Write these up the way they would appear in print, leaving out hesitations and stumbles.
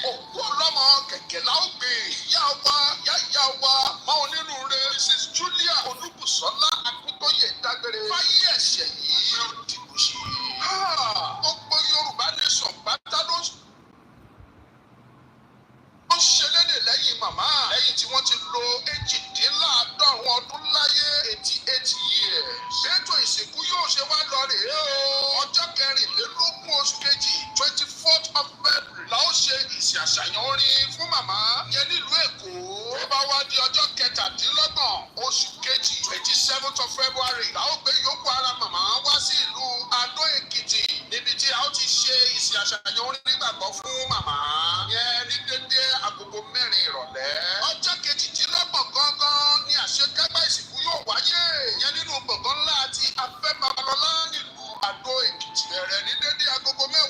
Òkú ọlọ́mọ kẹ̀kẹ́ la ó gbé. Ìyá wa, máa onírúurú Mrs. Julia Olúbùsọ́lá Akíntóyè dágbére. Fáyé ẹ̀ṣẹ̀ yìí ló dìbò sí. Gbogbo Yorùbá nation pátá ló ṣe lédè lẹ́yìn màmá. Lẹ́yìn tí wọ́n ti lo 18 ọdún láyé 88 years. Ètò ìsìnkú yóò ṣe wá lọ rèé o. Ọjọ́ 24 oṣù kejì 24th of February la ó ṣe ìsìn àṣàyàn orin fún màmá yẹn nílùú Èkó. Ó bá wá di ọjọ́ 27 oṣù kejì 27th of February la ó gbé yòókù ara màmá wá sí ìlú Adó Èkìtì níbi tí a ó ti ṣe ìsìn àṣàyàn orin nígbàgbọ́ fún màmá yẹn ní dédé agogo 4 ìrọ̀lẹ́. Ọjọ́ 28 gangan ni àṣekágbá ìsìnkú yóò wáyé yẹn nínú gbọ̀ngàn ńlá àti Afẹ́ Babalọ́lá nílùú Adó Èkìtì. Bẹ̀rẹ̀ ní dédé agogo 10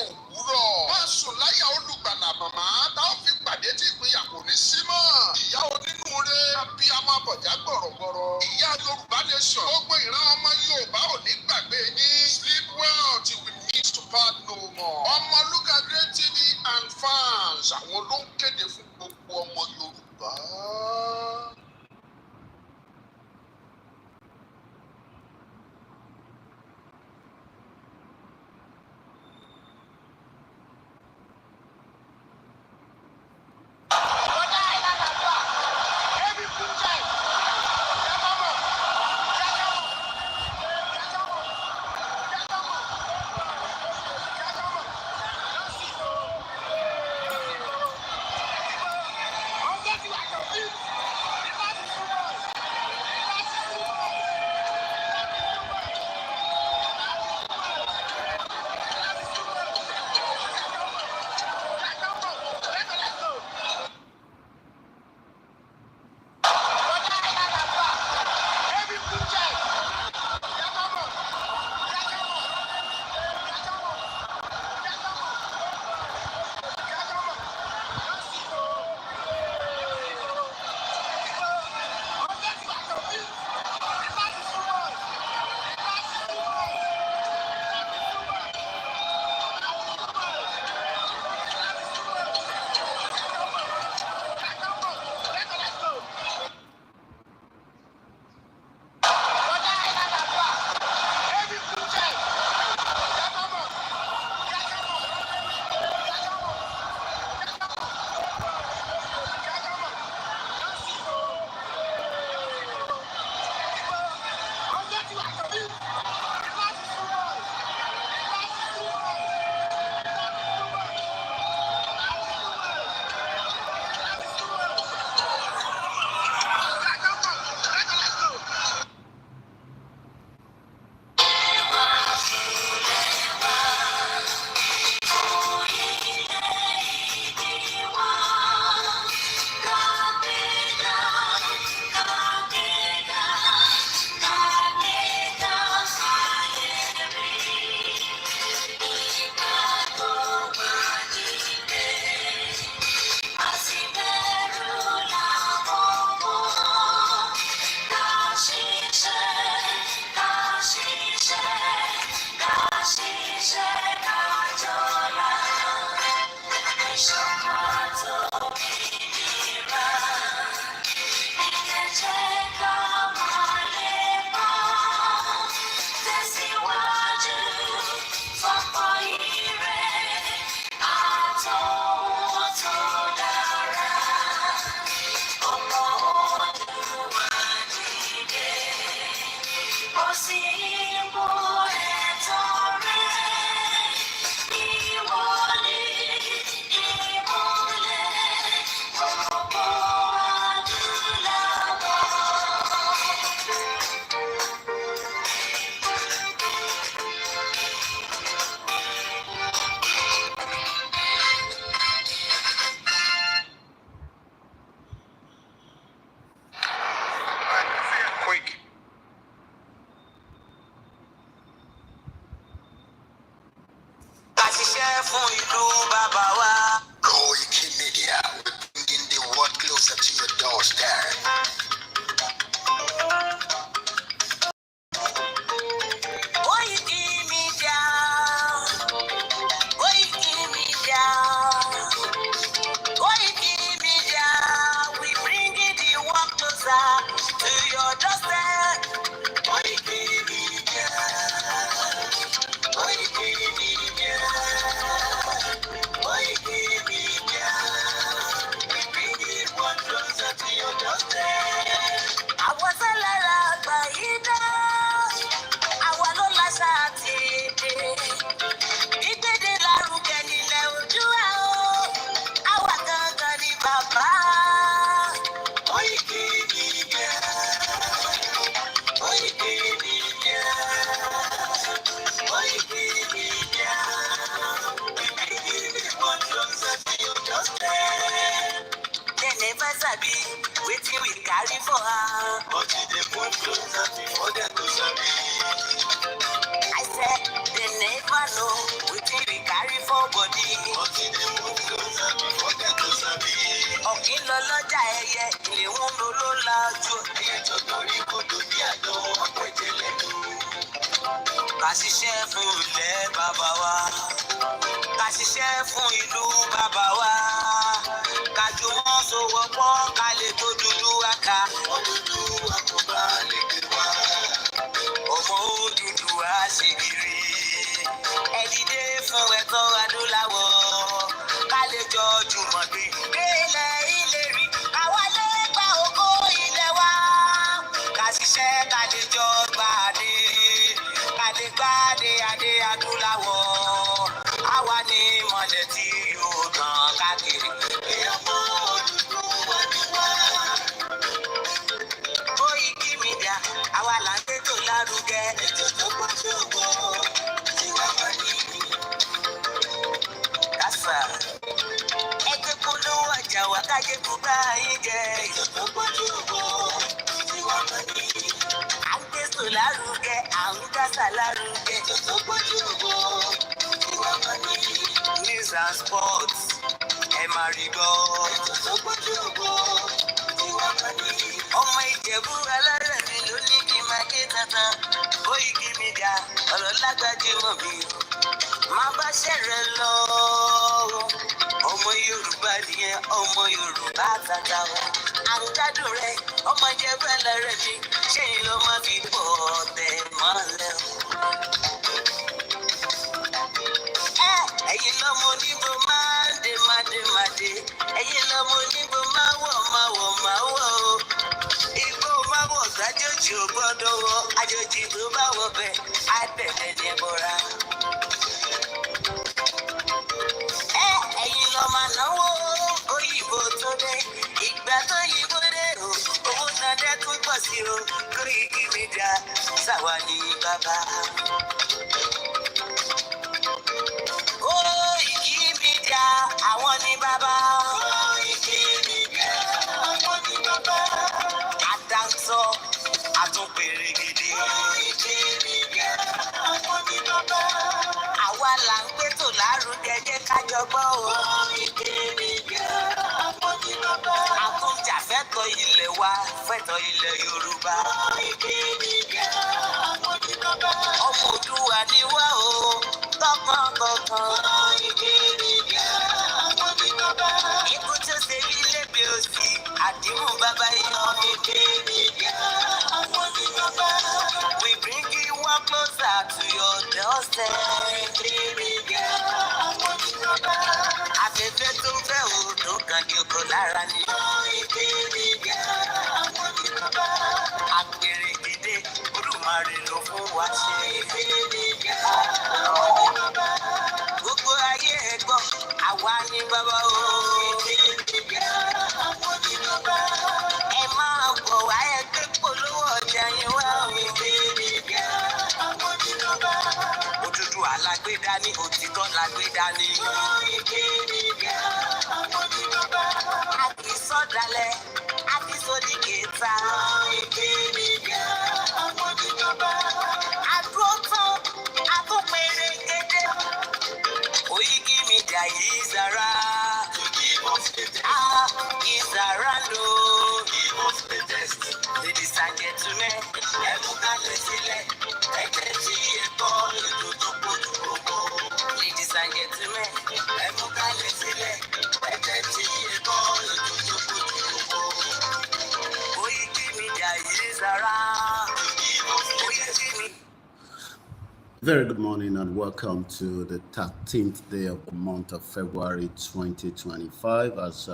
òwúrọ̀. Má sùn láyà olùgbàlà màmá tá ó fi pàdé tí ìpínyà kò ní sí mọ́. Ìyá onínúure abiyamọ abọ̀já gbọ̀rọ̀gbọ̀rọ̀. Ìyá Yorùbá nation. Gbogbo ìran ọmọ Yorùbá ò ní gbàgbé yín. Sleep well till we meet to part no more. Ọmọlúkà Great TV and fans àwọn ló ń kéde fún gbogbo ọmọ Yorùbá. Koikimedia, we're bringing the world closer to your doorstep. Koikimedia, Koikimedia. carry for her. But they move closer before them to sabi. I said they never know wetin we carry for body. But they move closer before them to sabi. Ọ̀kín lọ lọ́jà ẹyẹ, ilé ń lọ lájú. Ẹyẹ tó torí kodò bí àdó ọ̀pọ̀ ìjẹlẹ̀ lò. Ká ṣiṣẹ́ fún ilẹ̀ bàbá wa. Ká ṣiṣẹ́ fún ìlú bàbá wa. Ká jùmọ̀ sowọ́pọ̀ ká lè tó dúdú wá ká. Òdúdú àkọ́bá lè gbé wá. Ọmọ òdúdú wá ṣe kiri. Ẹ dìde fún ẹ̀tọ́ adúláwọ̀. Ká lè jọ jùmọ̀ gbé. Délẹ̀ ilé rí. Àwa lè gba ògo ilẹ̀ wa. Ká ṣiṣẹ́ ká lè jọ gbàdé. Ká lè gbàdé adé adúláwọ̀. Àwa ni mọ̀lẹ́ tí yóò tàn káàkiri. Ọmọ òdúdú wá ní wá. Koikimedia, àwa là ń gbétò lárugẹ. Ètò tó pọ̀jù ògbó tí wàá wà ní. Kásá. Ẹgbẹ́ polówó ọjà wà kájé bùbá yín jẹ. Ètò tó pọ̀jù ògbó tí wàá wà ní. À ń gbétò lárugẹ, à ń kásá lárugẹ. Ètò tó pọ̀jù ògbó tí wàá wà ní. News and sports, ẹ máa rí gbọ́. Ètò tó pọ̀jù ògbó tí wàá wà ní. Ọmọ Ìjẹ̀bú alárẹ̀ mi ló ní kí n máa ké tantan. Koikimedia ọ̀rọ̀ lágbájú mọ̀ mi. Máa bá ṣẹ̀rẹ̀ lọ. Ọmọ Yorùbá nìyẹn, ọmọ Yorùbá tata o. À ń gbádùn rẹ̀, ọmọ Ìjẹ̀bú alárẹ̀ mi. Ṣé yín ló máa fi pọ̀ tẹ̀ mọ́lẹ̀ o? Ẹ̀yin lọ́mọ oníbo máa ń dé máa dé máa dé. Ẹ̀yin lọ́mọ oníbo máa wọ̀ máa wọ̀ máa wọ̀ o. Ìgbó máa wọ̀ sájòjì ò gbọ́dọ̀ wọ. Àjòjì tó bá wọ bẹ̀ á bẹ̀rẹ̀ ní ẹbọra. Ẹ̀yin lọ máa náwó òyìnbó tó dé. Ìgbà tó yìnbó dé o. Owó náà dẹ́kun pọ̀ sí o. Koikimedia sáwa ní bàbá. Koikimedia àwọn ní bàbá. Koikimedia àwọn ní bàbá. Àdáńtọ́ àtúnpèrè gidi. Koikimedia àwọn ní bàbá. Àwa là ń gbétò lárugẹ jẹ́ ká jọ gbọ́ o. Koikimedia àwọn ní bàbá. Àtúnjàfẹ́tọ̀ ilẹ̀ wa fẹ́tọ̀ ilẹ̀ Yorùbá. Koikimedia àwọn ní bàbá. Ọmọ Òdùwà ni wá o. Tọkàntọkàn. Koikimedia àwọn ní bàbá. Ikú tó ṣe bí lébi òsì, àdìmú bàbá yọ. Koikimedia àwọn ní bàbá. We bring you one closer to your doorstep. Koikimedia àwọn ní bàbá. Afẹ́fẹ́ tó fẹ́ o tó kàn kí oko lára ni. Koikimedia àwọn ní bàbá. Àpèrè dìde, Olùmarè ló fún wa ṣe. Koikimedia àwọn ní bàbá. Gbogbo ayé ẹ gbọ́, àwa ní bàbá o. Koikimedia àwọn ní bàbá. Ẹ máa bọ̀ wá ẹgbẹ́ polówó ọjà yẹn wá o. Koikimedia àwọn ní bàbá. Òdúdú alágbèdá ní òtítọ́ lágbèdá ní. Koikimedia àwọn ní bàbá. A kì í sọ̀dálẹ̀, a kì í sọ̀dí kẹta. Koikimedia àwọn ní bàbá. Àdúró tán, àtúnpèrè kéde. Koikimedia is around. Is around o. Ladies and gentlemen, ẹ mú kálẹ̀ sílẹ̀, ẹ jẹ́ tí ẹ kọ́ ètò tó kojú gbogbo. Ladies and gentlemen, ẹ mú kálẹ̀ sílẹ̀, ẹ jẹ́ tí ẹ kọ́ ètò tó kojú gbogbo. Koikimedia is around. Koikimedia. Very good morning and welcome to the 13th day of the month of February 2025 as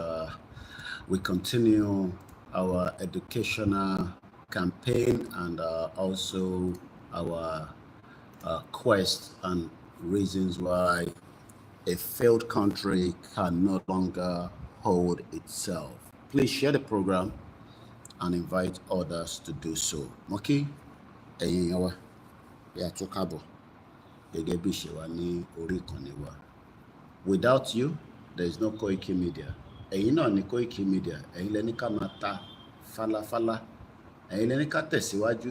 we continue our educational campaign and also our quest and reasons why a failed country can no longer hold itself. Please share the program and invite others to do so. Moki, ẹ̀yin wa, ya tún kábọ̀. Gẹ́gẹ́ bí ṣe wà ní orí ìkànnì wa. Without you, there is no Koikimedia. Ẹ̀yin náà ni Koikimedia. Ẹ̀yin lẹni ká máa ta fálafálá. Ẹ̀yin lẹ́ni ká tẹ̀síwájú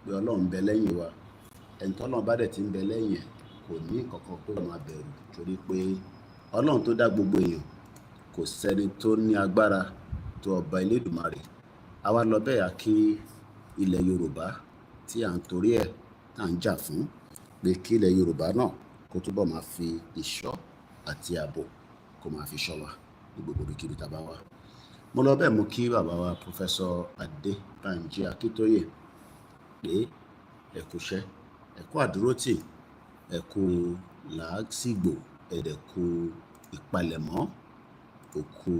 pé Ọlọ́run bẹ lẹ́yìn wa. Ẹni tí Ọlọ́run bá dẹ̀ ti ń bẹ lẹ́yìn ẹ̀ kò ní kankan tó máa bẹ̀rù, torí pé Ọlọ́run tó dá gbogbo èèyàn kò sẹ́ni tó ní agbára tó ọba Elédùmarè. A wá lọ bẹ́ẹ̀ kí ilẹ̀ Yorùbá tí à ń torí ẹ̀ tá à ń jà fún, pé kí ilẹ̀ Yorùbá náà kó túbọ̀ máa fi ìṣọ́ àti ààbò kó máa fi ṣọ́ wa ní gbogbo ibikíbi tá a bá wà. Mo lọ bẹ́ẹ̀ mú kí bàbá wa Professor Adébánjí Akíntóyè pé ẹ kú iṣẹ́, ẹ kú àdúrótì, ẹ kú làásìgbò, ẹ dẹ̀ kú ìpalẹ̀mọ́ òkú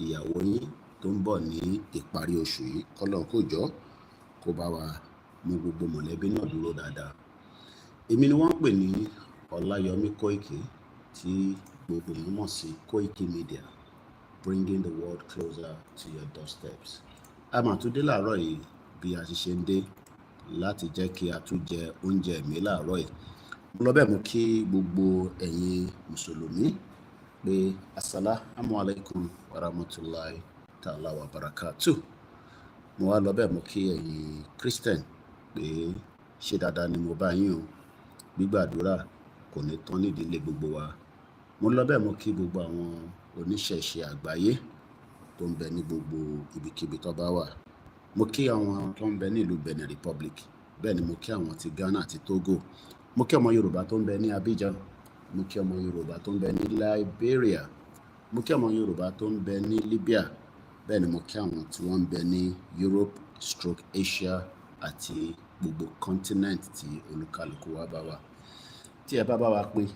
ìyàwó yín tó ń bọ̀ ní ìparí oṣù yìí. K'Ọlọ́run kó jọ̀ọ́ kó bá wa mú gbogbo mọ̀lẹ́bí náà dúró dáadáa. Èmi ni wọ́n ń pè ní Ọláyọmí Kóìkì, tí gbogbo èèyàn mọ̀ sí Koikimedia, bringing the world closer to your doorsteps. A máa tún dé láàárọ̀ yìí bí a ti ṣe ń dé láti jẹ́ kí a tún jẹ oúnjẹ ẹ̀mí láàárọ̀ yìí. Mo lọ bẹ́ẹ̀ mú kí gbogbo ẹ̀yin mùsùlùmí pé assalamu alaikum warahmatullahi ta'ala wa barakatuh. Mo wá lọ bẹ́ẹ̀ mú kí ẹ̀yin Christian pé ṣé dáadáa ni mo bá yín o. Gbígbàdúrà kò ní tán nídìílé gbogbo wa. Mo lọ bẹ́ẹ̀ mú kí gbogbo àwọn oníṣẹ̀ṣe àgbáyé tó ń bẹ ní gbogbo ibikíbi tó bá wà. Mo kí àwọn tó ń bẹ ní ìlú Benin Republic, bẹ́ẹ̀ ni mo kí àwọn ti Ghana àti Togo. Mo kí ọmọ Yorùbá tó ń bẹ ní Abidjan, mo kí ọmọ Yorùbá tó ń bẹ ní Liberia, mo kí ọmọ Yorùbá tó ń bẹ ní Libya, bẹ́ẹ̀ ni mo kí àwọn tí wọ́n ń bẹ ní Europe/Asia àti gbogbo continent tí olúkálùkù wa bá wà. Tí ẹ bá bá wa pín,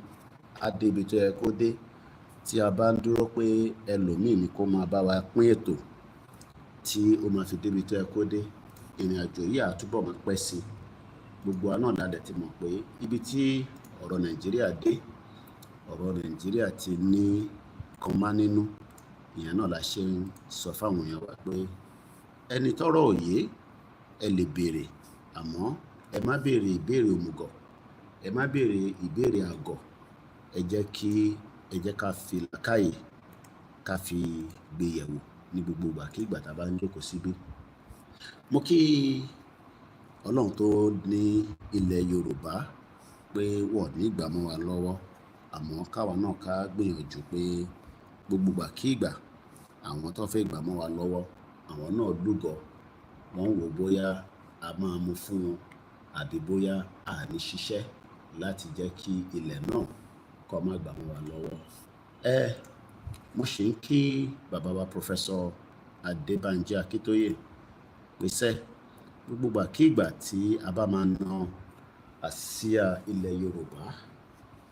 á dé ibi tó yẹ kó dé. Tí a bá ń dúró pé ẹlòmíì ni kó máa bá wa pín ètò tí ó máa fi débi tó yẹ kó dé, ìrìn àjò yìí á túbọ̀ máa pẹ́ sí i. Gbogbo wa náà la dẹ̀ ti mọ̀ pé ibi tí ọ̀rọ̀ Nàìjíríà dé, ọ̀rọ̀ Nàìjíríà ti ní kọ́má nínú. Ìyẹn náà la ṣe ń sọ fáwọn èèyàn wa pé ẹni tọ́rọ̀ òye ẹ lè béèrè, àmọ́ ẹ má béèrè ìbéèrè òmùgọ̀, ẹ má béèrè ìbéèrè àgọ̀. Ẹ jẹ́ ká fi làákàyè ká fi gbé yẹ̀wò ní gbogbo ìgbà kí ìgbà tá a bá ń jókòó síbí. Mo kí Ọlọ́run tó ní ilẹ̀ Yorùbá pé wọ́n ní ìgbà mọ́ wa lọ́wọ́, àmọ́ káwa náà ká gbìyànjú pé gbogbo ìgbà kí ìgbà àwọn tó fẹ́ ìgbà mọ́ wa lọ́wọ́, àwọn náà lúgọ. Wọ́n wò bóyá a máa mú fún wọn àbí bóyá a ní ṣiṣẹ́ láti jẹ́ kí ilẹ̀ náà kó má gbà mọ́ wa lọ́wọ́. Mo ṣe ń kí bàbá wa Professor Adébánjí Akíntóyè pèsè gbogbo ìgbà kí ìgbà tí a bá máa na àsíá ilẹ̀ Yorùbá,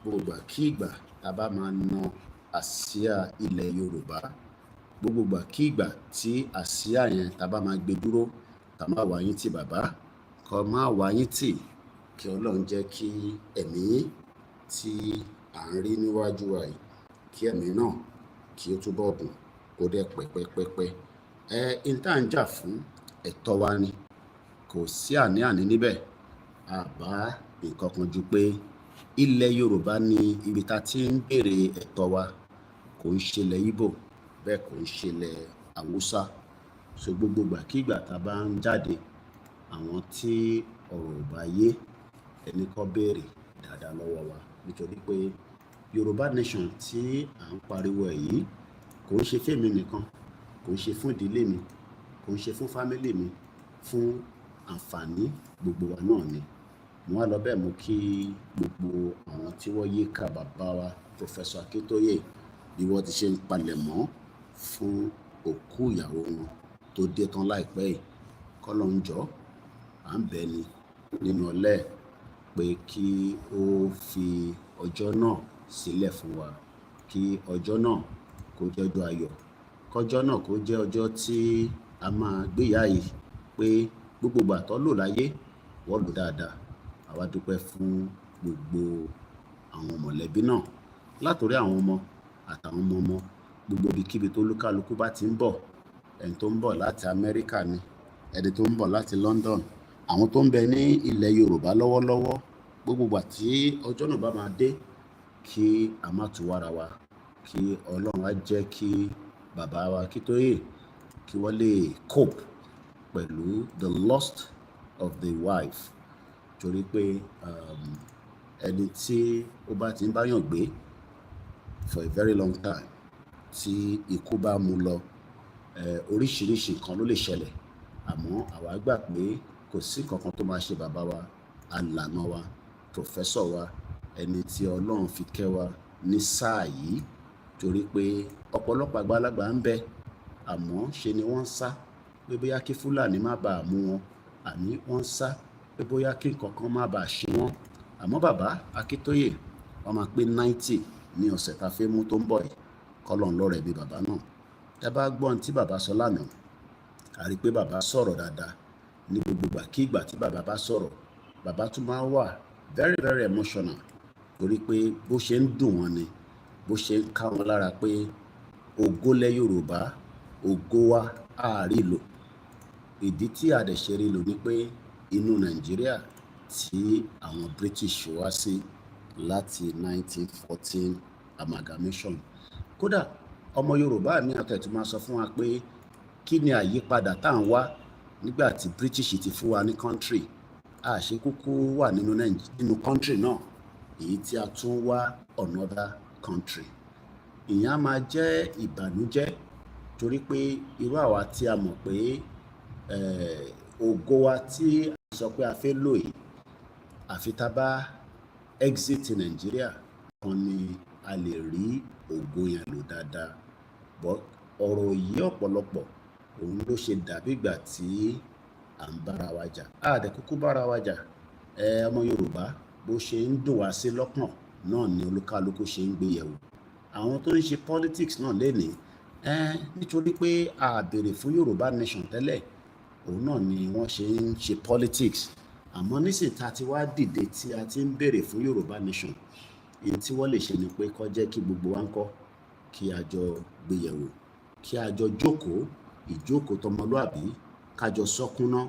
gbogbo ìgbà kí ìgbà tá a bá máa na àsíá ilẹ̀ Yorùbá, gbogbo ìgbà kí ìgbà tí àsíá yẹn tá a bá máa gbé dúró, ká má wá yín tì bàbá, kó má wá yín tì. Kí Ọlọ́run jẹ́ kí ẹ̀mí tí à ń rí níwájú wa yìí, kí ẹ̀mí náà kí ó túbọ̀ gùn kó dẹ̀ pẹ́pẹ́pẹ́pẹ́. In tá à ń jà fún ẹ̀tọ́ wa ni, kò sí àní-àní níbẹ̀. Àbá nǹkan kan ju pé ilẹ̀ Yorùbá ni ibi tá a ti ń béèrè ẹ̀tọ́ wa, kò ń ṣe ilẹ̀ Ìgbò, bẹ́ẹ̀ kò ń ṣe ilẹ̀ Haúsá. So gbogbo ìgbà kí ìgbà tá a bá ń jáde, àwọn tí ọ̀rọ̀ ò bá yé ẹni kó béèrè dáadáa lọ́wọ́ wa, nítorí pé Yorùbá nation tí à ń pariwo ẹ̀ yìí kò ń ṣe fẹ́mi nìkan, kò ń ṣe fún ìdílé mi, kò ń ṣe fún fámílì mi, fún àǹfààní gbogbo wa náà ni. Mo wá lọ bẹ́ẹ̀ mú kí gbogbo àwọn tí wọ́n yí ká bàbá wa Professor Akíntóyè bí wọ́n ti ṣe ń palẹ̀mọ́ fún òkú ìyàwó wọn tó dé tán láìpẹ́ yìí. K'Ọlọ́run jọ̀ọ́, à ń bẹ̀ ni nínú ọlẹ́ pé kí ó fi ọjọ́ náà sílẹ̀ fún wa, kí ọjọ́ náà kó jẹ́ ọjọ́ ayọ̀, kọjọ́ náà kó jẹ́ ọjọ́ tí a máa gbéyà yìí pé gbogbo ìgbà tó lò láyé wọ́n lò dáadáa. Àwa dúpẹ́ fún gbogbo àwọn mọ̀lẹ́bí náà, látòrí àwọn ọmọ àtàwọn ọmọ gbogbo ibikíbi tó lúkálukú bá ti ń bọ̀. Ẹni tó ń bọ̀ láti Amẹ́ríkà ni, ẹni tó ń bọ̀ láti London, àwọn tó ń bẹ ní ilẹ̀ Yorùbá lọ́wọ́lọ́wọ́. Gbogbo ìgbà tí ọjọ́ náà bá máa dé, kí a má tu wára wa, kí Ọlọ́run á jẹ́ kí bàbá wa Akíntóyè kí wọ́n lè cope pẹ̀lú the loss of the wife, torí pé ẹni tí ó bá ti ń báyàn gbé for a very long time, tí ikú bá mú lọ, oríṣiríṣi nǹkan ló lè ṣẹlẹ̀, àmọ́ àwa gbà pé kò sí kankan tó máa ṣe bàbá wa, alànà wa, professor wa, ẹni tí Ọlọ́run fi kẹ́ wa ní sáà yìí, torí pé ọ̀pọ̀lọpọ̀ àgbàlagbà ń bẹ, àmọ́ ṣe ni wọ́n ń sá pé bóyá kí Fúlàní má bàa mú wọn, àní wọ́n ń sá pé bóyá kí nǹkan kan má bàa ṣe wọ́n. Àmọ́ bàbá Akíntóyè wọ́n máa pé 90 ní ọ̀sẹ̀ tá a fẹ́ mú tó ń bọ̀ yìí, kọ́lọ́n lọ́rẹ̀ bí bàbá náà. Ẹ bá gbọ́n tí bàbá sọ lánàá, a rí pé bàbá sọ̀rọ̀ dáadáa ní gbogbo ìgbà tí bàbá bá sọ̀rọ̀, bàbá tún máa wà very very emotional, torí pé bó ṣe ń dùn wọn ni, bó ṣe ń ká wọn lára pé ògo lẹ̀ Yorùbá, ògo wa àárí lò. Ìdí tí a dẹ̀ ṣe rí lò ní pé inú Nàìjíríà tí àwọn British wá sí láti 1914 amalgamation. Kódà ọmọ Yorùbá mi àtẹ̀tù máa sọ fún wa pé kí ni àyípadà tá à ń wá nígbà tí British ti fún wa ní country, a ṣe kúkú wà nínú country náà, èyí tí a tún wá another country. Ìyẹn á máa jẹ́ ìbànújẹ́, torí pé irú àwa tí a mọ̀ pé ògo wa tí a sọ pé a fẹ́ lò yìí, àfi tá bá exit Nàìjíríà kan ni a lè rí ògo yẹn lò dáadáa. But ọ̀rọ̀ yìí ọ̀pọ̀lọpọ̀ òun ló ṣe dàbí ìgbà tí à ń bára wa jà. A dẹ̀ kúkú bára wa jà. Ọmọ Yorùbá bó ṣe ń dùn wá sí lọ́kàn náà ni olúkálùkù ṣe ń gbé yẹ̀wò. Àwọn tó ń ṣe politics náà lénìí, nítorí pé a béèrè fún Yorùbá nation tẹ́lẹ̀, òun náà ni wọ́n ṣe ń ṣe politics. Àmọ́ nísìnyí tá a ti wá dìde tí a ti ń béèrè fún Yorùbá nation, èyí tí wọ́n lè ṣe ni pé kó jẹ́ kí gbogbo wa ń kọ́, kí a jọ gbé yẹ̀wò, kí a jọ jókòó ìjókòó tọmọlúàbí, ká jọ sọ́kúnná,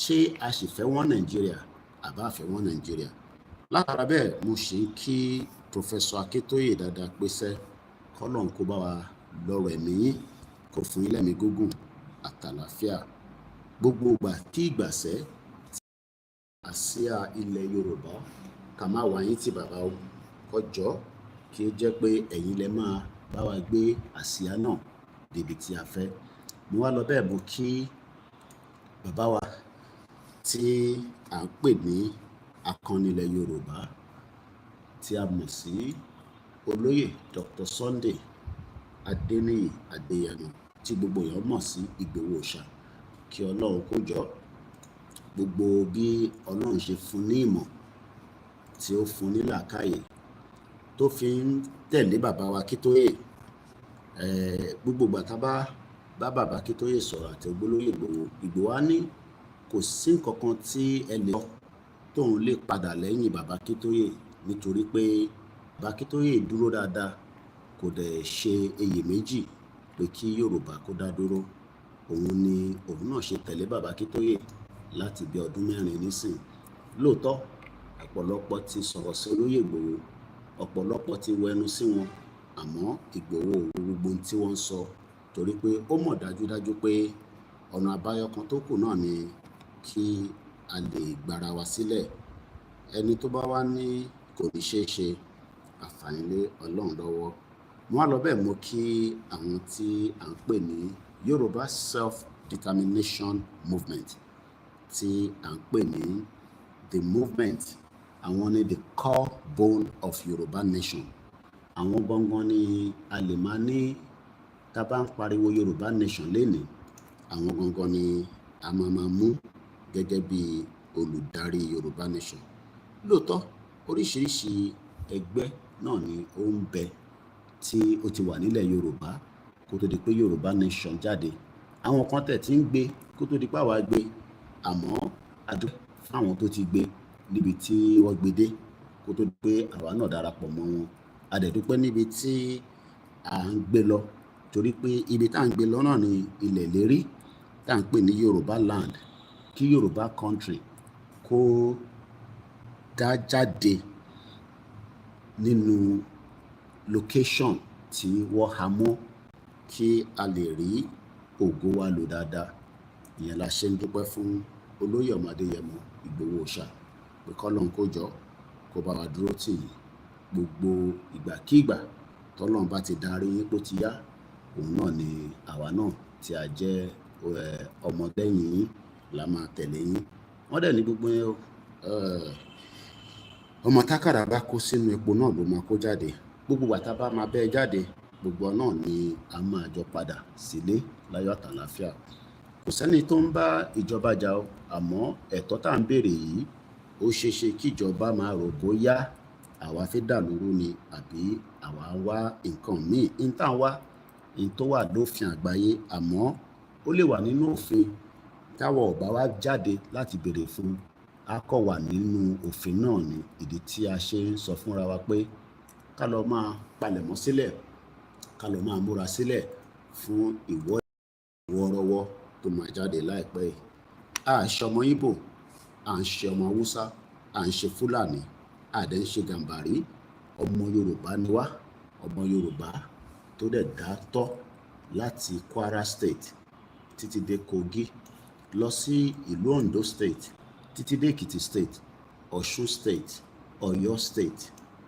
ṣé a sì fẹ́ wọ́n Nàìjíríà àbá fẹ́ wọ́n Nàìjíríà. Látara bẹ́ẹ̀ mo ṣe ń kí Professor Akíntóyè dáadáa pésẹ́, kọ́lọ́n kó bá wa lọ́rọ̀ ẹ̀mí yín, kó fún yín lẹ́mìí gígùn àtàlàáfíà. Gbogbo ìgbà kí ìgbàsẹ́ àsíá ilẹ̀ Yorùbá ká má wá yín tí bàbá o, kọjọ́ kí ó jẹ́ pé ẹ̀yin lẹ máa bá wa gbé àsíá náà débi tí a fẹ́. Mo wá lọ bẹ́ẹ̀ mo kí bàbá wa tí à ń pè ní akọni ilẹ̀ Yorùbá, tí a mọ̀ sí olóyè Dr. Sunday Adéníyì Adéyẹnu, tí gbogbo èèyàn mọ̀ sí Ìgbòho Òòṣà. Kí Ọlọ́run kó jọ gbogbo bí Ọlọ́run ṣe fún ní ìmọ̀, tí ó fún ní làákàyè, tó fi ń tẹ̀lé bàbá wa Akíntóyè. Gbogbo ìgbà tá bá bàbá Akíntóyè sọ̀rọ̀ àti olóyè Ìgbòho á ní kò sí nǹkan kan tí ẹ lè sọ tóun lè padà lẹ́yìn bàbá Akíntóyè, nítorí pé bàbá Akíntóyè dúró dáadáa, kò dẹ̀ ṣe iyèméjì pé kí Yorùbá kó dá dúró. Òun ni òun náà ṣe tẹ̀lé bàbá Akíntóyè láti bí ọdún 4 nísìn. Lóòótọ́ ọ̀pọ̀lọpọ̀ ti sọ̀rọ̀ sí olóyè Ìgbòho, ọ̀pọ̀lọpọ̀ ti wẹnu sí wọn, àmọ́ Ìgbòho ò wo gbogbo tí wọ́n ń sọ, torí pé ó mọ̀ dájúdájú pé ọ̀nà àbáyọ kan tó kù náà ni kí a lè gbára wa sílẹ̀. Ẹni tó bá wá ní kò ní ṣeé ṣe, àfààní lé Ọlọ́run lọ́wọ́. Mo wá lọ bẹ́ẹ̀ mo kí àwọn tí à ń pè ní Yorùbá Self-Determination Movement, tí à ń pè ní the movement. Àwọn ni the core bone of Yorùbá nation. Àwọn gangan ni a lè máa ní tá bá ń pariwo Yorùbá nation lénìí, àwọn gangan ni a máa mú gẹ́gẹ́ bí olùdarí Yorùbá nation. Lóòótọ́ oríṣiríṣi ẹgbẹ́ náà ni ó ń bẹ tí ó ti wà nílẹ̀ Yorùbá kó tó di pé Yorùbá nation jáde. Àwọn kan tẹ̀ tí ń gbé kó tó di pé àwa gbé, àmọ́ a dúpẹ́ fún àwọn tó ti gbé níbi tí wọ́n gbé dé kó tó di pé àwa náà darapọ̀ mọ́ wọn. A dẹ̀ dúpẹ́ níbi tí à ń gbé lọ, torí pé ibi tá à ń gbé lọ náà ni ilẹ̀ ìlérí tá à ń pè ní Yorùbá land. Kí Yorùbá country kó dá jáde nínú location tí wọ́n há mọ́, kí a lè rí ògo wa lò dáadáa. Ìyẹn la ṣe ń dúpẹ́ fún olóyè ọmọ Adéyẹmọ Ìgbòho Òòṣà pé kọ́lọ́run kó jọ kó bá wa dúró tì yín gbogbo ìgbàkígbà tọ́lọ́run bá ti darí yín pó ti yá, òun náà ni àwa náà tí a jẹ́ ọmọlẹ́yìn yín la máa tẹ̀lé yín. Wọ́n dẹ̀ ní gbogbo yẹn ọmọ tákàrà bá kó sínú epo náà ló máa kó jáde. Gbogbo wa tá bá máa bẹ́ẹ̀ jáde, gbogbo náà ni a máa jọ padà sílé láyọ̀ àtàlàáfíà. Kò sẹ́ni tó ń bá ìjọba jà o, àmọ́ ẹ̀tọ́ tá à ń béèrè yìí ó ṣeé ṣe kí ìjọba máa rò bóyá àwa fẹ́ dà lóru ni àbí àwa wá nǹkan míì. N tá wá n tó wà lófin àgbáyé, àmọ́ ó lè wà nínú òfin táwọn ọba wa jáde láti béèrè fún, a kọ̀ wà nínú òfin náà ni. Ìdí tí a ṣe ń sọ fúnra wa pé ká lọ máa palẹ̀mọ́ sílẹ̀, ká lọ máa múra sílẹ̀ fún ìwọ́rọ́wọ́ tó máa jáde láìpẹ́ yìí. À ń ṣe ọmọ Ìgbò, à ń ṣe ọmọ Haúsá, à ń ṣe Fúlàní, à dẹ̀ ń ṣe Gàmbàrí. Ọmọ Yorùbá ni wá, ọmọ Yorùbá tó dẹ̀ dá tọ́ láti Kwara State títí dé Kogi lọ sí ìlú Ondo State títí dé Èkìtì State, Ọ̀ṣun State, Ọ̀yọ́ State,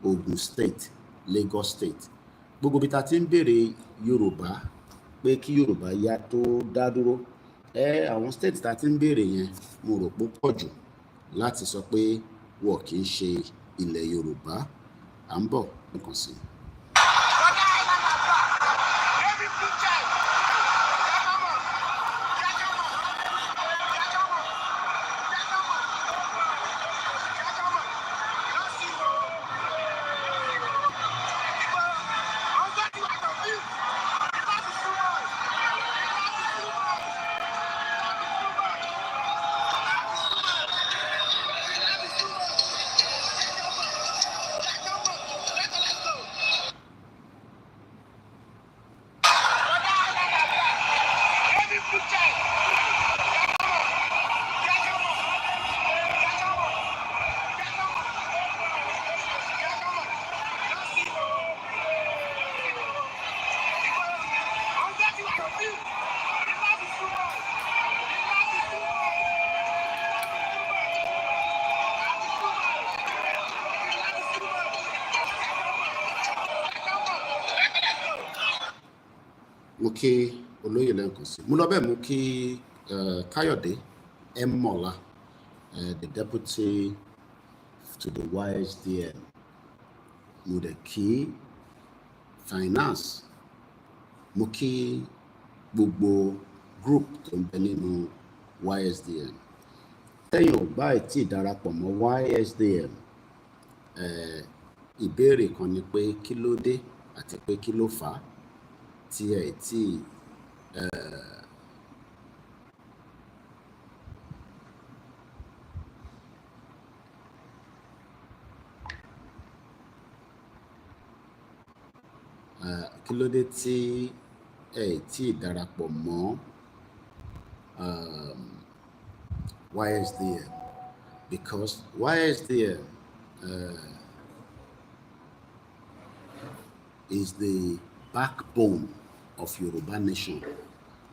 Ogun State, Lagos State. Gbogbo bí ta ti ń béèrè Yorùbá pé kí Yorùbá yá tó dá dúró, àwọn state ta ti ń béèrè yẹn mo rò pé pọ̀ jù láti sọ pé wọ́n kì í ṣe ilẹ̀ Yorùbá. À ń bọ̀ nǹkan sí i. Mo kí olóyè lẹ́ẹ̀kan sí. Mo lọ bẹ́ẹ̀ mo kí Káyọ̀dé Ẹ̀mọ́lá, the deputy to the YSDM. Mo dẹ̀ kí finance. Mo kí gbogbo group tó ń bẹ nínú YSDM. Tẹ́yìn ò bá tí darapọ̀ mọ́ YSDM, ìbéèrè kan ni pé kí ló dé àti pé kí ló fà á tí ẹ tí kí ló dé tí ẹ tí darapọ̀ mọ́ YSDM, because YSDM is the backbone of Yoruba nation.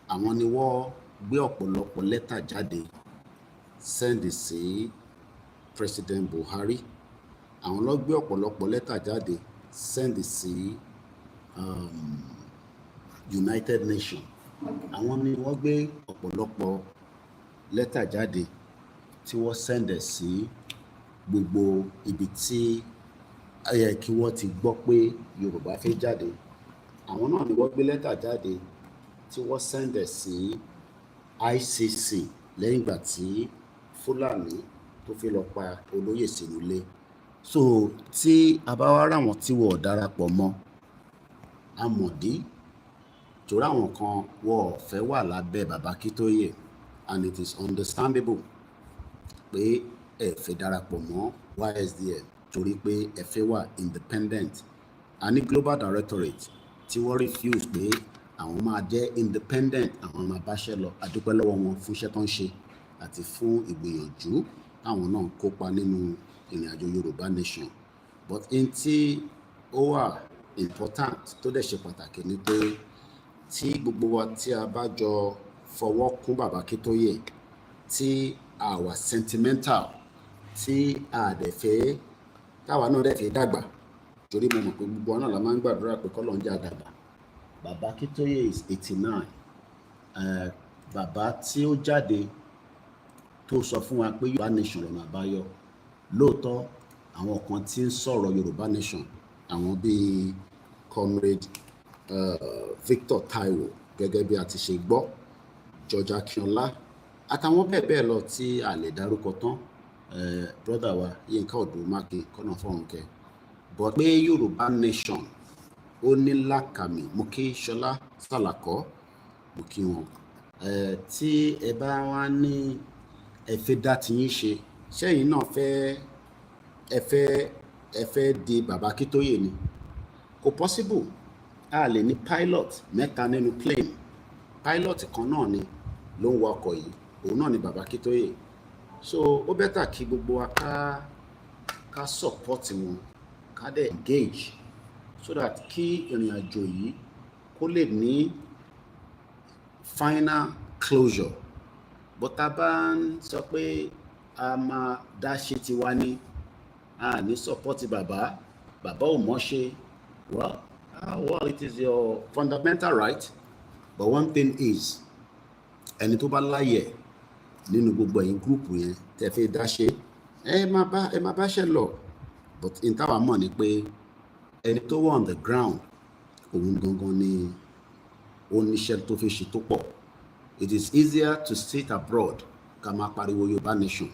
Àwọn ni wọ́n gbé ọ̀pọ̀lọpọ̀ lẹ́tà jáde sẹ́ndì sí President Buhari. Àwọn ló gbé ọ̀pọ̀lọpọ̀ lẹ́tà jáde sẹ́ndì sí United Nations. Àwọn ni wọ́n gbé ọ̀pọ̀lọpọ̀ lẹ́tà jáde tí wọ́n sẹ́ndẹ̀ sí gbogbo ibi tí ayẹ kí wọ́n ti gbọ́ pé Yorùbá fẹ́ jáde. Àwọn náà ni wọ́n gbé lẹ́tà jáde tí wọ́n sẹ́ndẹ̀ sí ICC lẹ́yìn ìgbà tí Fúlàní tó fi lọ pa olóyè sínú ilé. So tí a bá wá ráwọn tí wọ́n darapọ̀ mọ́, amọ̀dí torí àwọn kan wọ́n fẹ́ wà lábẹ́ bàbá Akíntóyè, and it is understandable pé ẹ fẹ́ darapọ̀ mọ́ YSDM torí pé ẹ fẹ́ wà independent. A ní global directorate tí wọ́n refuse pé àwọn máa jẹ́ independent, àwọn máa báṣẹ́ lọ. A dúpẹ́ lọ́wọ́ wọn fún iṣẹ́ tó ń ṣe àti fún ìgbìyànjú táwọn náà kópa nínú ìrìn àjò Yorùbá nation. But in tí ó wà important tó dẹ̀ ṣe pàtàkì ni pé tí gbogbo wa tí a bá jọ fọwọ́ kún bàbá Akíntóyè tí a wà sentimental tí a dẹ̀ fẹ́ táwa náà dẹ̀ fẹ́ dàgbà torí mo mọ̀ pé gbogbo wa náà la máa ń gbàdúrà pé kọ́lọ́run jẹ́ a dàgbà. Bàbá Akíntóyè is 89. Bàbá tí ó jáde tó sọ fún wa pé Yorùbá nation lọ́nà àbáyọ. Lóòótọ́ àwọn kan tí ń sọ̀rọ̀ Yorùbá nation, àwọn bíi comrade Victor Taiwo gẹ́gẹ́ bí a ti ṣe gbọ́, George Akínọlá àtàwọn bẹ́ẹ̀ bẹ́ẹ̀ lọ tí a lè dárúkọ tán, brother wa Yínká Odùmákin kọ́nà fọ́runkẹ́. But pé Yorùbá nation ó ní lákàmì, mo kí Ṣọlá Sàlàkọ́, mo kí wọn. Tí ẹ bá wá ní ẹ fẹ́ dá tiyín ṣe, ṣẹ́yìn náà ẹ fẹ́ di bàbá Akíntóyè ni? Kò possible. A lè ní pilot mẹ́ta nínú plane. Pilot kan náà ni ló ń wa ọkọ̀ yìí, òun náà ni bàbá Akíntóyè. So ó bẹ́tà kí gbogbo wa ká support wọn, ká dẹ̀ engage so that kí ìrìn àjò yìí kó lè ní final closure. But tá bá ń sọ pé a máa dá ṣe tiwa ní, a ní support bàbá ò mọ̀ ṣe. Well, it is your fundamental right, but one thing is, ẹni tó bá láyẹ̀ nínú gbogbo ẹ̀yin gúrùpù yẹn tẹ́ fẹ́ dá ṣe, ẹ máa bá ṣe lọ. But in táwa mọ̀ ni pé ẹni tó wà on the ground, òun gangan ni ó níṣẹ́ tó fi ṣe tó pọ̀. It is easier to sit abroad ká máa pariwo Yorùbá nation.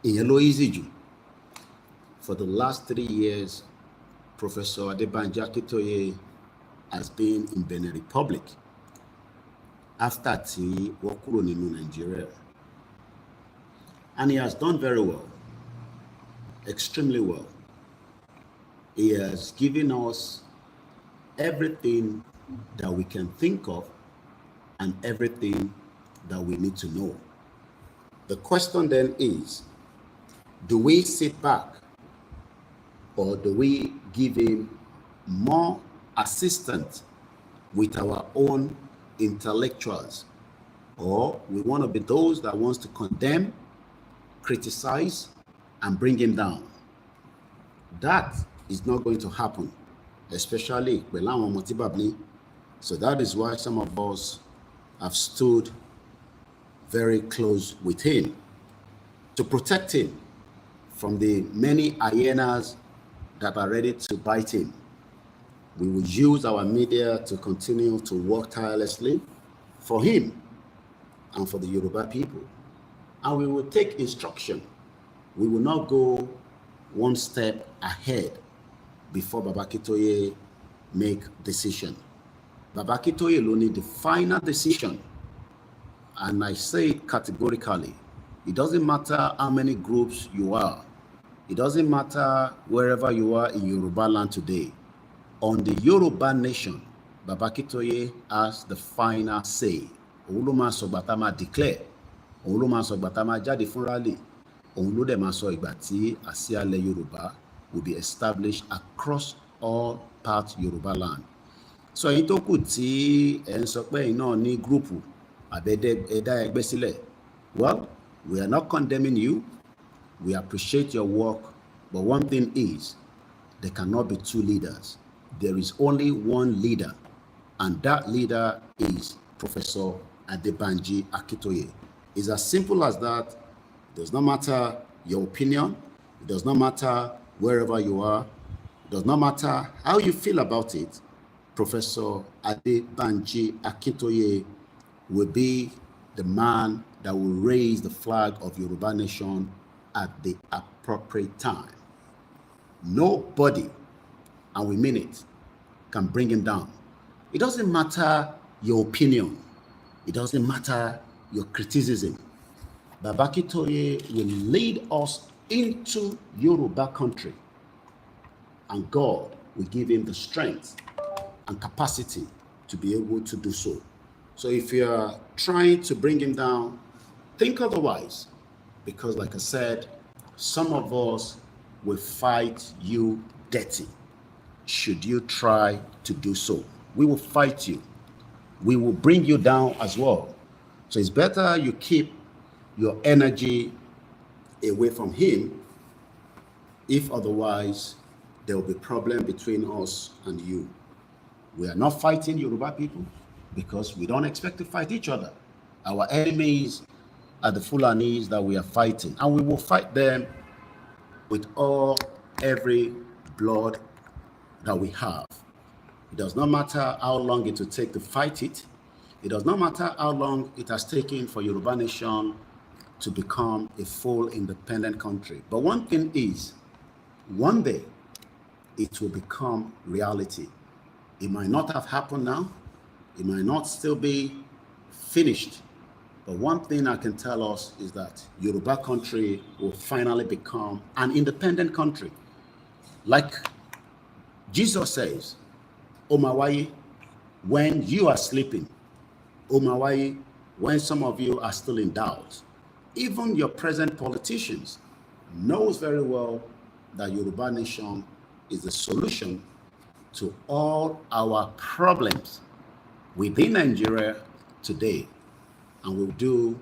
Ìyẹn ló easy jù. For the last 3 years, Professor Adebanji Akintoye has been in Benin Republic after tí wọ́n kúrò nínú Nigeria. And he has done very well, extremely well. He has given us everything that we can think of and everything that we need to know. The question then is, do we sit back or do we give him more assistance with our own intellectuals? Or we want to be those that wants to condemn, criticize, and bring him down? That is not going to happen, especially pẹ̀lú àwọn ọmọ tí bàbá ní. So that is why some of us have stood very close with him to protect him from the many hyenas that are ready to bite him. We will use our media to continue to work tirelessly for him and for the Yoruba people. And we will take instruction. We will not go one step ahead before Baba Akíntóyè make decision. Baba Akíntóyè ló ní the final decision. And I say it categorically. It doesn't matter how many groups you are. It doesn't matter wherever you are in Yoruba land today. On the Yoruba nation, Baba Akíntóyè has the final say. Òun ló máa sọ ìgbà tá máa declare. Òun ló máa sọ ìgbà tá máa jáde fún rally. Òun ló dẹ̀ máa sọ ìgbà tí àsíá ilẹ̀ Yorùbá will be established across all parts Yoruba land. So èyí tó kù tí ẹ̀ ń sọ pé ẹ̀yin náà ní gúrùpù àbẹ̀dá ẹgbẹ́ sílẹ̀. Well, we are not condemning you. We appreciate your work. But one thing is, there cannot be two leaders. There is only one leader. And that leader is Professor Adebanji Akintoye. It's as simple as that. It does not matter your opinion. It does not matter wherever you are. It does not matter how you feel about it. Professor Adebanji Akintoye will be the man that will raise the flag of Yoruba nation at the appropriate time. Nobody, and we mean it, can bring him down. It doesn't matter your opinion. It doesn't matter your criticism. Baba Akíntóyè will lead us into Yoruba country, and God will give him the strength and capacity to be able to do so. So if you are trying to bring him down, think otherwise, because like I said, some of us will fight you dirty. should you try to do so. We will fight you. We will bring you down as well. So it's better you keep your energy away from him. If otherwise, there will be problem between us and you. We are not fighting Yoruba people because we don't expect to fight each other. Our enemies are the Fulanis that we are fighting, and we will fight them with every blood that we have. It does not matter how long it will take to fight it. It does not matter how long it has taken for Yoruba nation to become a full independent country. But one thing is, one day it will become reality. It might not have happened now. It might not still be finished. But one thing I can tell us is that Yoruba country will finally become an independent country. Like Jesus says, Omawaye, when you are sleeping, Omawaye, when some of you are still in doubt. Even your present politicians knows very well that Yoruba nation is the solution to all our problems within Nigeria today, and will do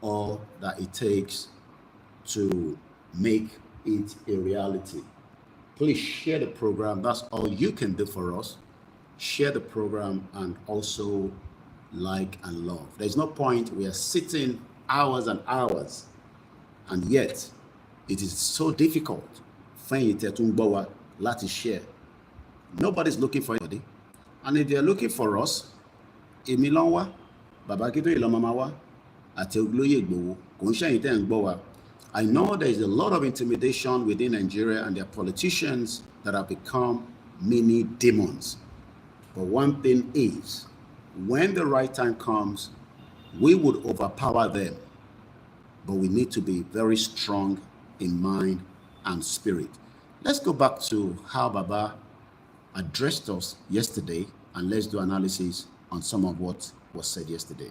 all that it takes to make it a reality. Please share the program. That's all you can do for us. Share the program and also like and love. There's no point we are sitting hours and hours, and yet it is so difficult to share. Nobody's looking for anybody, and if they're looking for us, I know there is a lot of intimidation within Nigeria, and their politicians that have become mini demons. But one thing is, when the right time comes, we would overpower them. But we need to be very strong in mind and spirit. Let's go back to how Baba addressed us yesterday, and let's do analysis on some of what was said yesterday.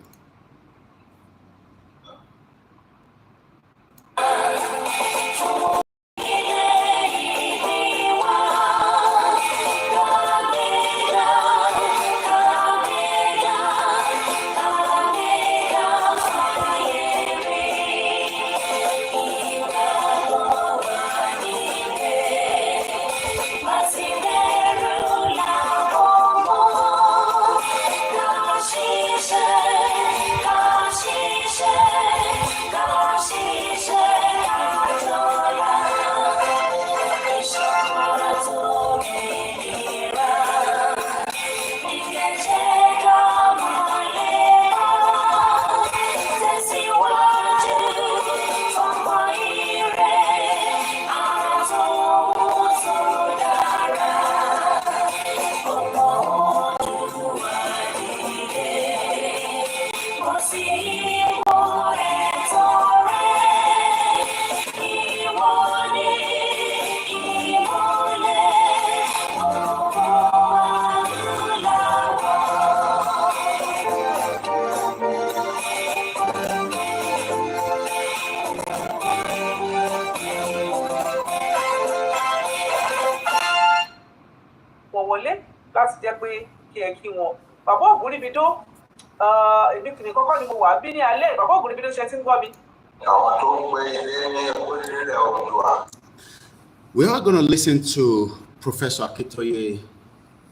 We are going to listen to Professor Akitoye,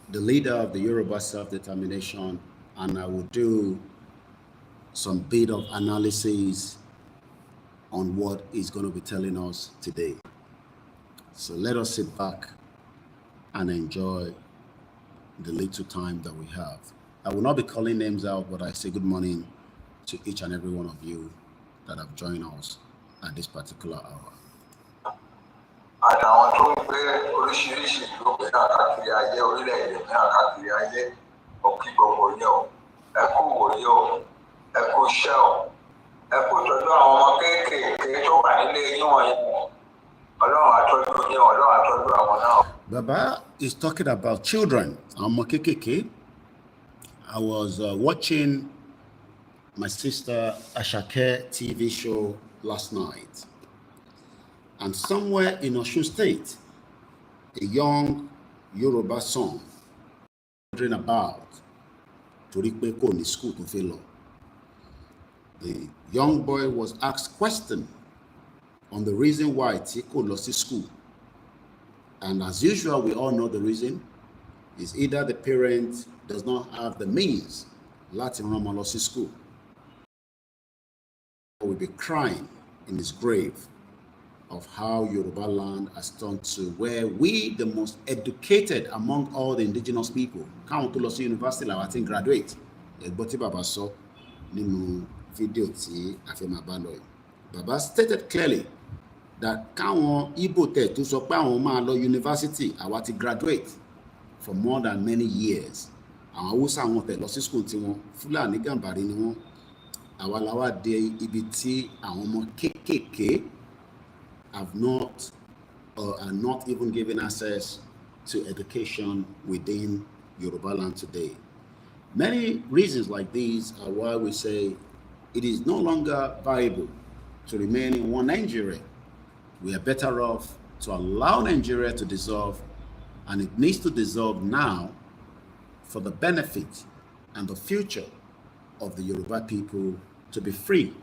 the leader of the Yoruba self-determination, and I will do some bit of analysis on what he's going to be telling us today. So let us sit back and enjoy the little time that we have. I will not be calling names out, but I say good morning to each and every one of you that have joined us at this particular hour. Baba is talking about children. I was watching my sister Ashake TV show last night, and somewhere in Osun State, a young Yoruba son wondering about torí pé kò ní school tó fẹ́ lọ. The young boy was asked question on the reason why tí kò lọ sí school. And as usual, we all know the reason is either the parent does not have the means láti rán ọmọ lọ sí school, or will be crying in his grave of how Yoruba land has turned to where we, the most educated among all the indigenous people, káwọn tó lọ sí university làwọn ti ń graduate. Ẹgbọ́n tí bàbá sọ nínú fídíò tí a fẹ́ máa bá lọ yìí. Bàbá stated clearly that káwọn Igbo tẹ̀ tó sọ pé àwọn máa lọ university àwa ti graduate for more than many years. Àwọn Hausa àwọn tẹ̀ lọ sí school tiwọn, Fúlàní Gàmbàrí ni wọ́n. Àwa làwa dé ibi tí àwọn ọmọ kéékèèké have not or are not even given access to education within Yoruba land today. Many reasons like these are why we say it is no longer viable to remain in one Nigeria. We are better off to allow Nigeria to dissolve, and it needs to dissolve now for the benefit and the future of the Yoruba people to be free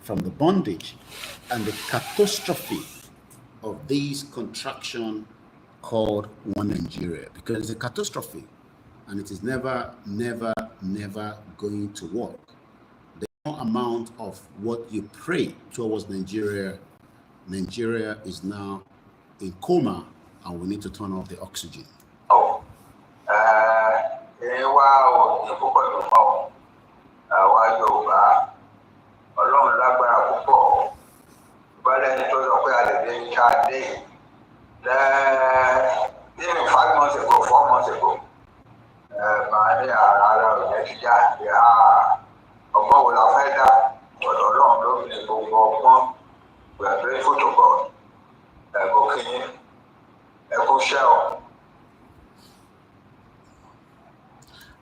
from the bondage and the catastrophe of this contraction called one Nigeria, because it's a catastrophe and it is never going to work. The amount of what you pray towards Nigeria is now in coma, and we need to turn off the oxygen. Even 5 months ago, 4 months ago, we are grateful to God.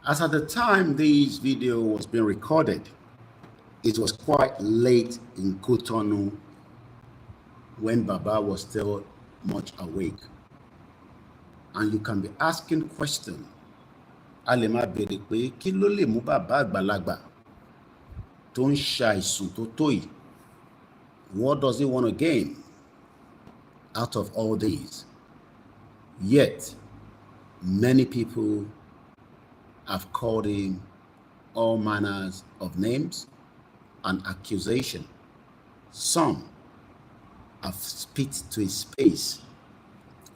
As at the time this video was being recorded, it was quite late in Cotonou when Baba was still much awake. And you can be asking questions. A lè máa béèrè pé kí ló lè mú bàbá àgbàlagbà tó ń ṣàìsùn tó tó yìí? What does he want to gain out of all these? Yet, many people have called him all manners of names and accusation. Some have spit to his face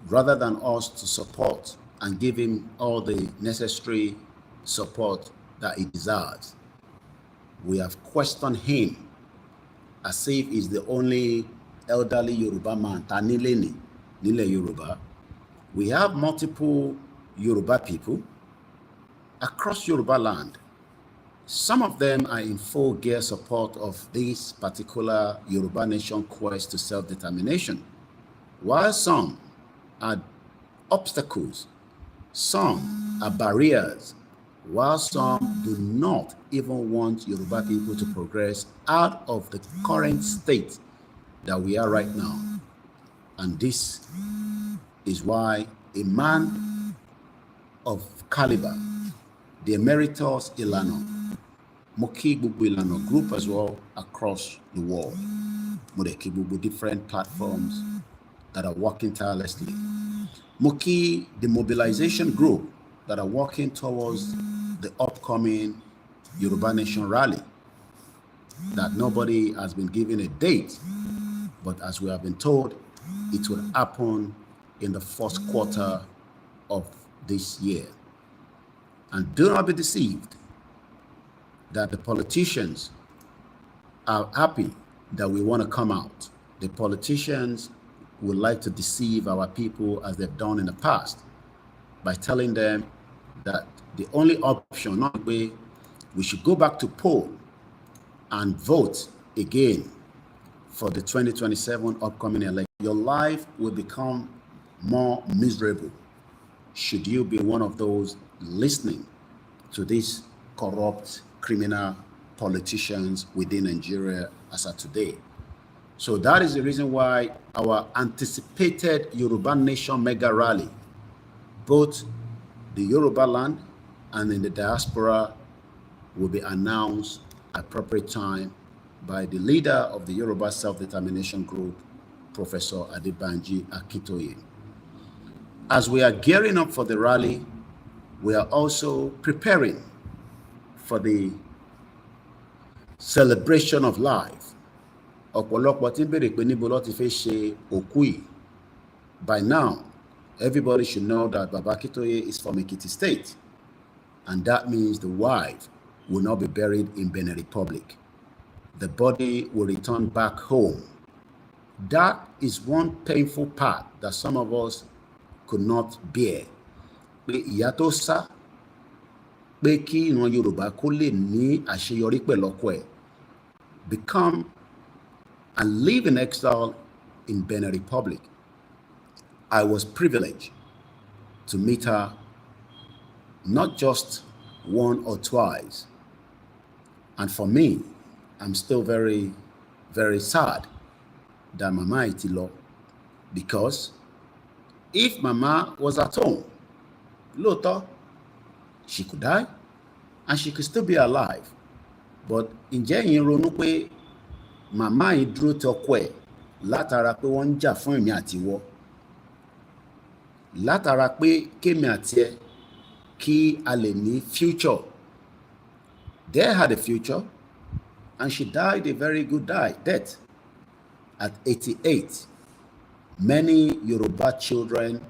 rather than us to support and give him all the necessary support that he deserves. We have questioned him as if he's the only elderly Yoruba man, Tanileni, Nile Yoruba. We have multiple Yoruba people across Yoruba land. Some of them are in full gear support of this particular Yoruba nation quest to self-determination, while some are obstacles, some are barriers, while some do not even want Yoruba people to progress out of the current state that we are right now. And this is why a man of caliber, the Emeritus Ilano, Moki Bubu Ilano group as well across the world, Modeki Bubu different platforms that are working tirelessly. Moki, the mobilization group that are working towards the upcoming Yoruba Nation rally that nobody has been given a date, but as we have been told, it will happen in the first quarter of this year. And do not be deceived that the politicians are happy that we want to come out. The politicians would like to deceive our people as they've done in the past by telling them that the only option, not way, we should go back to poll and vote again for the 2027 upcoming election. Your life will become more miserable should you be one of those listening to these corrupt, criminal politicians within Nigeria as of today. So that is the reason why our anticipated Yoruba Nation mega rally both the Yoruba land and in the diaspora will be announced at appropriate time by the leader of the Yoruba Self-Determination Group, Professor Adebanji Akintoye. As we are gearing up for the rally, we are also preparing for the celebration of life. By now, everybody should know that Baba Akintoye is from Ekiti State, and that means the wife will not be buried in Benin Republic. The body will return back home. That is one painful part that some of us could not bear. Become and live in exile in Benin Republic. I was privileged to meet her not just one or twice. And for me, I'm still very, very sad that Mama Itilo, because if Mama was at home, Lota, she could die and she could still be alive. But in ronú Mama idro tokwe látara pé wọ́n jà fún èmi àti ìwọ, látara pé kémi àti ẹ kí a lè ní future. They had a future, and she died a very good death at 88. Many Yoruba children,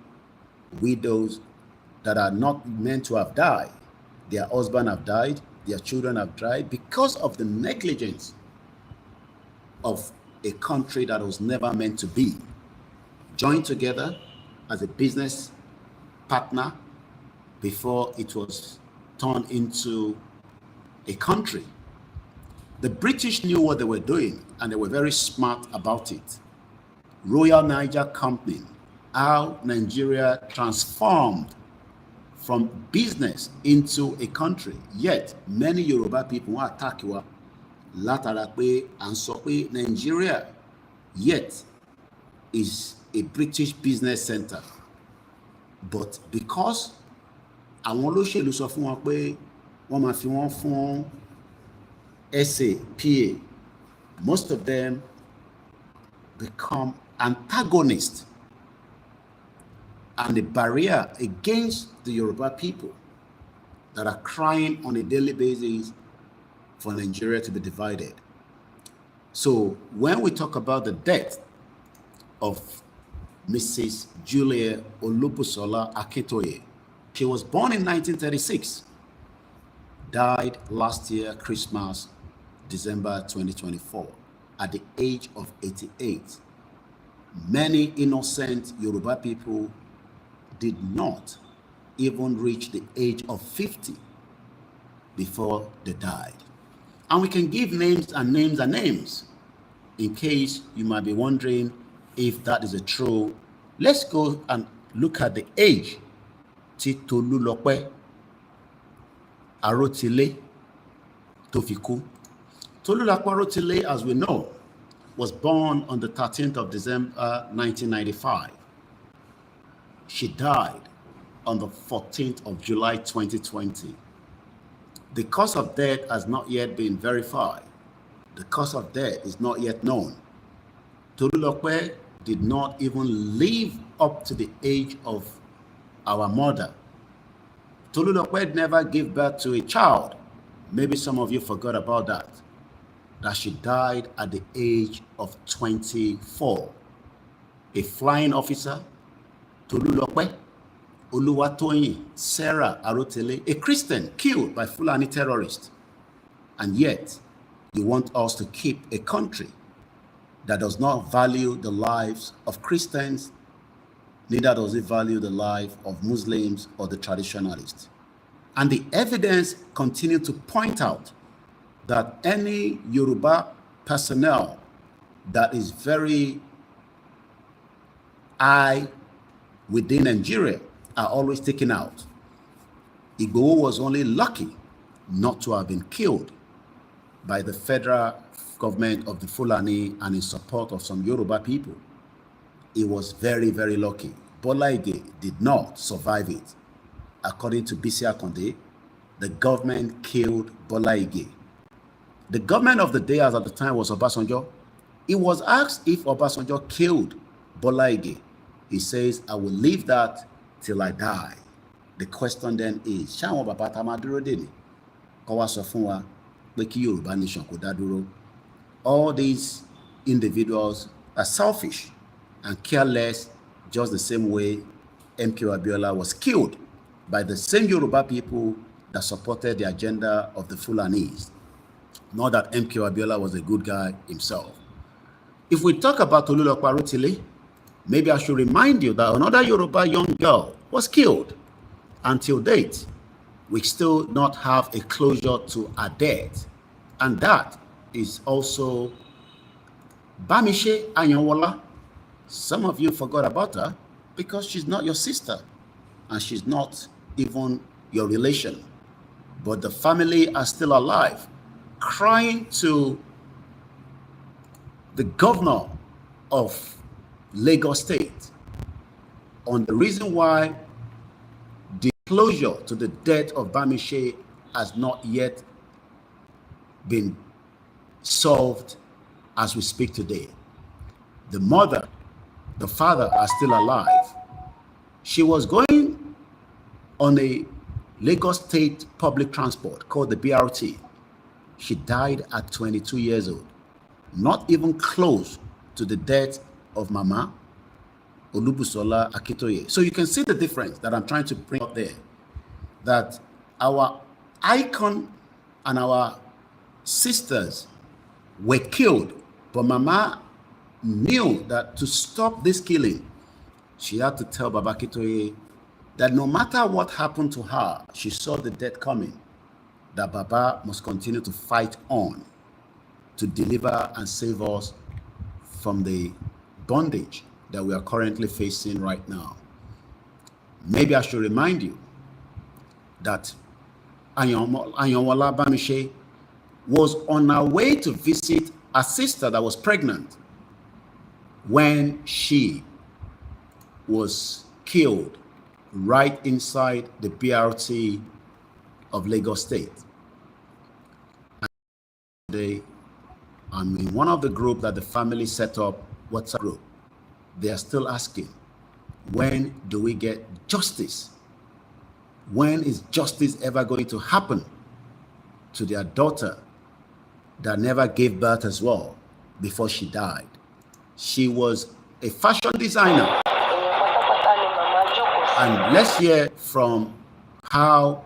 widows that are not meant to have died, their husband have died, their children have died because of the negligence of a country that was never meant to be, joined together as a business partner before it was turned into a country. The British knew what they were doing, and they were very smart about it. Royal Niger Company, how Nigeria transformed from business into a country. Yet many Yoruba people were attacked látara pé à ń sọ pé Nigeria yet is a British business center. But because àwọn olóṣèlú sọ fún wọn pé wọ́n máa fi wọ́n fún SA, PA, most of them become antagonists and a barrier against the Yoruba people that are crying on a daily basis for Nigeria to be divided. So when we talk about the death of Mrs. Julia Olubusola Akintoye, she was born in 1936, died last year, Christmas, December 2024, at the age of 88. Many innocent Yoruba people did not even reach the age of 50 before they died. And we can give names and names and names in case you might be wondering if that is a true. Let's go and look at the age. Tolulope Arotile Tofiku. Tolulope Arotile, as we know, was born on the 13th of December 1995. She died on the 14th of July 2020. The cause of death has not yet been verified. The cause of death is not yet known. Tolulope did not even live up to the age of our mother. Tolulope never gave birth to a child. Maybe some of you forgot about that she died at the age of 24. A flying officer, Tolulope Oluwatoyin Sarah Arotile, a Christian killed by Fulani terrorists. And yet, you want us to keep a country that does not value the lives of Christians, neither does it value the life of Muslims or the traditionalists. And the evidence continues to point out that any Yoruba personnel that is very high within Nigeria are always taken out. Igboho was only lucky not to have been killed by the federal government of the Fulani and in support of some Yoruba people. He was very, very lucky. Bola Ige did not survive it. According to Bisi Akonde, the government killed Bola Ige. The government of the day as at the time was Obasanjo. He was asked if Obasanjo killed Bola Ige. He says, I will leave that till I die. The question then is, ṣáwọn bàbá tá máa dúró dè ní? Kó wá sọ fún wa pé kí Yorùbá nation kó dá dúró. All these individuals are selfish and careless, just the same way MK Abiola was killed by the same Yoruba people that supported the agenda of the Fulanis. Not that MK Abiola was a good guy himself. If we talk about Tolulope Arotile, maybe I should remind you that another Yoruba young girl was killed. Until date, we still not have a closure to her death. And that is also Bamishe Anyanwola. Some of you forgot about her because she's not your sister and she's not even your relation. But the family are still alive, crying to the governor of Lagos State on the reason why the closure to the death of Bamishe has not yet been solved as we speak today. The mother, the father are still alive. She was going on a Lagos State public transport called the BRT. She died at 22 years old, not even close to the death of Mama Olubusola Akitoye. So you can see the difference that I'm trying to bring up there, that our icon and our sisters were killed, but Mama knew that to stop this killing, she had to tell Baba Akitoye that no matter what happened to her, she saw the death coming, that Baba must continue to fight on to deliver and save us from the bondage that we are currently facing right now. Maybe I should remind you that Anyanwola Bamishe was on her way to visit a sister that was pregnant when she was killed right inside the BRT of Lagos State. Today, I'm in one of the groups that the family set up, WhatsApp group. They are still asking, when do we get justice? When is justice ever going to happen to their daughter that never gave birth as well before she died? She was a fashion designer. And let's hear from how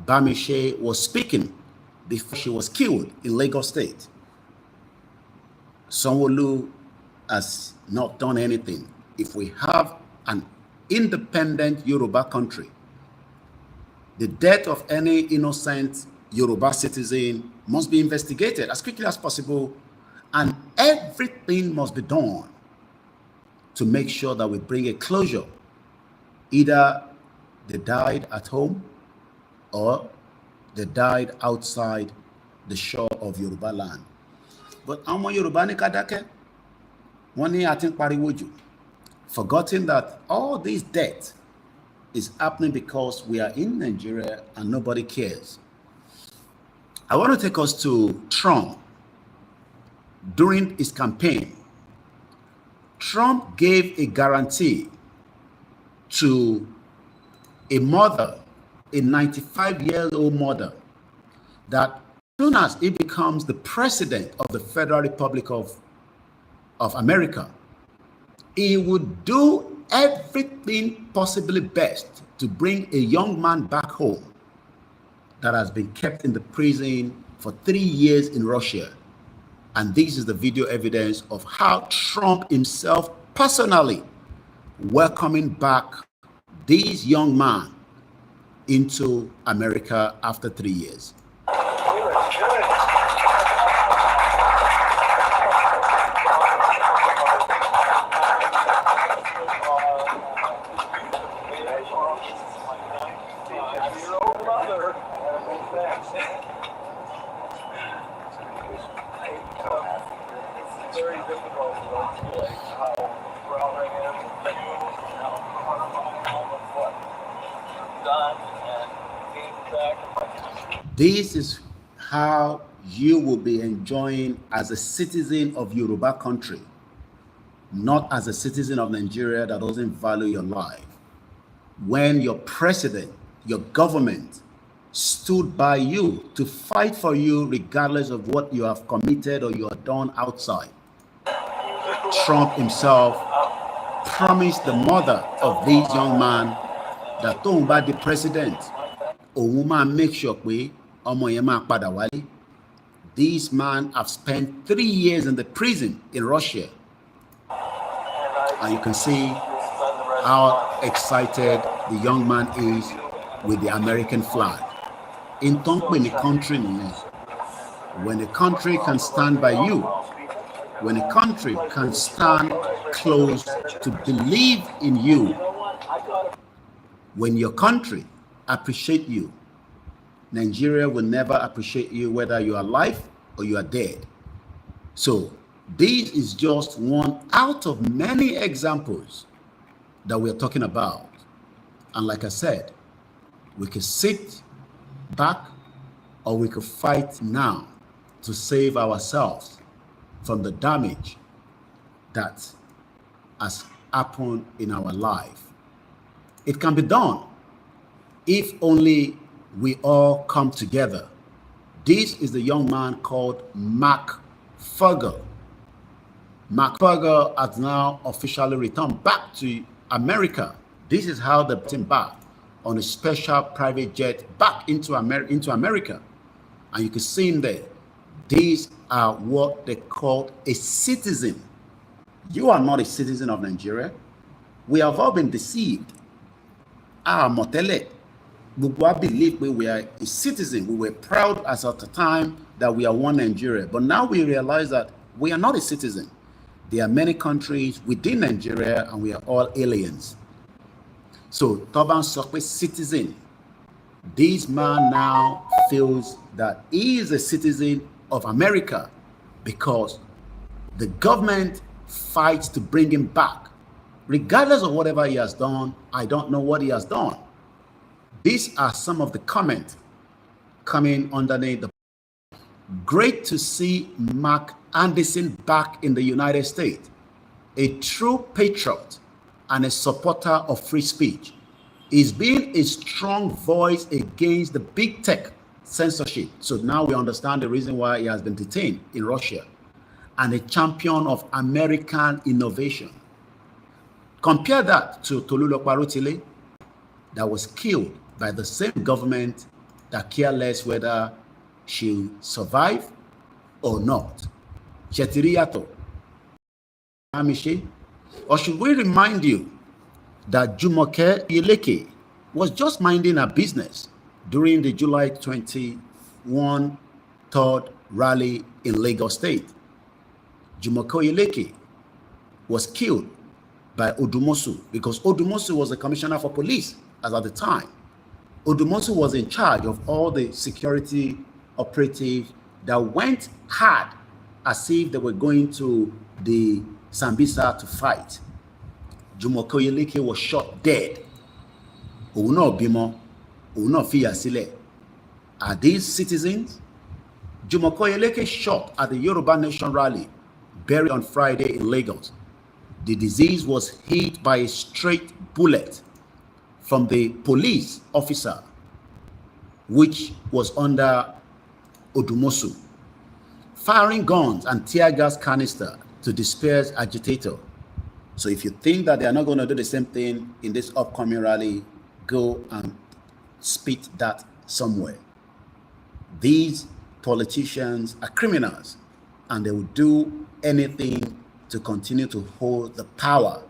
Bamishe was speaking before she was killed in Lagos State. Sanwo-Olu has not done anything. If we have an independent Yoruba country, the death of any innocent Yoruba citizen must be investigated as quickly as possible, and everything must be done to make sure that we bring a closure. Either they died at home or they died outside the shore of Yoruba land. But àwọn Yoruba ní ká dákẹ́, wọ́n ní a ti ń pariwo jù, forgetting that all this death is happening because we are in Nigeria and nobody cares. I want to take us to Trump. During his campaign, Trump gave a guarantee to a mother, a 95-year-old mother, that as soon as he becomes the president of the Federal Republic of America, he would do everything possibly best to bring a young man back home that has been kept in the prison for 3 years in Russia. And this is the video evidence of how Trump himself personally welcoming back this young man into America after 3 years. Very difficult to articulate how proud I am of you and how This is how you will be enjoying as a citizen of Yoruba country, not as a citizen of Nigeria that doesn't value your life. When your president, your government stood by you to fight for you regardless of what you have committed or you have done outside. Trump himself promised the mother of this young man that tóun bá di president, òun máa make sure pé ọmọ yẹn máa padà wálé. This man have spent 3 years in the prison in Russia. And you can see how excited the young man is with the American flag. In the country, when a country can stand by you, when a country can stand close to believe in you, when your country appreciate you, Nigeria will never appreciate you whether you are alive or you are dead. So this is just one out of many examples that we're talking about. And like I said, we can sit back or we could fight now to save ourselves from the damage that has happened in our life. It can be done if only we all come together. This is the young man called Mark Fugger. Mark Fugger has now officially returned back to America. This is how they brought him back on a special private jet back into America. And you can see him there. These are what they call a citizen. You are not a citizen of Nigeria. We have all been deceived. Motele, we believe we were a citizen. We were proud as at the time that we are one Nigeria. But now we realize that we are not a citizen. There are many countries within Nigeria and we are all aliens. So, Toban Sokwe citizen. This man now feels that he is a citizen of America because the government fights to bring him back. Regardless of whatever he has done, I don't know what he has done. These are some of the comments coming underneath the. Great to see Mark Anderson back in the United States, a true patriot and a supporter of free speech. He's been a strong voice against the big tech censorship. So now we understand the reason why he has been detained in Russia, and a champion of American innovation. Compare that to Tolulokpa Rotile, that was killed by the same government that care less whether she'll survive or not. Chetiriyato, Amishi. Or should we remind you that Jumoke Oyeleke was just minding her business during the July 21 third rally in Lagos State? Jumoke Oyeleke was killed by Odumosu because Odumosu was the commissioner for police as at the time. Odumosu was in charge of all the security operatives that went hard as if they were going to the Sambisa to fight. Jumoke Oyeleke was shot dead. Ouno bimo, ouno fiya sile. Are these citizens? Jumoke Oyeleke shot at the Yoruba Nation rally, buried on Friday in Lagos. The disease was hit by a straight bullet from the police officer, which was under Odumosu, firing guns and tear gas canister to disperse agitator. So if you think that they are not going to do the same thing in this upcoming rally, go and spit that somewhere. These politicians are criminals and they will do anything to continue to hold the power.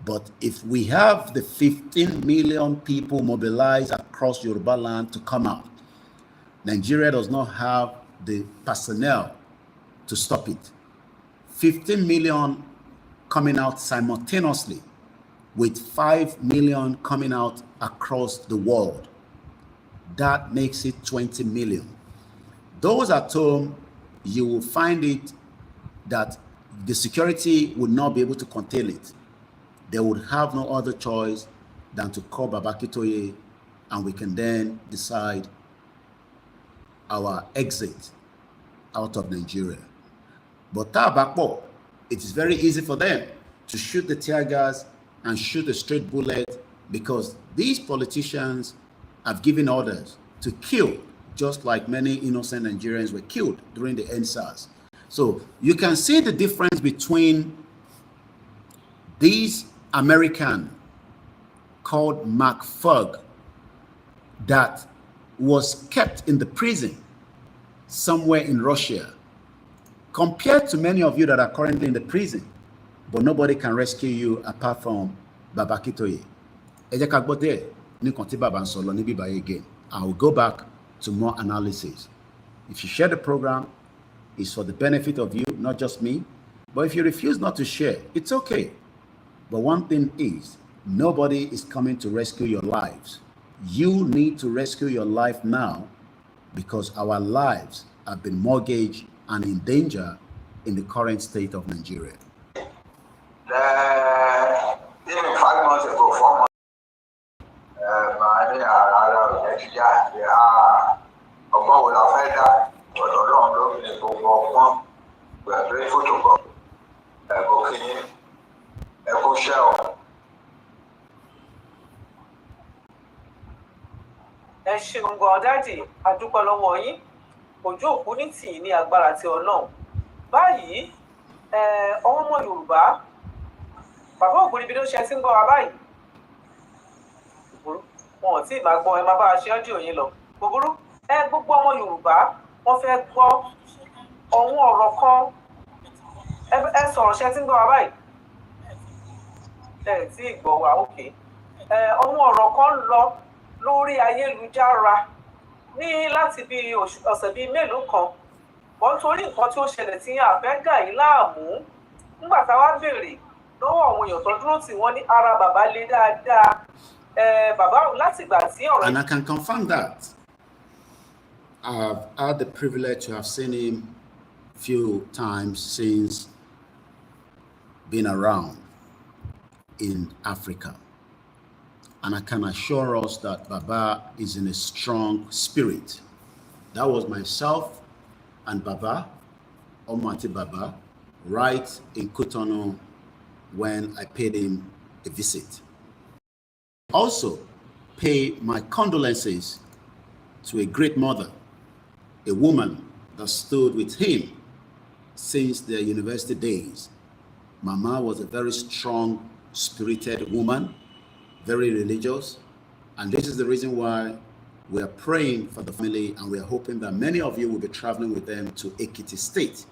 But if we have the 15 million people mobilized across Yoruba land to come out, Nigeria does not have the personnel to stop it. 15 million coming out simultaneously with 5 million coming out across the world. That makes it 20 million. Those at home, you will find it that the security would not be able to contain it. They would have no other choice than to call Baba Akintoye, the president, to come out. Nigeria does not have the personnel to stop it. 15 million coming out simultaneously with 5 million coming out across the world. That makes it 20 million. Those at home, you will find it that the security would not be able to contain it. They would have no other choice than to call Baba Akintoye, and we can then decide our exit out of Nigeria. But Tabakbo, it is very easy for them to shoot the tear gas and shoot a straight bullet, because these politicians have given orders to kill, just like many innocent Nigerians were killed during the NSAS. So you can see the difference between these American called McFug that was kept in the prison somewhere in Russia, compared to many of you that are currently in the prison, but nobody can rescue you apart from Baba Kitoye. Again, I will go back to more analysis. If you share the program, it's for the benefit of you, not just me. But if you refuse not to share, it's okay. But one thing is, nobody is coming to rescue your lives. You need to rescue your life now, because our lives have been mortgaged and in danger in the current state of Nigeria. Even 5 months ago, 4 months, we are grateful to God. Ẹ ṣeun gan dáàdì, a dúpẹ́ lọ́wọ́ yín. Òjò òkú ní tì í ní agbára ti Ọlọ́run. Báyìí, ọmọ Yorùbá, bàbá ògùn níbi tó ṣe ti ń gbọ́ wa báyìí. Wọn ò tí ì máa gbọ́, ẹ máa bá a ṣe ọ́díò yín lọ. Gbogbo gbogbo ọmọ Yorùbá wọ́n fẹ́ gbọ́ ọ̀hún ọ̀rọ̀ kan. Ẹ sọ̀rọ̀ ṣe ti ń gbọ́ wa báyìí. Ẹ tí ì gbọ́ wa, òkè. Ọ̀hún ọ̀rọ̀ kan lọ lórí ayélujára ní láti bí ọ̀sẹ̀ bíi mélòó kan. Wọ́n torí nǹkan tí ó ṣẹlẹ̀ tí àfẹ́ gà yín láàmú. Nígbà táwa béèrè lọ́wọ́ àwọn èèyàn tó dúró tí wọ́n ní ara bàbá le dáadáa. Bàbá láti ìgbà tí ọ̀rọ̀. And I can confirm that. I've had the privilege to have seen him few times since being around in Africa. And I can assure us that Baba is in a strong spirit. That was myself and Baba, Almighty Baba, right in Cotonou when I paid him a visit. Also, pay my condolences to a great mother, a woman that stood with him since their university days. Mama was a very strong, spirited woman, very religious, and this is the reason why we are praying for the family, and we are hoping that many of you will be traveling with them to Ekiti State,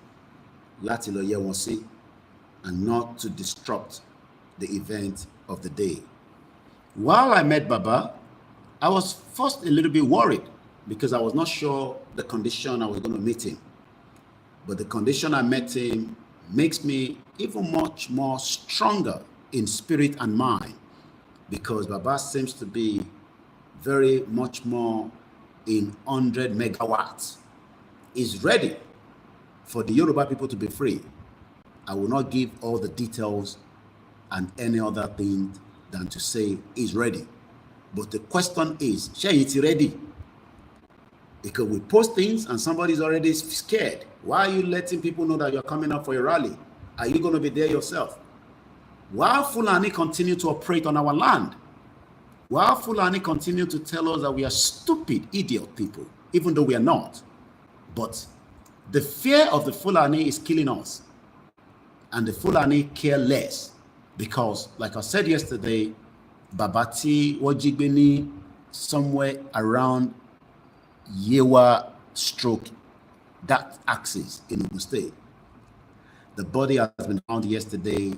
Latiloyewosi, and not to disrupt the event of the day. While I met Baba, I was first a little bit worried because I was not sure the condition I was going to meet him. But the condition I met him makes me even much more stronger in spirit and mind, because Baba seems to be very much more in 100 megawatts. He's ready for the Yoruba people to be free. I will not give all the details and any other thing than to say he's ready. But the question is, is he ready? Because we post things and somebody's already scared. Why are you letting people know that you're coming up for a rally? Are you going to be there yourself? While Fulani continue to operate on our land, while Fulani continue to tell us that we are stupid, idiot people, even though we are not. But the fear of the Fulani is killing us. And the Fulani care less. Because, like I said yesterday, Babati, Wajigbeni, somewhere around Yewa stroke, that axis in Ogun State. The body has been found yesterday,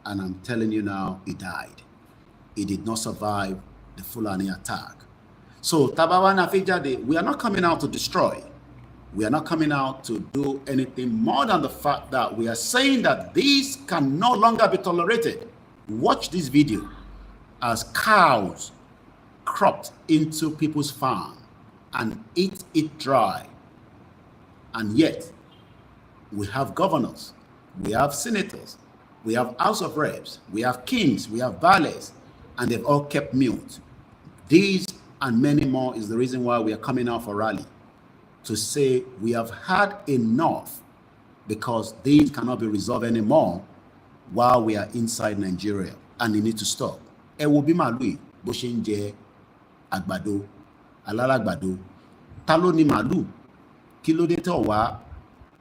and I'm telling you now, he died. He did not survive the Fulani attack. So, Tabawana Fejade, we are not coming out to destroy. We are not coming out to do anything more than the fact that we are saying that this can no longer be tolerated. Watch this video as cows cropped into people's farm and eat it dry. And yet, we have governors, we have senators, we have House of Reps, we have kings, we have valets, and they've all kept mute. These and many more is the reason why we are coming out for rally, to say we have had enough, because these cannot be resolved anymore while we are inside Nigeria, and they need to stop. Ẹ wo bí màálù yìí bó ṣe ń jẹ àgbàdo, alálàgbàdo. Ta ló ní màálù? Kí ló dé tẹ́ wá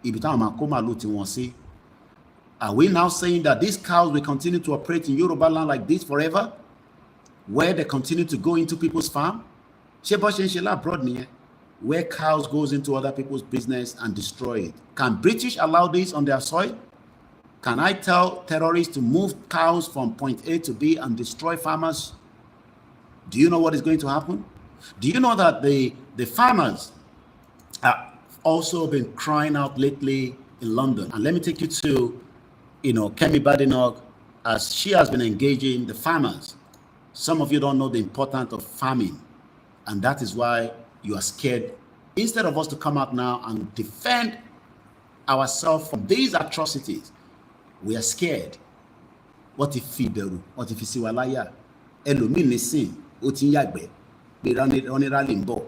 ibi táwọn máa kó màálù tí wọ́n sí? Are we now saying that these cows will continue to operate in Yoruba land like this forever, where they continue to go into people's farm? Ṣé bó ṣe ń ṣe lábroad nìyẹn, where cows goes into other people's business and destroy it? Can British allow this on their soil? Can I tell terrorists to move cows from point A to B and destroy farmers? Do you know what is going to happen? Do you know that the farmers have also been crying out lately in London? And let me take you to, Kemi Badenoch, as she has been engaging the farmers. Some of you don't know the importance of farming, and that is why you are scared. Instead of us to come out now and defend ourselves from these atrocities, we are scared. What if Fiberu? What if Isiwalaya? Ẹlòmíì nísìn ó ti ń yàgbẹ́ pé rally ń bọ̀.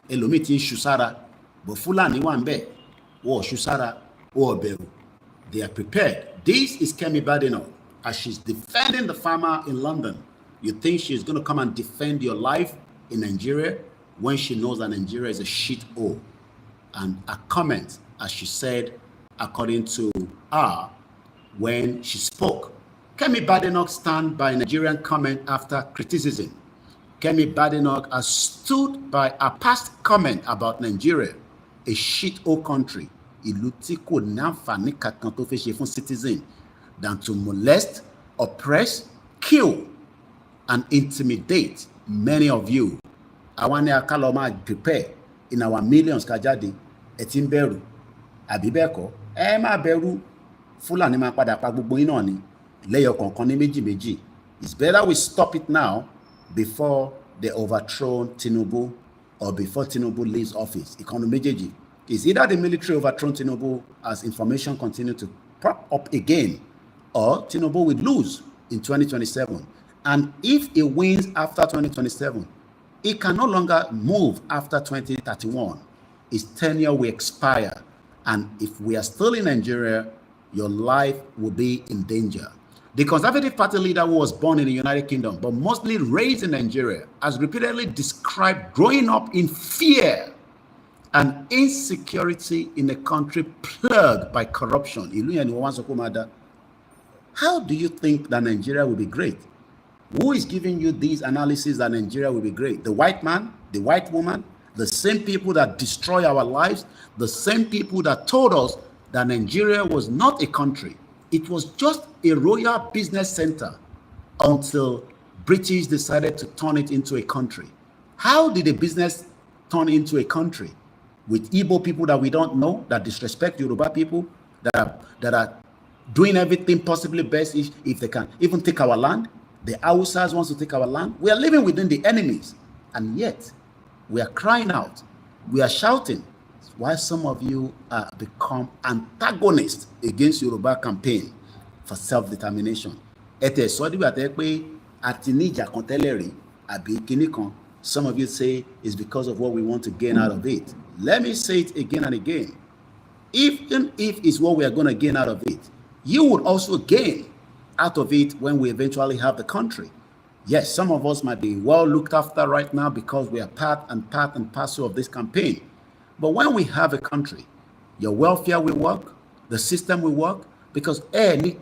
Ẹlòmíì ti ń ṣu sára, but Fúlàní wà ń bẹ̀, wọ́n ṣu sára, wọ́n bẹ̀rù. They are prepared. This is Kemi Badenoch, as she's defending the farmer in London. You think she's going to come and defend your life in Nigeria when she knows that Nigeria is a shithole? And a comment, as she said, according to her, when she spoke. Kemi Badenoch stand by Nigerian comment after criticism. Kemi Badenoch has stood by a past comment about Nigeria, a shithole country, ìlú tí kò ní àǹfààní kankan tó fẹ́ ṣe fún citizen than to molest, oppress, kill, and intimidate many of you. Àwọn ni akálọ̀ máa prepare in our millions ká jáde, ẹ ti ń bẹ̀rù, àbí bẹ́ẹ̀ kọ́, ẹ má bẹ̀rù, Fúlàní máa padà pa gbogbo yín náà ni, lẹ́yọ kọ̀ọ̀kan ní méjì méjì. It's better we stop it now before they overthrow Tinubu or before Tinubu leaves office. Ìkànnì méjèèjì. It's either the military overthrow Tinubu as information continue to prop up again, or Tinubu will lose in 2027. And if he wins after 2027, he can no longer move after 2031. His tenure will expire. And if we are still in Nigeria, your life will be in danger. The Conservative Party leader who was born in the United Kingdom, but mostly raised in Nigeria, has repeatedly described growing up in fear and insecurity in a country plagued by corruption. How do you think that Nigeria will be great? Who is giving you these analyses that Nigeria will be great? The white man, the white woman, the same people that destroy our lives, the same people that told us that Nigeria was not a country. It was just a royal business center until British decided to turn it into a country. How did the business turn into a country? With Igbo people that we don't know, that disrespect Yoruba people, that are doing everything possibly best if they can even take our land. The Hausas wants to take our land. We are living within the enemies, and yet we are crying out, we are shouting. Why some of you become antagonists against Yoruba campaign for self-determination. Some of you say it's because of what we want to gain out of it. Let me say it again and again. Even if it's what we are going to gain out of it, you would also gain out of it when we eventually have the country. Yes, some of us might be well looked after right now because we are part and parcel of this campaign. But when we have a country, your welfare will work, the system will work, because every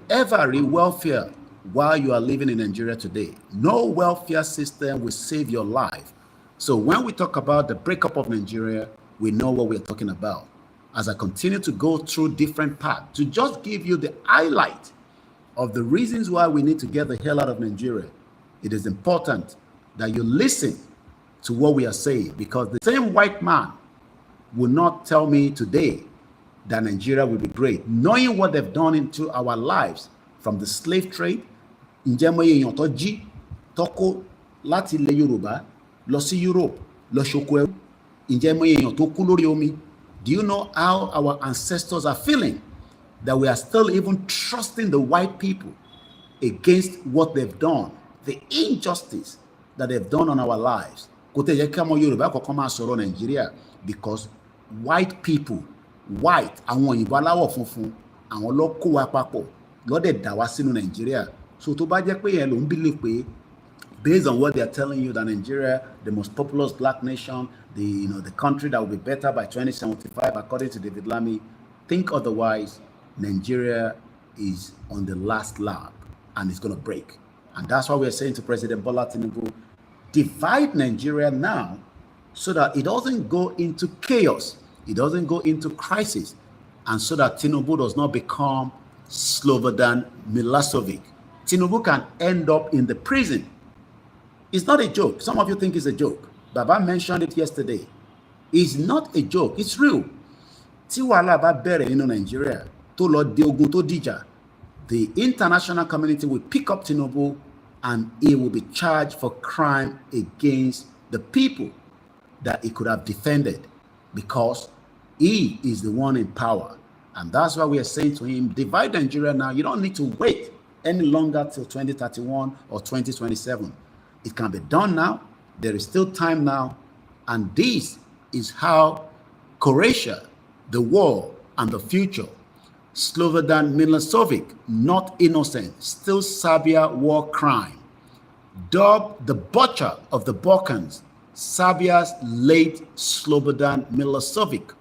welfare while you are living in Nigeria today, no welfare system will save your life. So when we talk about the breakup of Nigeria, we know what we're talking about. As I continue to go through different paths, to just give you the highlight of the reasons why we need to get the hell out of Nigeria, it is important that you listen to what we are saying, because the same white man will not tell me today that Nigeria will be great, knowing what they've done into our lives, from the slave trade. Ǹjẹ́ mo èèyàn tó jí tó kó láti ilẹ̀ Yorùbá lọ sí Europe lọ ṣoko ẹrú? Ǹjẹ́ mo èèyàn tó kú lórí omi? Do you know how our ancestors are feeling? That we are still even trusting the white people against what they've done, the injustice that they've done on our lives. Because white people, white, àwọn òyìnbó aláwọ̀ funfun, àwọn ló kó wa papọ̀, ló dẹ̀ dá wa sínú Nigeria. So tó bá jẹ́ pé yẹn ló ń believe pé, based on what they are telling you, that Nigeria, the most populous black nation, the country that will be better by 2075, according to David Lammy, think otherwise. Nigeria is on the last lap and it's going to break. And that's why we're saying to President Bola Tinubu, divide Nigeria now so that it doesn't go into chaos, it doesn't go into crisis, and so that Tinubu does not become Slobodan Milosevic. Tinubu can end up in the prison. It's not a joke. Some of you think it's a joke. Baba mentioned it yesterday. It's not a joke. It's real. Tí wàhálà bá bẹ̀rẹ̀ nínú Nigeria, tó lọ dé ogun tó dìjà, the international community will pick up Tinubu and he will be charged for crime against the people that he could have defended, because he is the one in power. And that's why we are saying to him, divide Nigeria now. You don't need to wait any longer till 2031 or 2027. It can be done now. There is still time now. And this is how Croatia, the war, and the future, Slobodan Milosevic, not innocent, still Serbia war crime, dubbed the butcher of the Balkans, Serbia's late Slobodan Milosevic,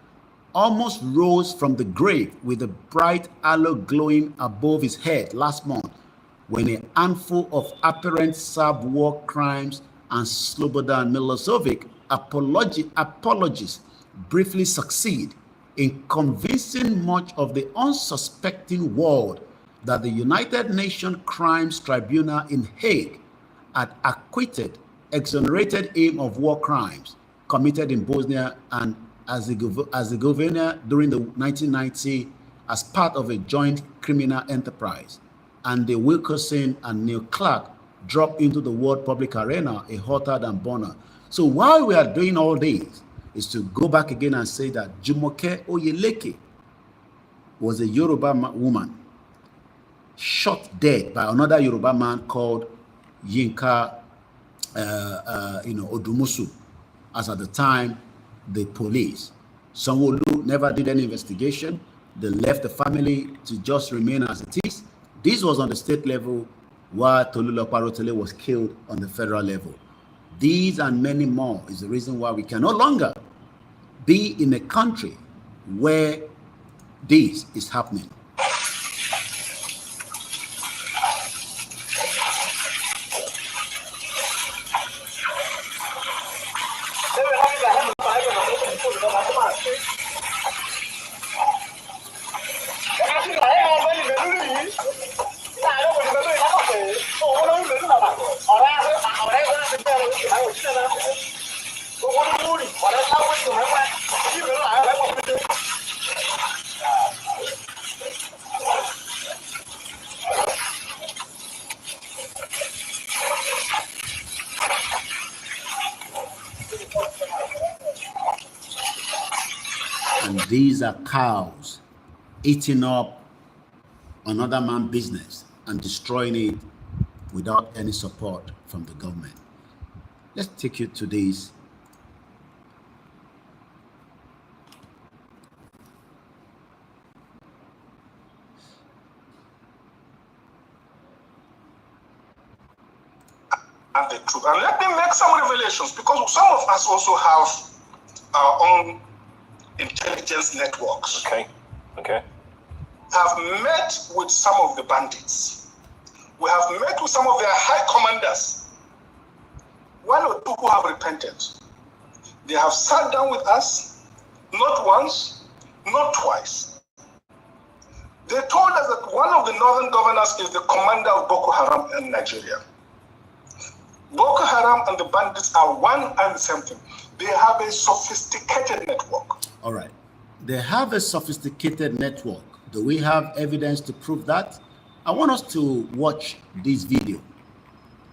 almost rose from the grave with a bright halo glowing above his head last month, when a handful of apparent Serb war crimes and Slobodan Milosevic apologies briefly succeed in convincing much of the unsuspecting world that the United Nations Crimes Tribunal in Hague had acquitted, exonerated him of war crimes committed in Bosnia and Herzegovina during the 1990s as part of a joint criminal enterprise, and the Wilkerson and Neil Clark dropped into the world public arena a hotter than burner. So while we are doing all this, is to go back again and say that Jumoke Oyeleke was a Yoruba woman shot dead by another Yoruba man called Yinka Odumusu, as at the time the police. Sanwo-Olu never did any investigation. They left the family to just remain as it is. This was on the state level, while Tolulope Arotele was killed on the federal level. These and many more is the reason why we can no longer be in a country where this is happening. And these are cows eating up another man's business and destroying it without any support from the government. Let's take you to this. And the truth. And let me make some revelations, because some of us also have our own intelligence networks. Okay. Have met with some of the bandits. We have met with some of their high commanders. One or two who have repented. They have sat down with us, not once, not twice. They told us that one of the northern governors is the commander of Boko Haram in Nigeria. Boko Haram and the bandits are one and the same thing. They have a sophisticated network. All right. They have a sophisticated network. Do we have evidence to prove that? I want us to watch this video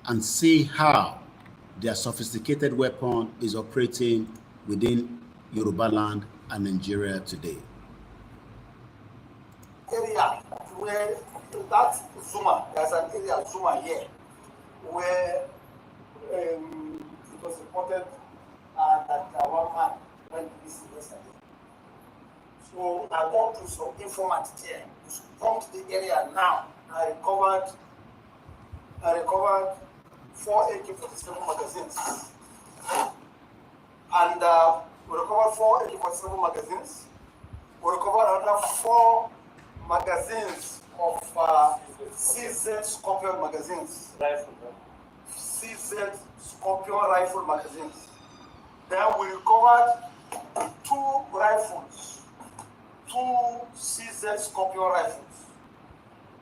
and see how their sophisticated weapon is operating within Yoruba land and Nigeria today. Area where that Zuma, there's an area Zuma here where it was reported that one man went missing yesterday. So I got to some informant there to come to the area now. I recovered 4 AK-47 magazines. And we recovered 4 AK-47 magazines. We recovered another 4 magazines of CZ Scorpion magazines. CZ Scorpion rifle magazines. Then we recovered 2 rifles, 2 CZ Scorpion rifles.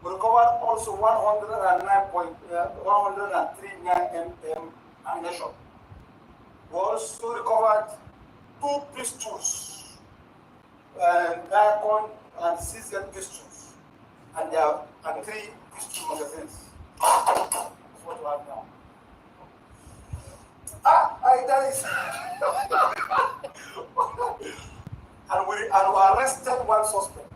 We recovered also 103.139 mm ammunition. We also recovered 2 pistols, Diacon and CZ pistols, and 3 pistol magazines. That's what we have now. That is. and we arrested 1 suspect.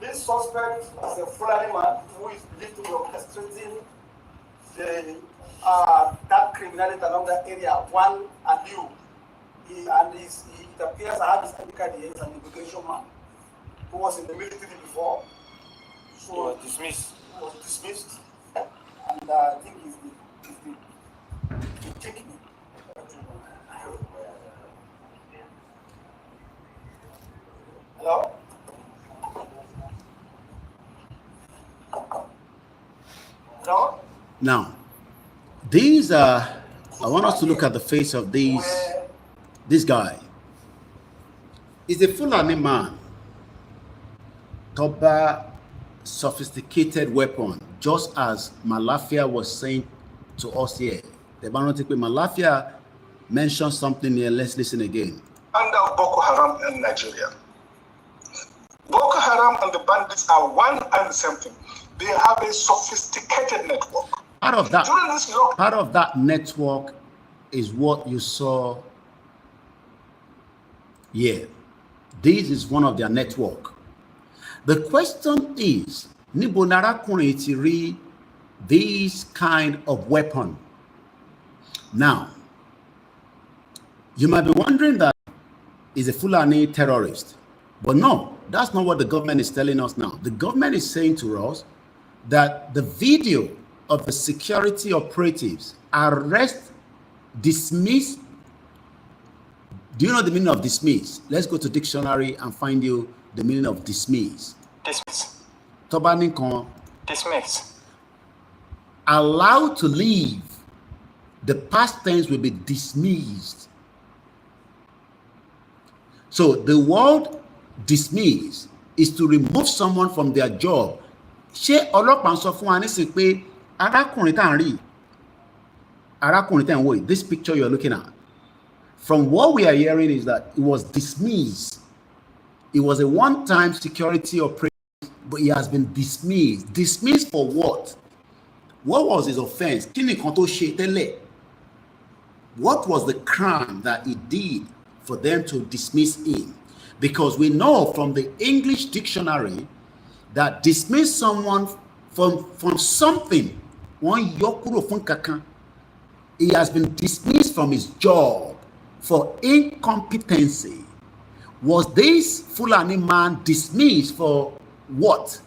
This suspect is a Fulani man who is believed to be orchestrating the that criminality around that area. One and you. It appears I have his ID card. He is an immigration man who was in the military before. So he was dismissed. And I think he's taking it. Hello? Hello? Now, these are, I want us to look at the face of this guy. He's a Fulani man. Toba, sophisticated weapon, just as Malafia was saying to us here. The Malafia mentioned something here. Let's listen again. Under Boko Haram in Nigeria. Boko Haram and the bandits are one and the same thing. They have a sophisticated network. Part of that network is what you saw here. This is one of their network. The question is, Nibonara Kunitiri, this kind of weapon. Now, you might be wondering that is a Fulani terrorist, but no, that's not what the government is telling us now. The government is saying to us that the video of the security operatives arrest, dismiss. Do you know the meaning of dismiss? Let's go to dictionary and find you the meaning of dismiss. Dismiss. Dismiss. Allowed to leave. The past tense will be dismissed. So the word dismiss is to remove someone from their job. Ṣé ọlọ́pàá ń sọ fún wa nísìnyí pé arákùnrin tá à ń rí, arákùnrin tá à ń wò yìí, this picture you're looking at, from what we are hearing is that it was dismissed. It was a one-time security operation, but he has been dismissed. Dismissed for what? What was his offense? Kí ni nǹkan tó ṣe tẹ́lẹ̀? What was the crime that he did for them to dismiss him? Because we know from the English dictionary that dismiss someone from something, he has been dismissed from his job for incompetency. Was this Fulani man dismissed for what?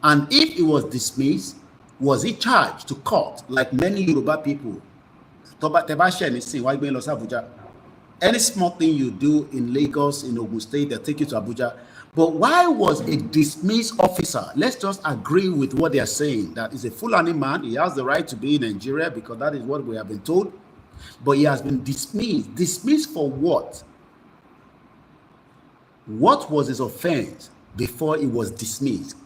And if he was dismissed, was he charged to court like many Yoruba people? Any small thing you do in Lagos, in Ogun State, they take you to Abuja. But why was a dismissed officer? Let's just agree with what they are saying. That is a Fulani man. He has the right to be in Nigeria because that is what we have been told. But he has been dismissed. Dismissed for what? What was his offense before he was dismissed?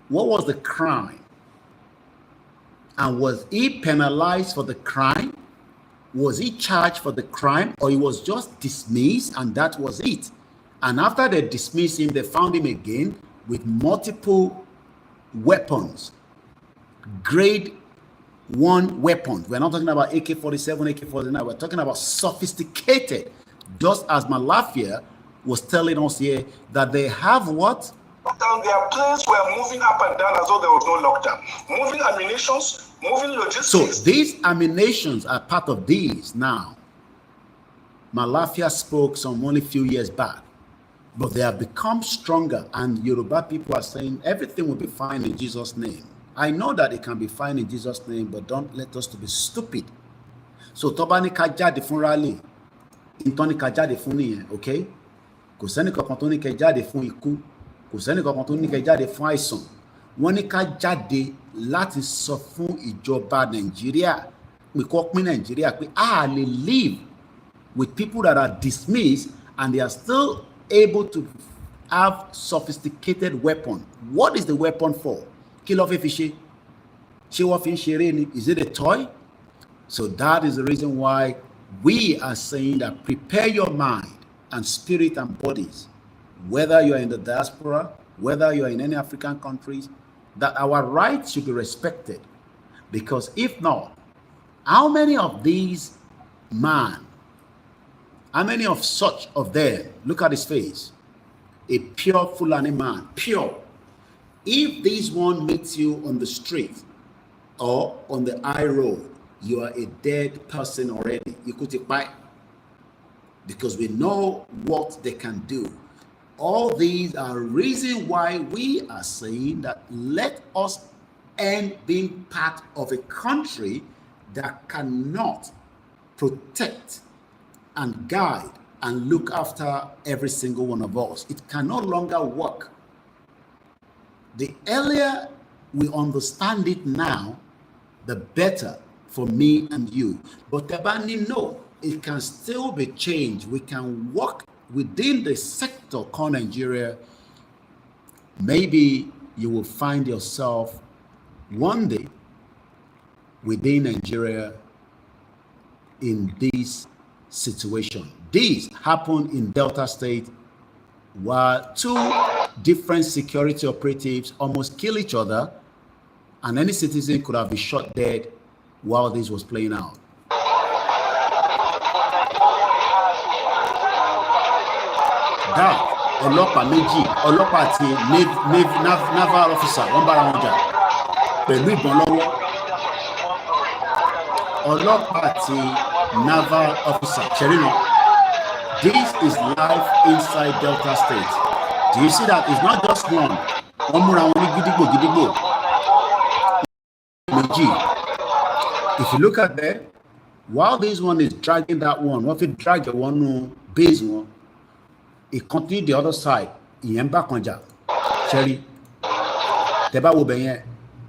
What was the crime? And was he penalized for the crime? Was he charged for the crime, or he was just dismissed and that was it? And after they dismissed him, they found him again with multiple weapons, grade 1 weapons. We're not talking about AK-47, AK-49. We're talking about sophisticated, just as Malafia was telling us here that they have what? Their planes were moving up and down as though there was no lockdown. Moving ammunitions, moving logistics. So these emanations are part of these now. Malafia spoke some only few years back, but they have become stronger, and Yoruba people are saying everything will be fine in Jesus' name. I know that it can be fine in Jesus' name, but don't let us to be stupid. So Tobani Kajadi fun rally, Intoni Kajadi fun niyen, okay? Kò sẹ́ni kankan tó ní kẹ́ jáde fún ikú, kò sẹ́ni kankan tó ní kẹ́ jáde fún àìsàn. Wọ́n ní ká jáde láti sọ fún ìjọba Nàìjíríà, pé kó pín Nàìjíríà pé a lè live with people that are dismissed and they are still able to have sophisticated weapon. What is the weapon for? Kí ló fẹ́ fi ṣe? Ṣé wọ́n fi ń ṣeré ni? Is it a toy? So that is the reason why we are saying that prepare your mind and spirit and bodies, whether you're in the diaspora, whether you're in any African countries, that our rights should be respected. Because if not, how many of these man, how many of such of them, look at his face, a pure Fulani man, pure. If this one meets you on the street or on the high road, you are a dead person already. You could buy, because we know what they can do. All these are reasons why we are saying that let us end being part of a country that cannot protect and guide and look after every single one of us. It can no longer work. The earlier we understand it now, the better for me and you. But Tabani, no, it can still be changed. We can work within the sector called Nigeria. Maybe you will find yourself one day within Nigeria in this situation. This happened in Delta State, where two different security operatives almost kill each other, and any citizen could have been shot dead while this was playing out. That ọlọ́pàá méjì, ọlọ́pàá àti naval officer wọ́n bára wọn jà pẹ̀lú ìbọn lọ́wọ́. Ọlọ́pàá àti naval officer, Cherino. This is life inside Delta State. Do you see that? It's not just one. Wọ́n múra wọn ní gidigbo. Méjì. If you look at there, while this one is dragging that one, wọ́n fi drag one no base one, it continued the other side. Ìyẹn bá kan jà. Cherry. Tẹ́bá wo bẹ̀ yẹn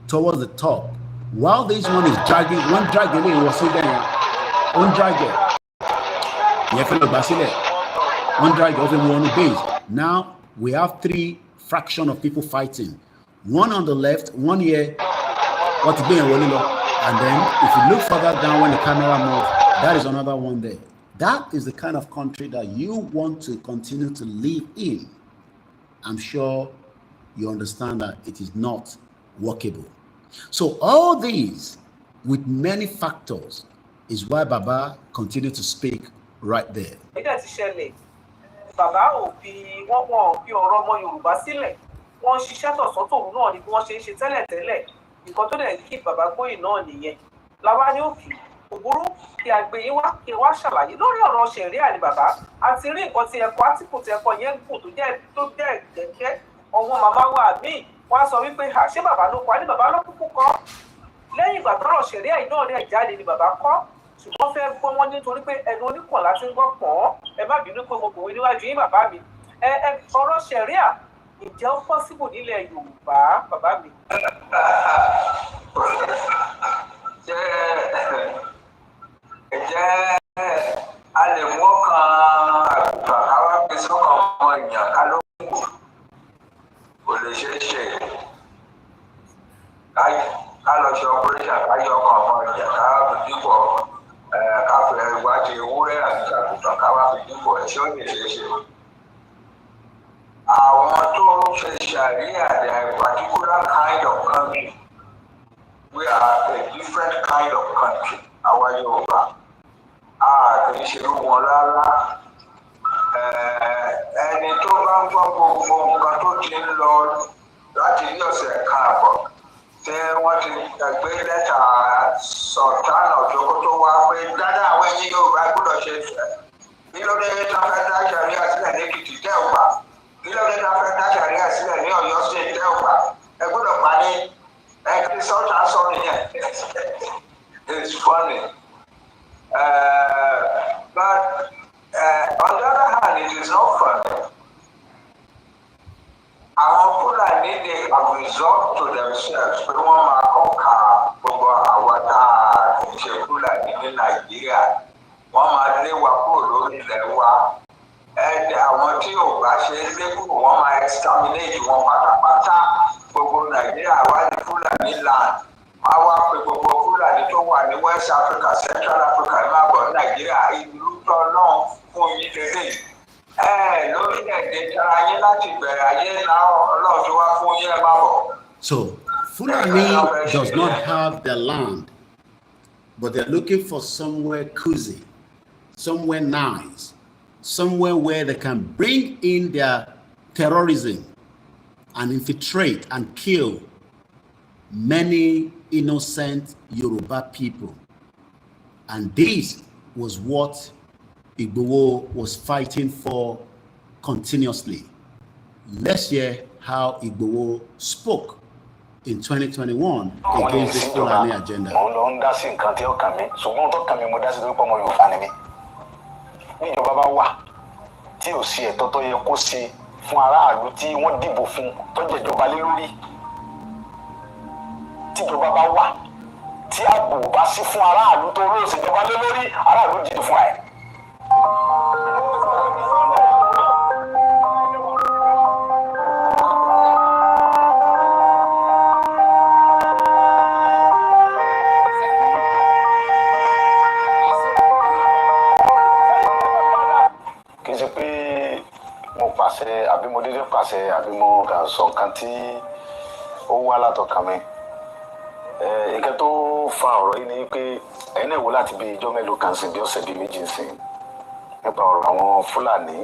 towards the top. While this one is dragging, one dragging it was sitting there. One dragging. Ìyẹn fẹ́ lọ gbà sílẹ̀. One dragging of him one base. Now we have three fraction of people fighting. One on the left, one here. What's being rolling up? And then if you look further down when the camera moves, that is another one there. That is the kind of country that you want to continue to live in. I'm sure you understand that it is not workable. So all these, with many factors, is why Baba continued to speak right there. Bàbá ò fi wọ́n fi ọ̀rọ̀ ọmọ Yorùbá sílẹ̀, wọ́n ṣiṣẹ́ tọ̀sán-tòru náà ni bí wọ́n ṣe ń ṣe tẹ́lẹ̀tẹ́lẹ̀, nǹkan tó dẹ̀ kí bàbá gbóyè náà nìyẹn. Làwa ní òkè òbúrú kí a gbé yín wá kí wá ṣàlàyé lórí ọ̀rọ̀ ṣẹ̀ríà ni bàbá àti rí nǹkan tí ẹ̀kọ́ átíkù tí ẹ̀kọ́ yẹn gùn tó jẹ́ gẹ́gẹ́ ọ̀wọ́n màmá wa míì wọ́n á sọ wípé ṣé bàbá ló kọ́ ní bàbá ló kúkú kọ́ lẹ́yìn ìgbà tọ́rọ̀ ṣẹ̀ríà yìí náà dẹ̀ jáde ni bàbá kọ́ ṣùgbọ́n fẹ́ gbọ́ wọn nítorí pé ẹnu oníkàn láti ń gbọ́ pọ̀ ẹ má bínú pé mo kòwé níwájú yín bàbá mi ọ̀rọ̀ ṣẹ̀ríà ìjẹ́ ó pọ́sibù nílẹ̀ Yorùbá bàbá mi. Ǹjẹ́ a lè mú ọkàn àgùntàn káwá gbé sọ́kàn ọmọ èèyàn ká ló ń kù? Kò lè ṣeé ṣe. Ká lọ ṣe operation ká yọ ọkàn ọmọ èèyàn ká fi dípò ká fẹ́ ìwádìí ewúrẹ́ àti àgùntàn káwá fi dípò ẹ̀ṣẹ́ ò lè ṣeé ṣe. Àwọn tó ń ṣe ṣàríà they are a particular kind of country. We are a different kind of country. Àwa Yorùbá kì í ṣe irú wọn rárá. Ẹni tó bá ń gbọ́ gbogbo nǹkan tó ti ń lọ láti ní ọ̀sẹ̀ kan àbọ̀ wọ́n ti gbé lẹ́tà Sultan of Sokoto wá pé dáadáa àwọn ẹ̀yìn Yorùbá gbọ́dọ̀ ṣe kí ló dé tá fẹ́ dá sàríà sílẹ̀ ní Èkìtì tẹ́ ò gbà kí ló dé tá fẹ́ dá sàríà sílẹ̀ ní Ọ̀yọ́ State tẹ́ ò gbà ẹ gbọ́dọ̀ pa ní ẹgbẹ́ Sultan sọ nìyẹn. It's funny. But on the other hand, it is not funny. Àwọn Fúlàní they have resolved to themselves pé wọ́n máa kọ́ka gbogbo àwọn tá a ṣe Fúlàní ní Nàìjíríà wọ́n máa lé wa kúrò lórí ilẹ̀ wa àwọn tí ò bá ṣe é lé kúrò wọ́n máa exterminate wọn pátápátá gbogbo Nàìjíríà wá ní Fúlàní land wọ́n wá pé gbogbo Fúlàní tó wà ní West Africa Central Africa ẹ máa bọ̀ Nàìjíríà ìlú tó náà fún yín lélẹ̀ lórílẹ̀‐èdè tara yín láti bẹ̀rẹ̀ ayé Ọlọ́run tó wá fún yín ẹ máa bọ̀. So Fulani does not have their land, but they're looking for somewhere cozy, somewhere nice, somewhere where they can bring in their terrorism and infiltrate and kill many innocent Yoruba people. And this was what Igboho was fighting for continuously. Let's hear how Igboho spoke in 2021 against this Fulani agenda. Fún aráàlú tí wọ́n dìbò fún tó jẹjọba lé lórí tíjọba bá wà tí ààbò bá sí fún aráàlú tó ló ṣèjọba lé lórí aráàlú dìbò fún ẹ. kì í ṣe pé mo pàṣẹ àbí mo dédé pàṣẹ àbí mo kàn sọ nǹkan tí ó wá látọkàn mi nǹkan tó fa ọ̀rọ̀ yìí ni pé ẹ̀yin náà wò láti bí ijọ́ mélòó kan sí bí ọ̀sẹ̀ bíi méjì sí nípa ọ̀rọ̀ àwọn Fúlàní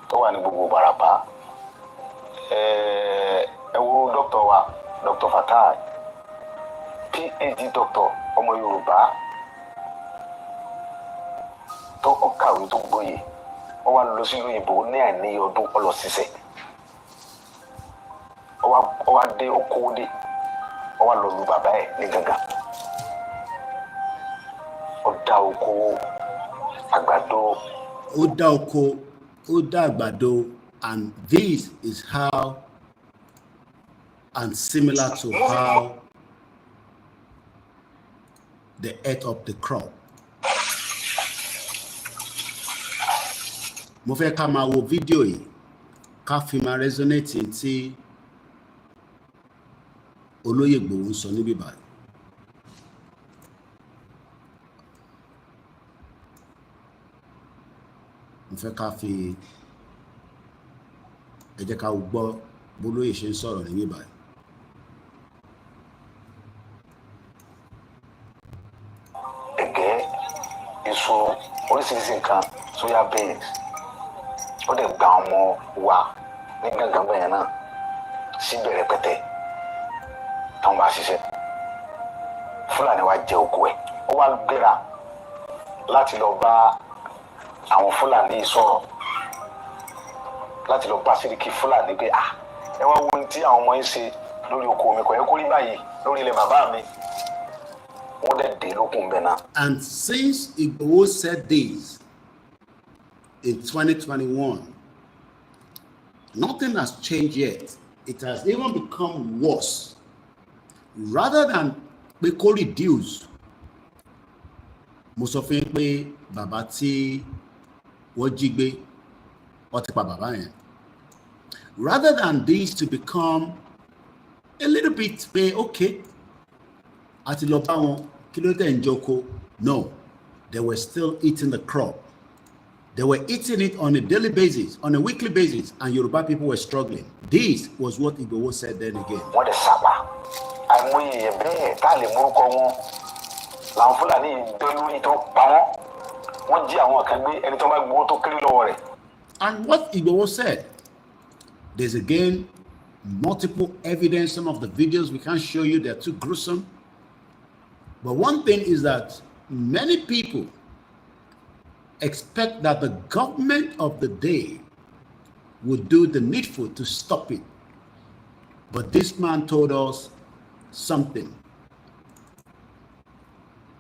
tó wà ní gbogbo Ìbàràpá ẹ wo dókítà wa Dr. Fatai PhD dókítà ọmọ Yorùbá tó kàwé tó gbóyè ó wá lọ sí òyìnbó ní àìní ọdún ọlọ́sísẹ́ ó wá dé okòó dé ó wá lọ lu bàbá ẹ̀ ní gàngàn ó dá oko àgbàdo. Ó dá oko, ó dá àgbàdo, and this is how, and similar to how they ate up the crop. Mo fẹ́ ká máa wo fídíò yìí ká fi máa resonate tí Olóyè Igboho ń sọ níbí báyìí. Mo fẹ́ ká fi ẹ jẹ́ ká gbọ́ bólóyè ṣe ń sọ̀rọ̀ níbí báyìí. Ẹ̀gẹ́, èso, oríṣiríṣi nǹkan, soya beans, ó dẹ̀ gba ọmọ wa ní gàngán bẹ́ẹ̀ náà sí bẹ̀rẹ̀ pẹ̀tẹ́ táwọn bá ṣiṣẹ́. Fúlàní wa jẹ oko ẹ̀, ó wá gbéra láti lọ bá àwọn Fúlàní sọ̀rọ̀, láti lọ bá Sẹ́ríkì Fúlàní pé ẹ wá wo ohun tí àwọn ọmọ yín ṣe lórí oko mi kò yẹ kó rí báyìí lórí ilẹ̀ bàbá mi. Wọ́n dẹ̀ dé lókun bẹ́ẹ̀ náà. And since Igboho said this in 2021, nothing has changed yet. It has even become worse. Rather than pé kó reduce, mo sọ fún yín pé bàbá tí wọ́n jí gbé wọ́n ti pa bàbá yẹn. Rather than this to become a little bit pé okay, àti lọ bá wọn kí ló tẹ̀ ń jókòó. No, they were still eating the crop. They were eating it on a daily basis, on a weekly basis, and Yoruba people were struggling. This was what Igboho said then again. Wọ́n dẹ̀ sábà àìmọye èèyàn bẹ́ẹ̀ tá a lè mórúkọ wọn làwọn Fúlàní bẹ́ lórí tó pa wọ́n. Wọ́n jí àwọn kan gbé ẹni tó bá gbowó tó kéré lọ́wọ́ rẹ̀. And what Igboho said, there's again multiple evidence. Some of the videos we can't show you, they're too gruesome. But one thing is that many people expect that the government of the day would do the needful to stop it. But this man told us something.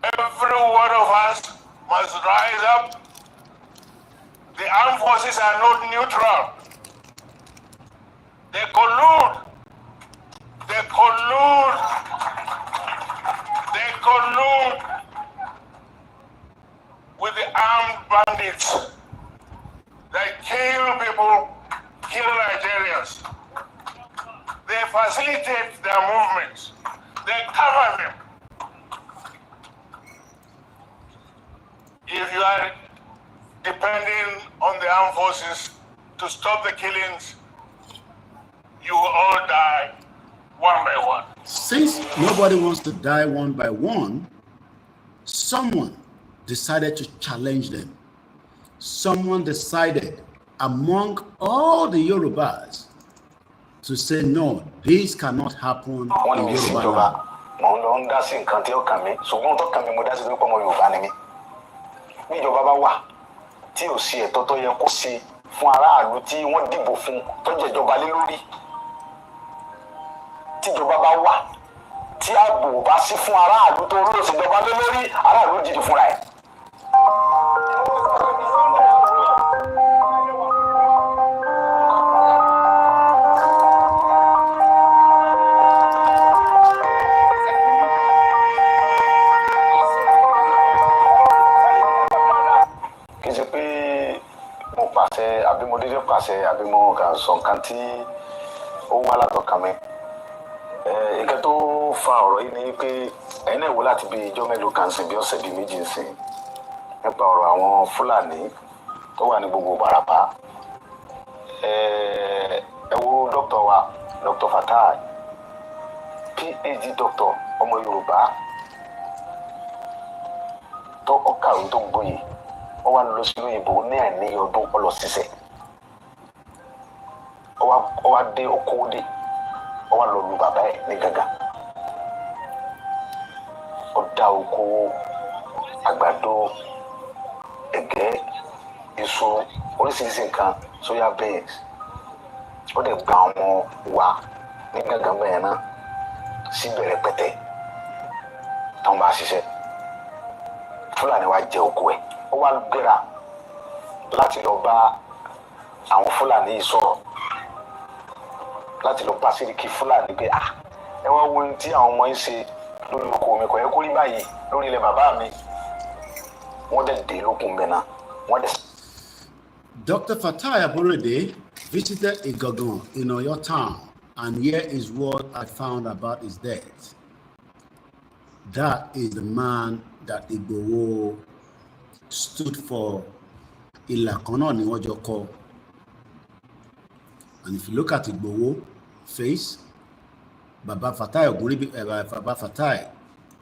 Every one of us must rise up. The armed forces are not neutral. They collude. They collude. They collude with the armed bandits. They kill people, kill Nigerians. They facilitate their movements. They cover them. If you are depending on the armed forces to stop the killings, you will all die one by one. Since nobody wants to die one by one, someone decided to challenge them. Someone decided among all the Yorubas to say, no, this cannot happen in Yoruba land. Níjọba bá wà tí ò sí ẹ̀tọ́ tó yẹ kó ṣe fún aráàlú tí wọ́n dìbò fún tó jẹ́ ìjọba lé lórí. Tíjọba bá wà tí ààbò bá sí fún aráàlú tó rú ìṣèjọba lé lórí, aráàlú dìde fúnra ẹ̀. Àbí mo dédé pàṣẹ àbí mo kàn sọ nǹkan tí ó wá látọkàn mi. Nǹkan tó fa ọ̀rọ̀ yìí ni pé ẹ̀yin náà wò láti bí ijọ́ mélòó kan sí bí ọ̀sẹ̀ bíi méjì sí nípa ọ̀rọ̀ àwọn Fúlàní tó wà ní gbogbo Ìbàràpá. Ẹ wo dókítà wa, Dr. Fatai, PhD doctor, ọmọ Yorùbá tó ọkàwé tó gboyè. Ó wá lọ sí òyìnbó ní àìní ọdún ọlọ ṣiṣẹ́. Ó wá dé oko dé. Ó wá lọ lu bàbá ẹ̀ ní gàgà. Ó dá oko àgbàdo, ẹ̀gẹ́, èso, oríṣiríṣi nǹkan, soya beans. Ó dẹ̀ gba ọmọ wa ní gàgà bẹ́ẹ̀ náà sí bẹ̀rẹ̀ pẹ̀tẹ́. Táwọn bá ṣiṣẹ́. Fúlàní wá jẹ oko ẹ̀. Ó wá gbéra láti lọ bá àwọn Fúlàní yìí sọ̀rọ̀, láti lọ bá Sẹ́ríkì Fúlàní pé ẹ wá wo ohun tí àwọn ọmọ yìí ṣe lórí oko mi, kò yẹ kó rí báyìí lórí ilẹ̀ bàbá mi. Wọ́n dẹ̀ dé lókun bẹ̀ náà. Wọ́n dẹ̀. Dr. Fatai Aborode visited Igogon in Oyo town, and here is what I found about his death. That is the man that Igboho stood for. Ilakona ni wọ́n jọ kọ. And if you look at Igboho face, Baba Fatai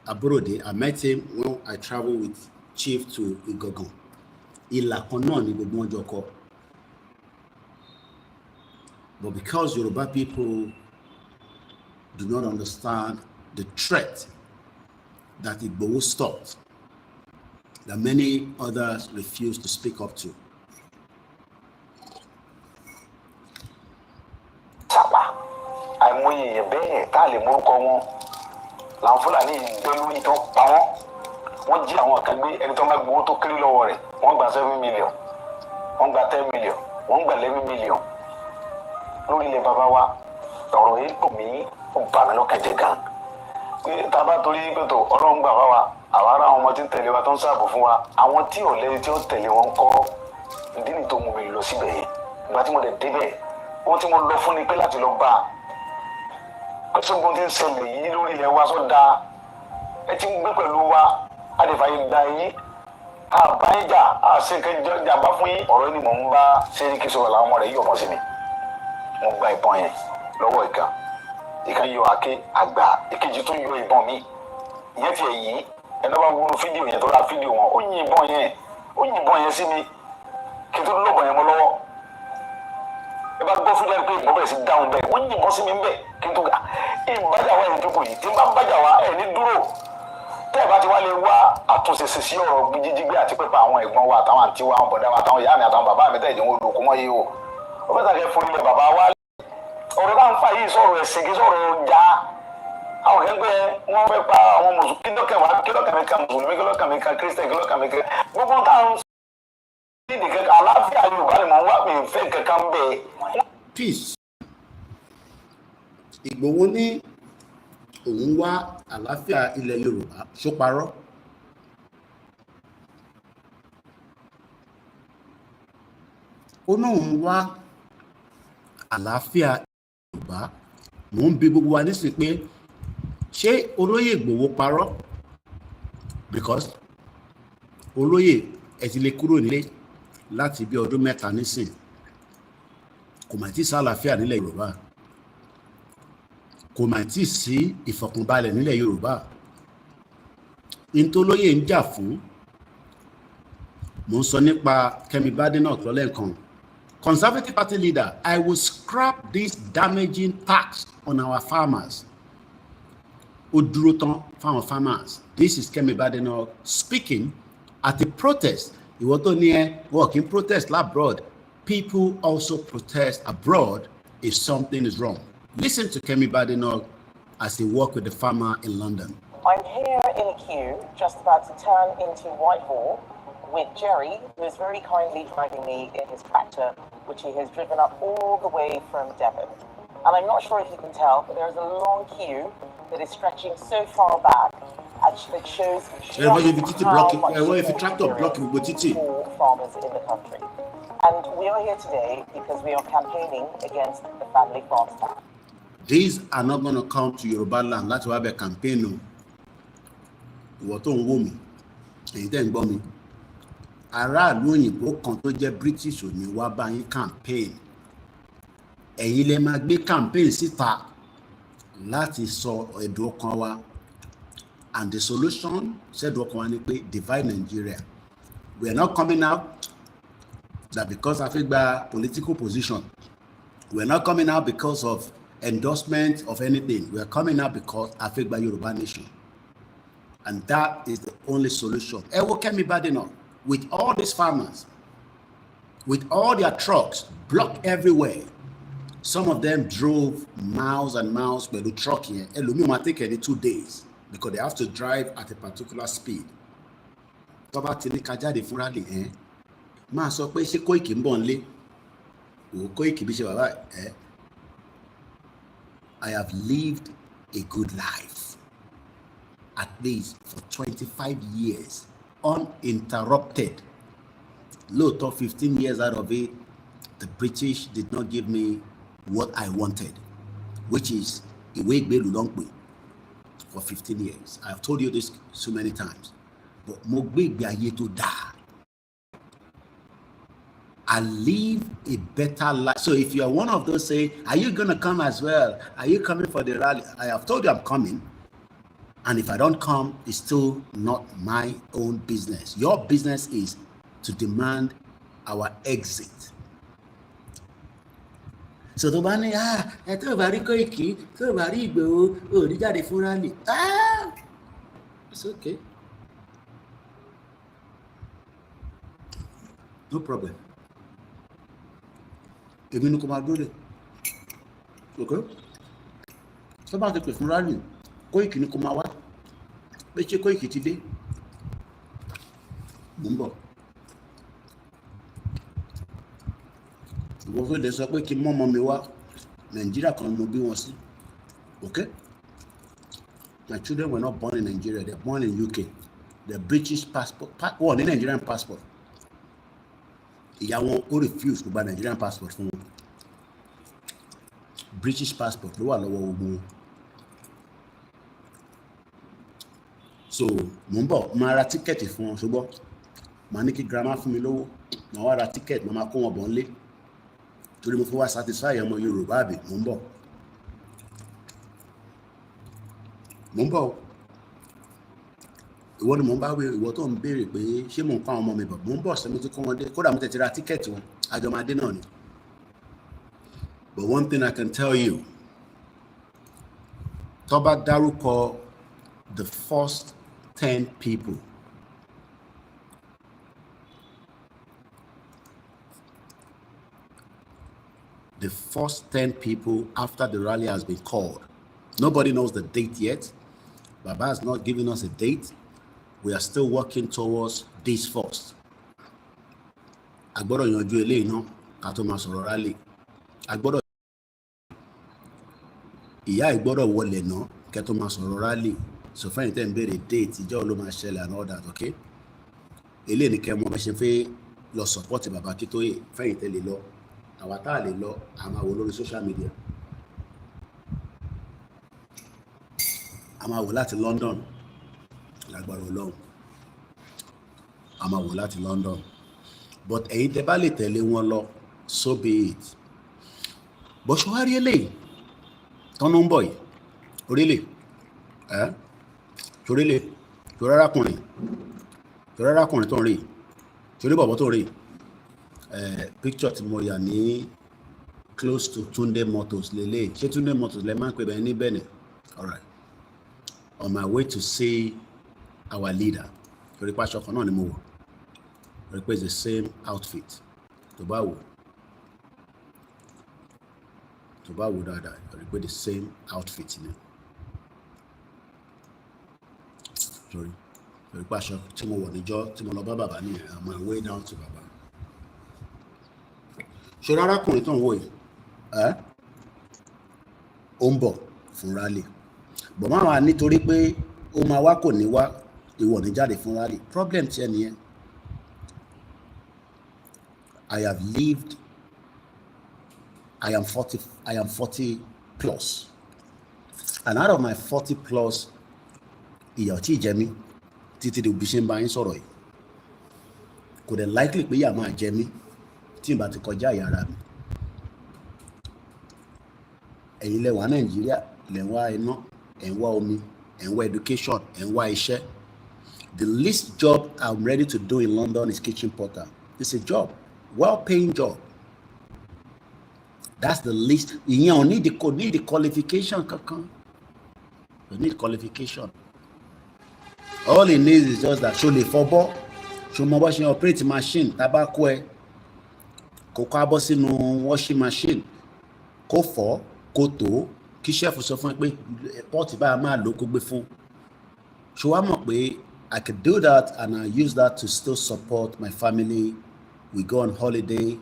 Aborode, I met him when I traveled with Chief to Igogon. Ilakona ni gbogbo wọn jọ kọ. But because Yoruba people do not understand the threat that Igboho stopped, that many others refuse to speak up to. Sapa, àìmọye èèyàn bẹ́ẹ̀ tá a lè mórúkọ wọn làwọn Fúlàní gbé lórí tó pa wọ́n. Wọ́n jí àwọn kan gbé ẹni tó máa gbowó tó kéré lọ́wọ́ rẹ̀. Wọ́n gba 7 million, wọ́n gba 10 million, wọ́n gba 11 million. Lórí ilẹ̀ bàbá wa, ọ̀rọ̀ yìí kò mí ó bà mí lọ́kàn jẹ́ gan. Tá a bá torí pé tó Ọlọ́run gbà wá wa, àwa ará àwọn ọmọ tí ń tẹ̀lé wa tó ń ṣààbò fún wa, àwọn tí ò lẹ́yìn tí ó tẹ̀lé wọn kọ́ ìdí nìyí tó mú mi lọ síbẹ̀ yìí. Ìgbà tí mo dẹ̀ débẹ̀, ohun tí mo lọ fún ni pé láti lọ bá a. Ṣùgbọ́n tí ń ṣẹlẹ̀ yìí lórí ilẹ̀ wa sọ́dà ẹ ti ń gbé pẹ̀lú wa, a lè fàyè gba yín, a bá yín jà, a ṣe kẹjọ jàmbá fún yín. Ọ̀rọ̀ yìí ni mò ń bá Sẹ́ríkì sọ̀rọ̀ làwọn ọmọ rẹ̀ yọ̀ mọ́ sí mi. Mo gba ìbọn yẹn lọ́wọ́ ìkan yọ àáké àgbà, ìkejì tó yọ ìbọn mi. Ìyẹn ti ẹ̀yìn ẹni bá wúlò fídíò yẹn tó ra fídíò wọn, ó yin ìbọn yẹn sí mi kí n tó lọ́bọ̀ yẹn mọ́ lọ́wọ́. ẹ bá gbọ́ fúnlẹ̀ pé ìbọn bẹ̀rẹ̀ sí dáhùn bẹ́ẹ̀ wọ́n yìnbọn sí mi bẹ́ẹ̀ kí n tó ga ìbájà wa ìjókòó yìí tí n bá bájà wa ẹ̀ ní dúró tẹ́ ẹ̀ bá ti wá lè wá àtúnṣe sí ọ̀rọ̀ jíjígbé àti pípa àwọn ẹ̀gbọ́n wa àtàwọn àǹtí wa àwọn bọ̀dá wa àtàwọn ìyá mi àtàwọn bàbá mi tẹ́ ìdí wọn olùkọ́ mọ́ yìí o ó fẹ́ sàkẹ́ fún ilẹ̀ bàbá wa ọ̀rọ̀ náà ń fà yìí sọ̀rọ̀ ẹ̀sìn kí sọ̀rọ̀ já àwọn ẹgbẹ́ wọn fẹ́ pa àwọn mùsùlùmí kílọ̀kàmíkà mùsùlùmí kílọ̀kàmíkà kírísítẹ̀ kílọ̀kàmíkà gbogbo táwọn nídìí kankan àlàáfíà Yorùbá ni mò ń wá mi fẹ́ kankan bẹ́ẹ̀. Peace. Ìgbòho ní òun wá àlàáfíà ilẹ̀ Yorùbá ṣó parọ́. Ó náà ń wá àlàáfíà Yorùbá. Mò ń bi gbogbo wa nísìnyí pé ṣé olóyè Ìgbòho parọ́? Because olóyè ẹ ti lè kúrò nílé láti bí ọdún mẹ́ta nísìn kò mà tí sí àlàáfíà nílẹ̀ Yorùbá, kò mà tí sí ìfọ̀kànbalẹ̀ nílẹ̀ Yorùbá. Ìntolóyè ń jà fún, mò ń sọ nípa Kẹ́mi Badenoch lọ́lẹ́kan. Conservative Party leader, I will scrap this damaging tax on our farmers. Ó dúró tán fáwọn farmers. This is Kẹ́mi Badenoch speaking at a protest. Ìwọ tó ní ẹ wọ́n kì í protest abroad. People also protest abroad if something is wrong. Listen to Kẹ́mi Badenoch as he worked with the farmer in London. I'm here in a queue, just about to turn into Whitehall, with Jerry, who is very kindly driving me in his tractor, which he has driven up all the way from Devon. And I'm not sure if you can tell, but there is a long queue that is stretching so far back, that shows just how much for farmers in the country. And we are here today because we are campaigning against the family farm tax. These are not going to come to Yoruba land. That's why we campaign. What on woman? And then bomb. Aráàlú òyìnbó kan tó jẹ́ British ò ní wá bá yín campaign. Ẹ̀yin lè máa gbé campaign síta láti sọ ẹ̀dùn ọkàn wa. And the solution, said ọkàn wa ni pé divide Nigeria. We are not coming out that because I fẹ́ gba political position. We are not coming out because of endorsement of anything. We are coming out because I fẹ́ gba Yoruba nation. And that is the only solution. Ẹ wo Kẹ́mi Badenoch. With all these farmers, with all their trucks blocked everywhere. Some of them drove miles and miles by the truck here. Elumi might take 2 days because they have to drive at a particular speed. Tọ́ba ti ní kájáde fúnra lè máa sọ pé ṣé Koiki ń bọ̀ nílé o Koiki bí ṣe bàbá I have lived a good life, at least for 25 years. Uninterrupted. Lóòótọ́ 15 years out of it, the British did not give me what I wanted, which is ìwé ìgbélú ló ń pè for 15 years. I have told you this so many times. But mo gbé ìgbé ayé tó dáa. I live a better life. So if you are one of those say, are you going to come as well? Are you coming for the rally? I have told you I'm coming. And if I don't come, it's still not my own business. Your business is to demand our exit. So tó bá ní ẹ tó bá rí Koiki, tó bá rí Ìgbòho, ò ní jáde fún rally. It's okay. No problem. Èmi ni kò máa dúró. Okay? Tó bá ti pè fún rally, Koiki ni kò máa wá. Pé ṣé Koiki ti dé? Mo ń bọ̀. Ìwọ fẹ́ dẹ̀ sọ pé kí mọ́mọ́ mi wá. Nàìjíríà kan mo bí wọn sí. Okay? My children were not born in Nigeria. They were born in UK. The British passport. Wọ́n ní Nigerian passport. Ìyá wọn ó refuse kó gba Nigerian passport fún wọn. British passport ló wà lọ́wọ́ gbogbo wọn. So mo ń bọ̀ máa ra tíkẹ́ẹ̀tì fún wọn ṣùgbọ́n màá ní kí grandma fún mi lówó màá wá ra tíkẹ́ẹ̀tì màá kó wọn bọ̀ nílé torí mo fi wá satisfy ọmọ Yorùbá àbí mo ń bọ̀. Ìwọ ni mo ń bá wí ìwọ tó ń béèrè pé ṣé mo ń kó àwọn ọmọ mi bọ̀ mo ń bọ̀ sẹ́mi tí kó wọn dé kódà mo tẹ̀ ti ra tíkẹ́ẹ̀tì wọn àjọmọdé náà ni. But one thing I can tell you, Toba Daruko, the first 10 people after the rally has been called. Nobody knows the date yet. Baba has not given us a date. We are still working towards this first. Agbọ́dọ̀ yanjú eléyìí náà ká tó máa sọ̀rọ̀ rally. Agbọ́dọ̀ ìyá ìgbọ́dọ̀ wọlé náà ká tó máa sọ̀rọ̀ rally. So fẹ́yìn tẹ́ ń béèrè date ìjọ́ ló máa ṣẹlẹ̀ and all that, okay? Eléyìí ni kẹ́ mọ̀ bẹ́ ṣe fẹ́ lọ support Baba Akintoye, fẹ́yìn tẹ́ lè lọ. Àwa tá a lè lọ a máa wò lórí social media. A máa wò láti London lágbára Ọlọ́run. A máa wò láti London. But ẹ̀yin tẹ́ bá lè tẹ̀lé wọn lọ, so be it. Bó ṣe wá rí eléyìí tọ́nú ń bọ̀ yìí, orílẹ̀ torílẹ̀ torí arákùnrin tó ń rí torí bọ̀bọ̀ tó ń rí picture tí mo yà ní close to Tunde Motors lélẹ̀. Ṣé Tunde Motors lẹ máa ń pè bẹ́ẹ̀ ní Benin? All right. On my way to see our leader, torí pàṣọ kan náà ni mo wọ̀. Replace the same outfit. Tó bá wò dáadáa, replace the same outfit ni. Torí pàṣọ tí mo wọ̀ níjọ́ tí mo lọ bá bàbá ní on my way down to bàbá. Ṣé arákùnrin tó ń wò yìí ó ń bọ̀ fún rally. Bọ̀ máa wà nítorí pé ó máa wá kò ní wá ìwọ ní jáde fún rally. Problem tí ẹ nìyẹn. I am 40 plus. And out of my 40 plus, ìyà ò tí jẹ mí títí di òbí ṣe ń bá yín sọ̀rọ̀ yìí. Kò dẹ̀ likely pé ìyà máa jẹ mí tí n bá ti kọjá ìyà ara mi. Ẹ̀yin lẹ wà Nàìjíríà, lẹ ń wá iná, ẹ̀ ń wá omi, ẹ̀ ń wá education, ẹ̀ ń wá iṣẹ́. The least job I'm ready to do in London is kitchen porter. It's a job, well-paying job. That's the least. Ìyẹn ò need the qualification kankan. You need qualification. All it needs is just that ṣo lè fọbọ́, ṣo mọ bó ṣe operate machine, tabako ẹ kó kọ́ abọ́ sínú washing machine, kó fọ̀, kó tó, kí chef sọ fún ẹ pé pot báyà máa lò kó gbé fún. Ṣo wá mọ̀ pé I could do that and I use that to still support my family. We go on holiday,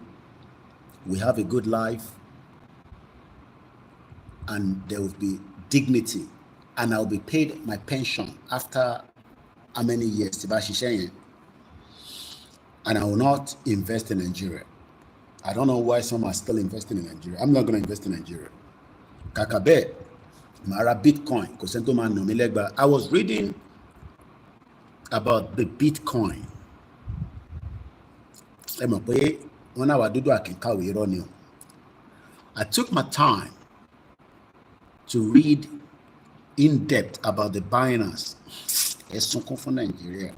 we have a good life, and there will be dignity, and I'll be paid my pension after how many years? And I will not invest in Nigeria. I don't know why some are still investing in Nigeria. I'm not going to invest in Nigeria. Kakabe, Mara Bitcoin, I was reading about the Bitcoin. I took my time to read in depth about the Binance. It's so cool for Nigeria.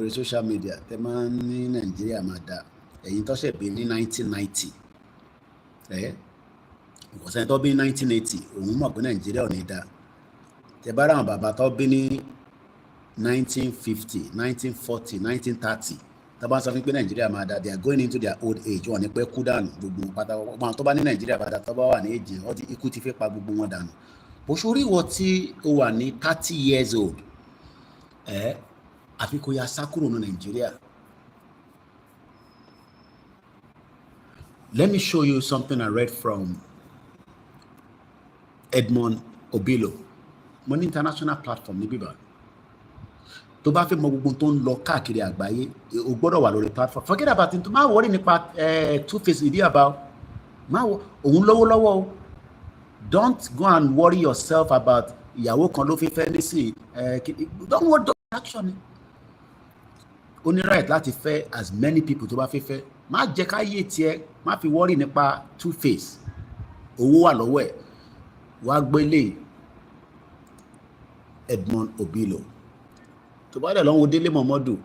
Social media, Nigeria, in 1990. Because I thought in 1980, Nigeria need that. The Baran Baba thought in 1950, 1940, 1930. They are going into their old age. Nigeria, but surely what 30 years old. Nigeria. Let me show you something I read from Edmond Obilo. One international platform ní bíbá. Tó bá fẹ́ mọ gbogbo tó ń lọ káàkiri àgbáyé, o gbọ́dọ̀ wà lórí platform. Forget about it. Má worry nípa Two-Face ìdí about. Òun lọ́wọ́. Don't go and worry yourself about ìyàwó kan ló fi fẹ́ nísì. Don't worry, don't action. Only right láti fẹ́ as many people tó bá fẹ́. Má jẹ́ ká yé tiẹ̀, má fi worry nípa Two-Face. Owó wà lọ́wọ́ ẹ̀. Wá gbélé Edmond Obilo. To buy the long with Dele Momodu,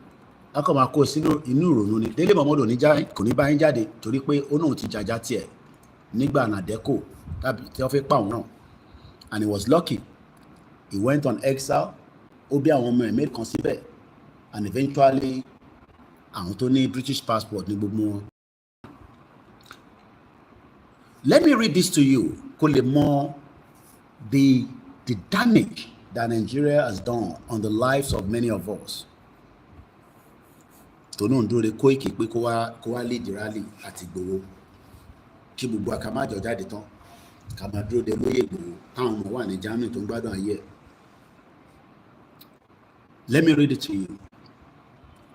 akọ máa kó sínú inú ìrònú ni. Délé Momodu kò ní bá yín jáde torí pé ó náà ti jàjà tiẹ̀ nígbà nàdẹ́kò tàbí tí wọ́n fi pa òun náà, and he was lucky. He went on exile, ó bí àwọn ọmọ ẹ̀mí kan síbẹ̀, and eventually àwọn tó ní British passport ní gbogbo wọn. Let me read this to you kó lè mọ the damage that Nigeria has done on the lives of many of us. tó náà ń dúró de Koiki pé kó wá lead rally àti Ìgbòho kí gbogbo àkàmájọ jáde tán ká máa dúró de lóyè Ìgbòho táwọn ọmọ wà ní Germany tó ń gbádùn ayé ẹ̀. Let me read it to you.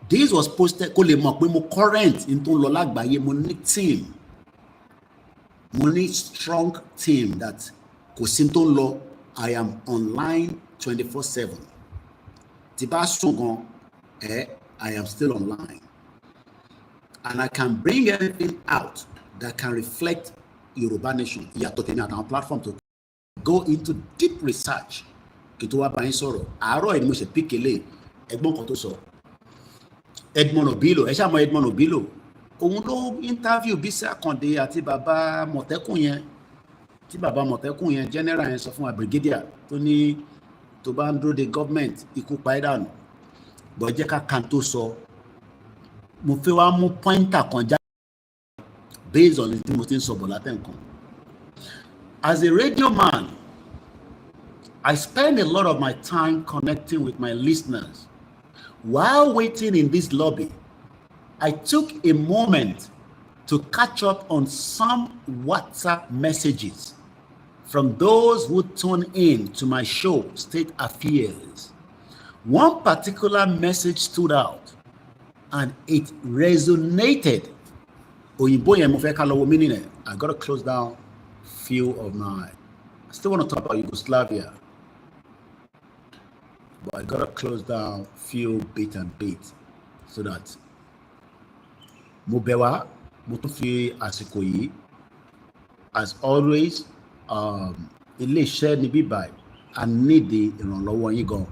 This was posted kó lè mọ̀ pé mo current in tó ń lọ lágbàáyé, mo ní team, mo ní strong team that kò sí tó ń lọ. I am online 24/7. Tí bá sùn gan, I am still online. And I can bring everything out that can reflect Yoruba nation. Ìyàtọ̀ tèmi àtàwọn platform to go into deep research. Kí tó wá bá yín sọ̀rọ̀. Àárọ̀ ẹ̀ ni mo ṣe píkélé ẹgbọ́n kan tó sọ. Edmond Obilo, ẹ ṣáà mọ̀ Edmond Obilo. Òun ló interview Bísí Àkàndé àti bàbá Mọ̀tẹ́kùn yẹn. Tí bàbá Mọ̀tẹ́kùn yẹn general yẹn sọ fún wa brigadier tó ní tó bá ń dúró de government ikú pa ẹ́ dànù. Bọ̀ jẹ́ ká kan tó sọ. Mo fẹ́ wá mú pointer kan já based on tí mo ti ń sọ bọ̀ látẹ̀ nǹkan. As a radio man, I spend a lot of my time connecting with my listeners. While waiting in this lobby, I took a moment to catch up on some WhatsApp messages from those who tune in to my show, State Affairs. One particular message stood out and it resonated. Òyìnbó yẹn mo fẹ́ ká lọ wo meaning ẹ̀. I gotta close down few of my, I still want to talk about Yugoslavia, but I gotta close down few bit and bit so that mo bẹ̀ wá, mo tún fi àsìkò yìí, as always, ilé-iṣẹ́ níbí báyìí, I need the ìrànlọ́wọ́ yín gan.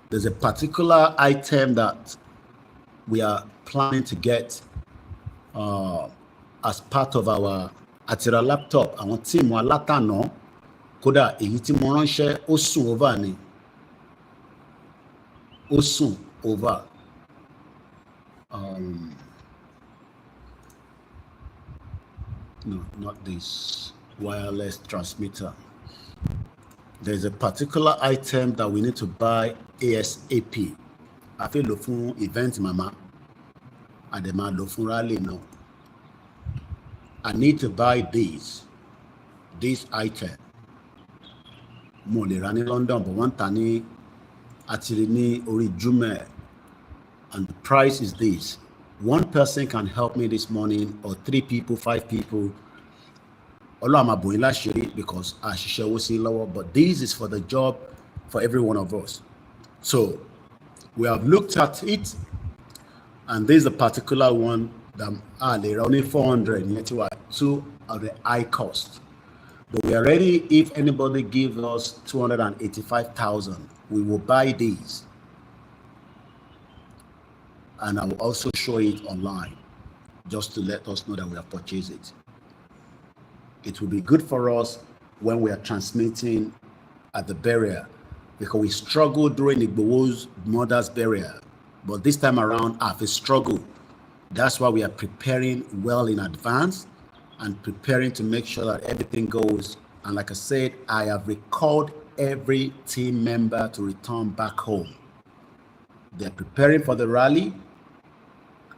There's a particular item that we are planning to get as part of our àtìrà laptop. Àwọn tíìmù alátànà kódà èyí tí mo ránṣẹ́ ó sùn over ni. Ó sùn over. No, not this wireless transmitter. There's a particular item that we need to buy ASAP. I feel lò fún event mama. Àdèmà lò fún rally now. I need to buy this item. Mo lè rà ní London, but wọ́n tà ní àtìrí ní orí Jumia, and the price is this. One person can help me this morning, or 3 people, 5 people. Ọlọ́run máa bò yín láṣìírí because àṣìṣe owó sí lọ́wọ́, but this is for the job for every one of us. So we have looked at it, and this is a particular one that they're only 400, yet 2 are the high cost. But we are ready. If anybody gives us 285,000, we will buy these, and I will also show it online just to let us know that we have purchased it. It will be good for us when we are transmitting at the burial, because we struggled during Igboho's mother's burial, but this time around I have a struggle. That's why we are preparing well in advance and preparing to make sure that everything goes. And like I said, I have recalled every team member to return back home. They're preparing for the rally,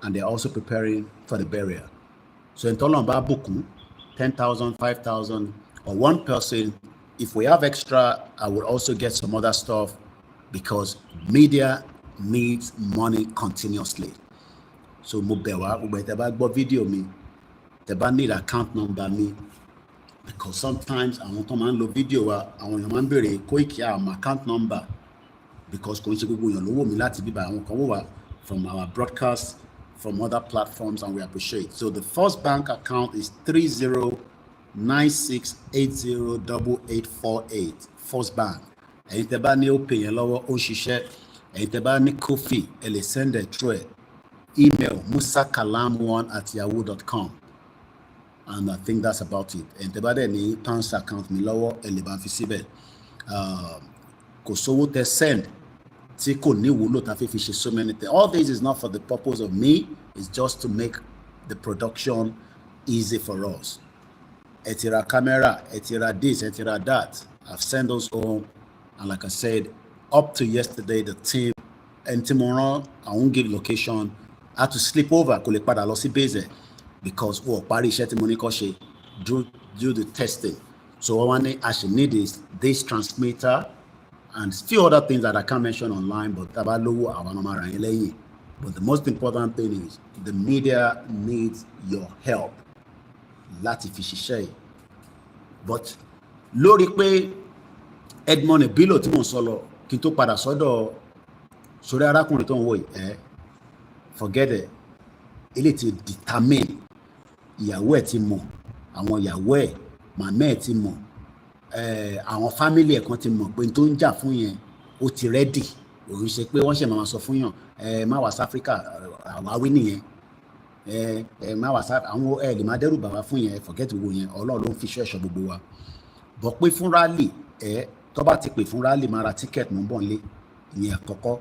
and they're also preparing for the burial. So in Tolomba Buku, 10,000, 5,000, or one person, if we have extra, I will also get some other stuff, because media needs money continuously. So mo bẹ̀ wá, gbogbo tẹ́ bá gbọ́ fídíò mi, tẹ́ bá need account number mi, because sometimes àwọn tó máa ń lo fídíò wa, àwọn èèyàn máa ń béèrè Koiki account number, because kò ń ṣe gbogbo èèyàn ló wò mí láti bíbá, àwọn kan wò wá from our broadcast, from other platforms, and we appreciate. So the first bank account is 3096808848. First bank. Ẹ̀yin tẹ́ bá ní Opay yẹn lọ́wọ́ ó ń ṣiṣẹ́. Ẹ̀yin tẹ́ bá ní Kofi, ẹ lè send it through it. email musakalam1@yahoo.com. And I think that's about it. And the bad any pounds account me lower eleban fisible. Kò sówó tẹ́ send tí kò ní wúlò tá fi ṣe so many things. All this is not for the purpose of me. It's just to make the production easy for us. Etira camera, etira this, etira that. I've sent those home, and like I said, up to yesterday, the team and tomorrow I won't give location. I had to sleep over kò lè padà lọ sí base because parí iṣẹ́ tí mo ní kó ṣe do the testing. So what I should need is this transmitter and few other things that I can't mention online, but but the most important thing is the media needs your help. Láti fi ṣiṣẹ́. But lórí pé Edmond Ebilo tí mo sọ lọ kí n tó padà sọ́dọ̀ sórí arákùnrin tó ń wò yìí forget it. Ilé ti determine ìyàwó ẹ̀ ti mọ̀, àwọn ìyàwó ẹ̀ màmá ẹ̀ ti mọ̀, àwọn family ẹ̀ kan ti mọ̀ pé tó ń jà fún yẹn ó ti ready. Òun ṣe pé wọ́n ṣe máa sọ fún yàn má wá sí Africa àwáwí nìyẹn, má wá sí àwọn lè má dẹ́rù bàbá fún yẹn, forget wo yẹn, Ọlọ́run ló ń fi ṣẹ́ṣọ́ gbogbo wa. Bọ̀ pé fún rally tó bá ti pè fún rally máa ra ticket mú bọ̀ nílé ìyẹn àkọ́kọ́.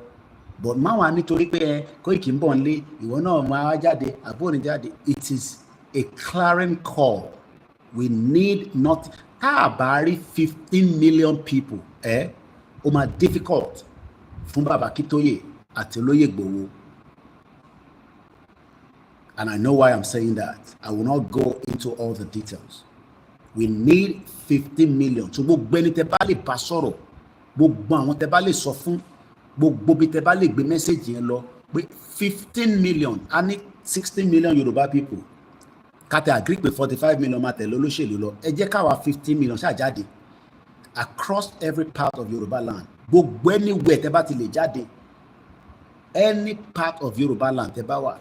But má wá nítorí pé Koiki ń bọ̀ nílé ìwọ náà máa jáde àbúrò ní jáde. It is a clarion call. We need not tá a bá rí 15 million people ó máa difficult fún bàbá Akíntóyè àti Olóyè Ìgbòho. And I know why I'm saying that. I will not go into all the details. We need 15 million. So gbogbo ẹni tẹ́ bá lè bá sọ̀rọ̀, gbogbo àwọn tẹ́ bá lè sọ fún, gbogbo bí tẹ́ bá lè gbé message yẹn lọ pé 15 million, I need 16 million Yoruba people. Kate agree pé 45 million máa tẹ̀lé olóṣèlú lọ. Ẹ jẹ́ káwa 15 million ṣáà jáde across every part of Yoruba land. Gbogbo anywhere tẹ́ bá ti lè jáde, any part of Yoruba land tẹ́ bá wà,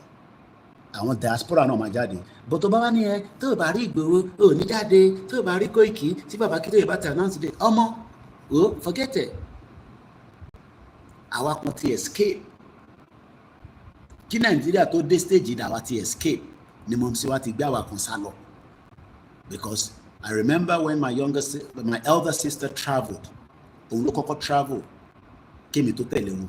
àwọn diaspora náà máa jáde. But tó bá wá ní tó bá rí Ìgbòho ò ní jáde, tó bá rí Koiki tí bàbá Akíntóyè bá ti announce today, ọmọ forget it. Àwa kan ti escape. Kí Nàìjíríà tó dé stage yìí àwa ti escape ni mo sì wá ti gbé àwa kan sá lọ. Because I remember when my elder sister traveled. Òun ló kọ́kọ́ travel kémi tó tẹ̀lé wọn.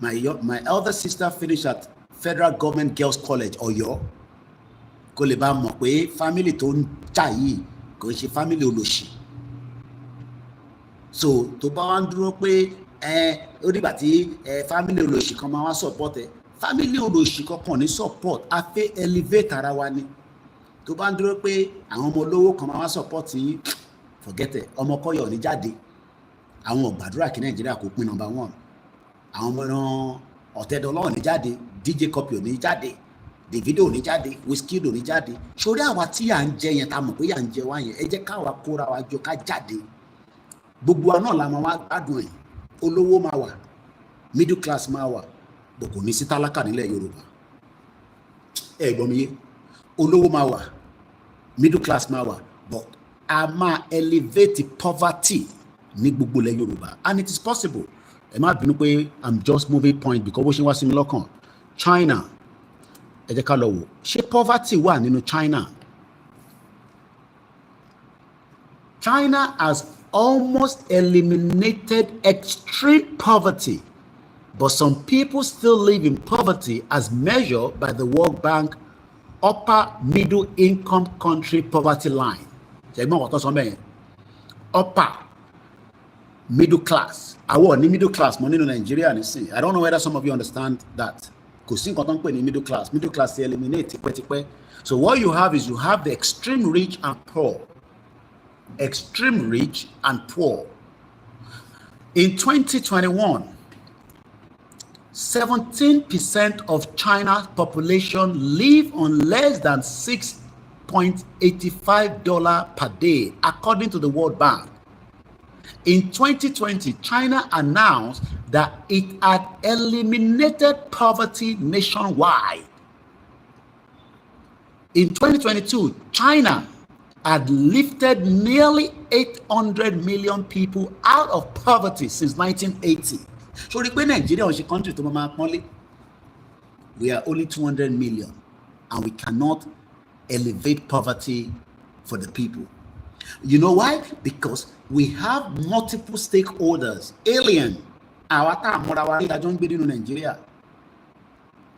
My elder sister finished at Federal Government Girls College Ọ̀yọ́. Kó lè bá mọ̀ pé family tó ń jà yìí kò ṣe family olóṣì. So tó bá wá ń dúró pé ó dìgbà tí family olóṣì kan máa wá support ẹ, family olóṣì kankan ní support, a fẹ́ elevate ara wa ni. Tó bá ń dúró pé àwọn ọmọ olówó kan máa wá support yín, forget it. Ọmọ Kọ́yọ̀ ní jáde, àwọn ògbàdúrà kí Nàìjíríà kò pín number 1. Àwọn ọmọ Ọ̀tẹ́dọ́lá ò ní jáde, DJ Copy ò ní jáde, Davido ò ní jáde, Wizkid ò ní jáde. Sórí àwa tí à ń jẹ yẹn tá mọ̀ pé yà ń jẹ wá yẹn, ẹ jẹ́ káwa kóra wa jọ ká jáde. Gbogbo wa náà la máa wá gbádùn ẹ̀. Olówó máa wà, middle class máa wà, bọ̀ kò ní sí tálákà nílẹ̀ Yorùbá. Gbọ́ mi yé, olówó máa wà, middle class máa wà, but a máa elevate poverty ní gbogbo ilẹ̀ Yorùbá, and it is possible. Ẹ má bínú pé I'm just moving point because bó ṣe wá sí mi lọ́kàn. China, ẹ jẹ́ ká lọ wò, ṣé poverty wà nínú China? China has almost eliminated extreme poverty, but some people still live in poverty as measured by the World Bank upper middle income country poverty line. Upper middle class. Àwọn ní middle class mo nínú Nigeria nísìn. I don't know whether some of you understand that. Kò sí nǹkan tó ń pè ní middle class. Middle class ti eliminate tipẹ́tipẹ́. So what you have is you have the extreme rich and poor. Extreme rich and poor. In 2021, 17% of China's population live on less than $6.85 per day, according to the World Bank. In 2020, China announced that it had eliminated poverty nationwide. In 2022, China had lifted nearly 800 million people out of poverty since 1980. So the Nigeria was a country to máa pọ́nlé. we are only 200 million, and we cannot elevate poverty for the people. You know why? Because we have multiple stakeholders, alien. Nigeria.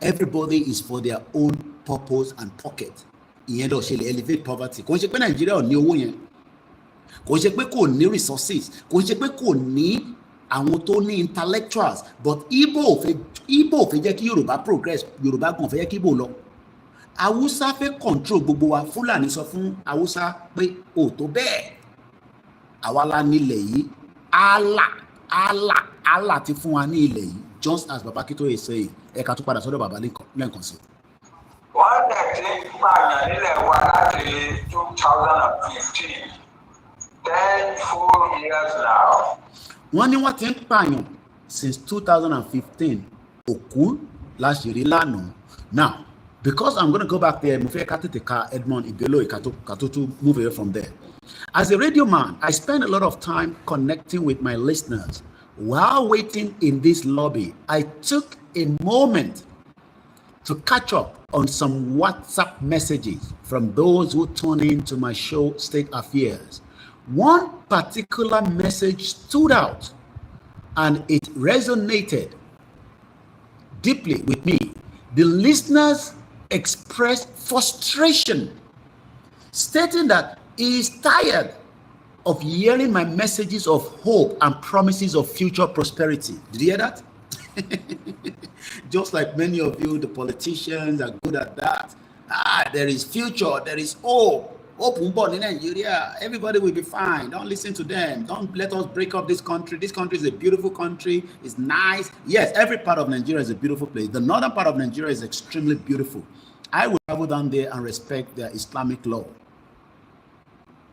Everybody is for their own purpose and pocket. Elevate poverty. Kò ṣe pé Nigeria ò ní owó yẹn. Kò ṣe pé kò ní resources. Kò ṣe pé kò ní àwọn tó ní intellectuals. But Igbo fẹ́ jẹ́ kí Yoruba progress. Yoruba gan fẹ́ jẹ́ kí Igbo lọ. Hausa fẹ́ control gbogbo wa. Fúlàní sọ fún Hausa pé ó tó bẹ́ẹ̀. Àwa la nílẹ̀ yìí. Allah ti fún wa ní ilẹ̀ yìí. Just as Baba Kito is saying. Ẹ̀ka tó padà sọ́dọ̀ Baba lẹ́ǹkan sí. Wọ́n dẹ̀ ti ń pààyàn nílẹ̀ wa láti 2015, 10 full years now. Wọ́n ní wọ́n ti ń pààyàn since 2015. Òkú láṣìírí lánàá. Now, because I'm going to go back there, mo fẹ́ ká tètè ka Edmond Igelo ká tó move away from there. As a radio man, I spend a lot of time connecting with my listeners. While waiting in this lobby, I took a moment to catch up on some WhatsApp messages from those who tune into my show, State Affairs. One particular message stood out and it resonated deeply with me. The listeners expressed frustration, stating that he is tired of hearing my messages of hope and promises of future prosperity. Did you hear that? Just like many of you, the politicians are good at that. There is future, there is hope. Hope in Nigeria, everybody will be fine. Don't listen to them. Don't let us break up this country. This country is a beautiful country. It's nice. Yes, every part of Nigeria is a beautiful place. The northern part of Nigeria is extremely beautiful. I will travel down there and respect their Islamic law.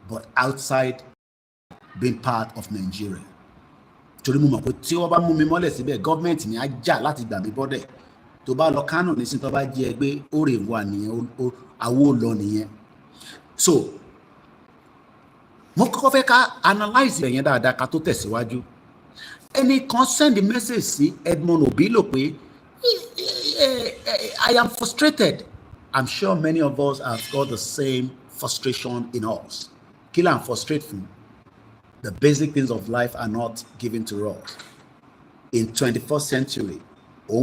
But outside being part of Nigeria. Torí mo mọ̀ pé tí wọ́n bá mú mi mọ́lẹ̀ síbẹ̀ gọ́ọ̀mẹ̀ntì ni á jà láti gbà mí bọ́dẹ̀. Tó bá lọ Kánò nísìn tó bá jẹ́ ẹgbẹ́ ó rè wà nìyẹn àwo lọ nìyẹn. So mo kọ́kọ́ fẹ́ ká analyse ẹ̀yẹn dáadáa ká tó tẹ̀síwájú. Ẹnìkan send a message sí Edmond Obilo pé I am frustrated. I'm sure many of us have got the same frustration in us. Kí là ń frustrate fún? The basic things of life are not given to us. In 21st century, how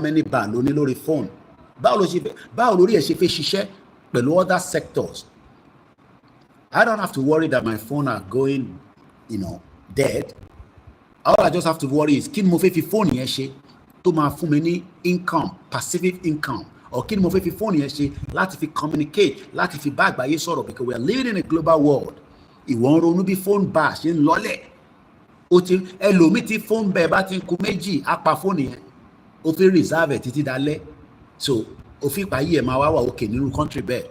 many bá ló ní lórí phone? Báwo lórí ẹ̀ ṣe fẹ́ ṣiṣẹ́ pẹ̀lú other sectors? I don't have to worry that my phone are going, dead. All I just have to worry is kí ni mo fẹ́ fi phone yẹn ṣe tó máa fún mi ní income, passive income. Or kí ni mo fẹ́ fi phone yẹn ṣe láti fi communicate, láti fi bá àgbáyé sọ̀rọ̀, because we are living in a global world. Ìwọ̀n ronú bí phone bá ṣe ń lọ́lẹ̀. Ẹlòmíì tí phone bẹ́ẹ̀ bá ti ń kù méjì á pa phone yẹn. Ó fi reserve ẹ̀ títí dalẹ́. So ó fi pa yí ẹ̀ máa wá wà òkè nínú country bẹ́ẹ̀.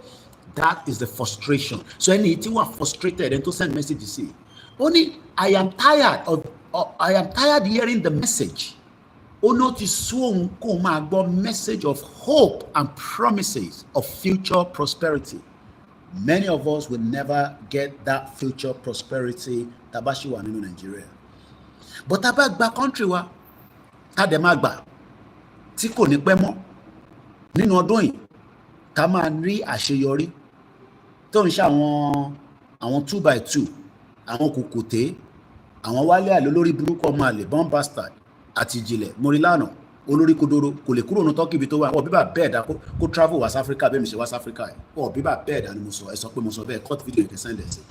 That is the frustration. So ẹni tí wà frustrated ẹni tó send message sí. Ó ní I am tired hearing the message. Ó ní ó ti sú òun kó máa gbọ́ message of hope and promises of future prosperity. Many of us will never get that future prosperity tabashi wa nínú Nigeria. But taba gba country wa ta dẹ̀ máa gbà tí kò ní pẹ́ mọ́ nínú ọdún yìí ká máa rí àṣeyọrí tó ń ṣe àwọn 2x2 àwọn kùkùté àwọn wálé àlè olórí burúkú ọmọ àlè bomb bastard àti ìjìnlẹ̀ morilano olórí kodoro kò lè kúrò ní tọ́kì ibi tó wà wọ́n bíbà bẹ́ẹ̀ dá kó travel west Africa bẹ́ẹ̀ mi ṣe west Africa ẹ̀ wọ́n bíbà bẹ́ẹ̀ dá ni mo sọ ẹ sọ pé mo sọ bẹ́ẹ̀ cut video ìdè sẹ́ndẹ̀ sí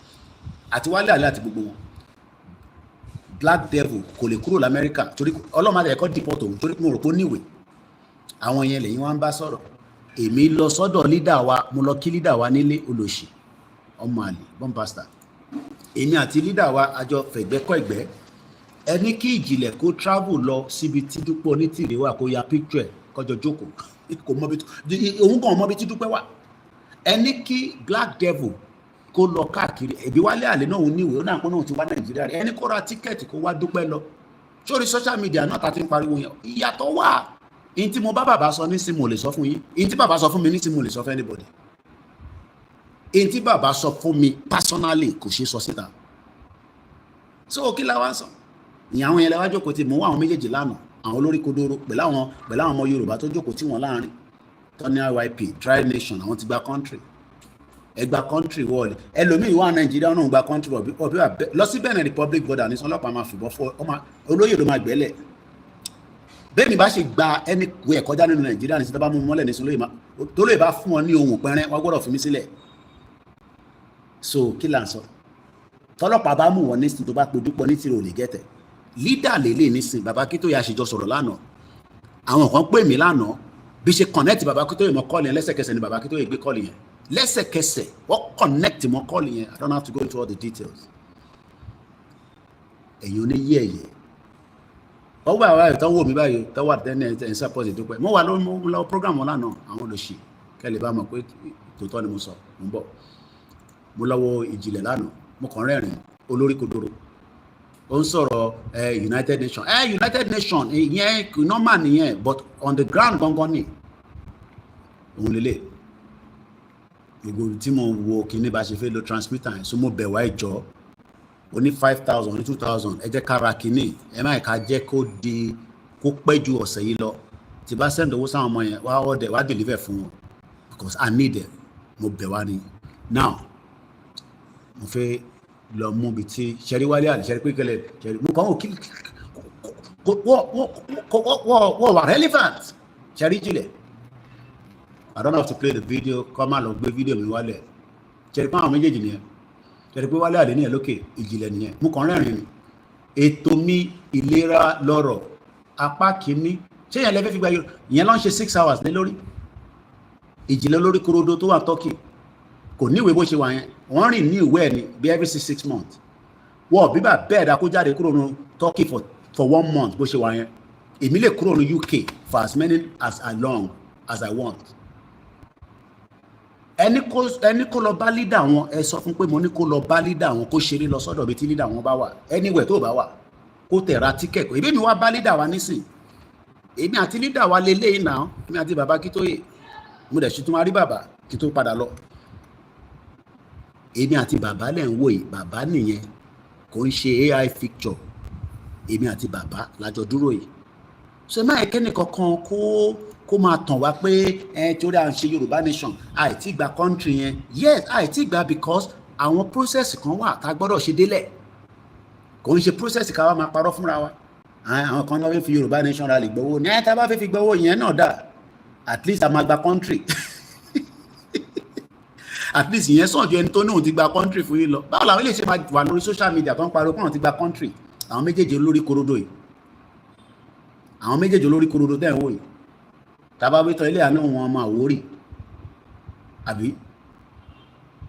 àti wálé àlè àti gbogbo wọn black devil kò lè kúrò lamẹ́ríkà torí ọlọ́mọdé ẹ̀kọ́ deport òun torí mo rò pé ó níwèé àwọn yẹn lẹ́yìn wá ń bá sọ̀rọ̀ èmi lọ sọ́dọ̀ leader wa mo lọ kí leader wa nílé olóṣì ọmọ àlè bomb bastard èmi àti leader wa àjọ fẹ̀gbẹ́kọ̀ ẹ̀gbẹ́ ẹni kí ìjìnlẹ̀ kó travel lọ síbi tí Dúpẹ́ Onítìrí wà kó ya picture ẹ̀ kọjọ jókòó kò mọ bí òun kàn mọ bí tí Dúpẹ́ wà ẹni kí black devil kó lọ káàkiri ẹbí Wálé Àlè náà òun níwèé ó náà kó náà ti wá Nàìjíríà ẹni kó ra tíkẹ́ẹ̀tì kó wá Dúpẹ́ lọ sórí social media náà ta ti ń pariwo yẹn ìyàtọ̀ wà in tí mo bá bàbá sọ ní sí mo lè sọ fún yín in tí bàbá sọ fún mi ní sí mo lè sọ fún anybody in tí bàbá sọ fún mi personally kò ṣe sọ síta so kí la wá sọ ìyàwó yẹn lẹ́wájú kò tí mo wá àwọn méjèèjì lánàá àwọn olórí kodoro pẹ̀lú àwọn ọmọ Yorùbá tó jókòó tí wọ́n láàrin tó ní IYP Tri Nation àwọn ti gba country ẹgbà country wọ́ọ̀lì ẹlòmíì wà Nàìjíríà náà gba country lọ sí Benin Republic border ní sọlọ́pàá máa fìbọn fọ olóyè ló máa gbẹ́lẹ̀ bẹ́ẹ̀ ni bá ṣe gba ẹni wẹ̀ kọjá nínú Nàìjíríà ní sí tó bá mú mọ́lẹ̀ ní sọlọ́yè máa tó lè bá fún ọ ní ohun pẹ́rẹ́ wọ́n gbọ́dọ̀ fi mí sílẹ̀ so kí là ń sọ tọ́lọ́pàá bá mú wọn nísìn tó bá pojú pọ̀ ní tìrò lè gẹ́tẹ̀ lídà lélẹ̀ nísìn bàbá Akíntóyè àṣejọ sọ̀rọ̀ lánàá àwọn kan pè mí lánàá bí ṣe connect bàbá Akíntóyè mọ́ kọ́ọ̀lì yẹn lẹ́sẹ̀kẹsẹ̀ ni bàbá Akíntóyè gbé kọ́ọ̀lì yẹn lẹ́sẹ̀kẹsẹ̀ wọ́n connect mọ́ kọ́ọ̀lì yẹn I don't have to go into all the details ẹ̀yin oníyé ẹ̀yẹ wọ́n wà wáyé tán wò mí báyìí tán wà tẹ́lẹ̀ ẹ̀ ń support ìdúpẹ́ mo wà lọ program wọn lánàá àwọn olùsí kẹ́lẹ̀ bá mọ̀ pé tòótọ́ ni mo sọ mo ń bọ̀ mo lọ́wọ́ ìjìnlẹ̀ lánàá mo kàn rẹ́rìn olórí kodoro ó ń sọ̀rọ̀ United Nations United Nations ìyẹn normal nìyẹn but on the ground gangan ni òun lélẹ̀ gbogbo tí mo wo kíní bá ṣe fẹ́ lo transmitter yẹn so mo bẹ̀ wá ìjọ ó ní 5,000 ní 2,000 ẹ jẹ́ ká ra kíní ẹ má ká jẹ́ kó pẹ́ ju ọ̀sẹ̀ yìí lọ tí bá send owó sáwọn ọmọ yẹn wá order wá deliver fún wọn because I need them mo bẹ̀ wá ni now mo fẹ́ lọ mú bi tí ṣẹ́rí wálé àti ṣẹ́rí pékélé ṣẹ́rí mo kàn wọ́n wà relevant ṣẹ́rí jìnlẹ̀ I don't have to play the video kọ́ máa lọ gbé fídíò mi wálẹ̀ ṣẹ́rí pé àwọn méjèèjì nìyẹn ṣẹ́rí pé wálé àdé nìyẹn lókè ìjìnlẹ̀ nìyẹn mo kàn rẹ́rìn ètò mi ìlera lọ́rọ̀ apá kìíní ṣé yẹn lẹ́fẹ́ fi gba ìyẹn ló ń ṣe 6 hours lé lórí ìjìnlẹ̀ lórí korodo tó wà Turkey kò níwèé bó ṣe wà yẹn wọ́n rìn ní ìwé ẹ̀ ní bí every 6 months wọ́n bíbà bẹ́ẹ̀ dá kó jáde kúrò ní Turkey for 1 month bó ṣe wà yẹn èmi lè kúrò ní UK for as long as I want ẹni kó lọ bá lídà wọn ẹ sọ fún pé mo ní kó lọ bá lídà wọn kó ṣeré lọ sọ́dọ̀ bí tí lídà wọn bá wà anywhere tó bá wà kó tẹ̀ra tíkẹ̀kì èmi ni wá bá lídà wa nísìn èmi àti lídà wa lélẹ́yìn náà èmi àti bàbá Akíntóyè mo dẹ̀ ṣùtún wá rí bàbá kí tó padà lọ èmi àti bàbá lẹ̀ ń wò yìí bàbá nìyẹn kò ń ṣe AI picture èmi àti bàbá lájọ dúró yìí ṣe máa kẹ́ni kankan kó máa tàn wá pé torí à ń ṣe Yorùbá nation àìtí gba country yẹn yes àìtí gba because àwọn process kan wà tá a gbọ́dọ̀ ṣe délẹ̀ kò ń ṣe process ká wá máa parọ́ fúnra wa àwọn kan náà fẹ́ fi Yorùbá nation ra lè gbowó ní tá a bá fẹ́ fi gbowó yẹn náà dà at least a máa gba country at least ìyẹn sàn ju ẹni tó náà ti gba country fún yín lọ báwo làwọn ilé iṣẹ́ máa wà lórí social media tó ń pariwo pé àwọn ti gba country àwọn méjèèjì olórí korodo yìí àwọn méjèèjì olórí korodo tẹ̀ ń wò yìí tábà bí tọ́ ilé àná wọn máa wórì àbí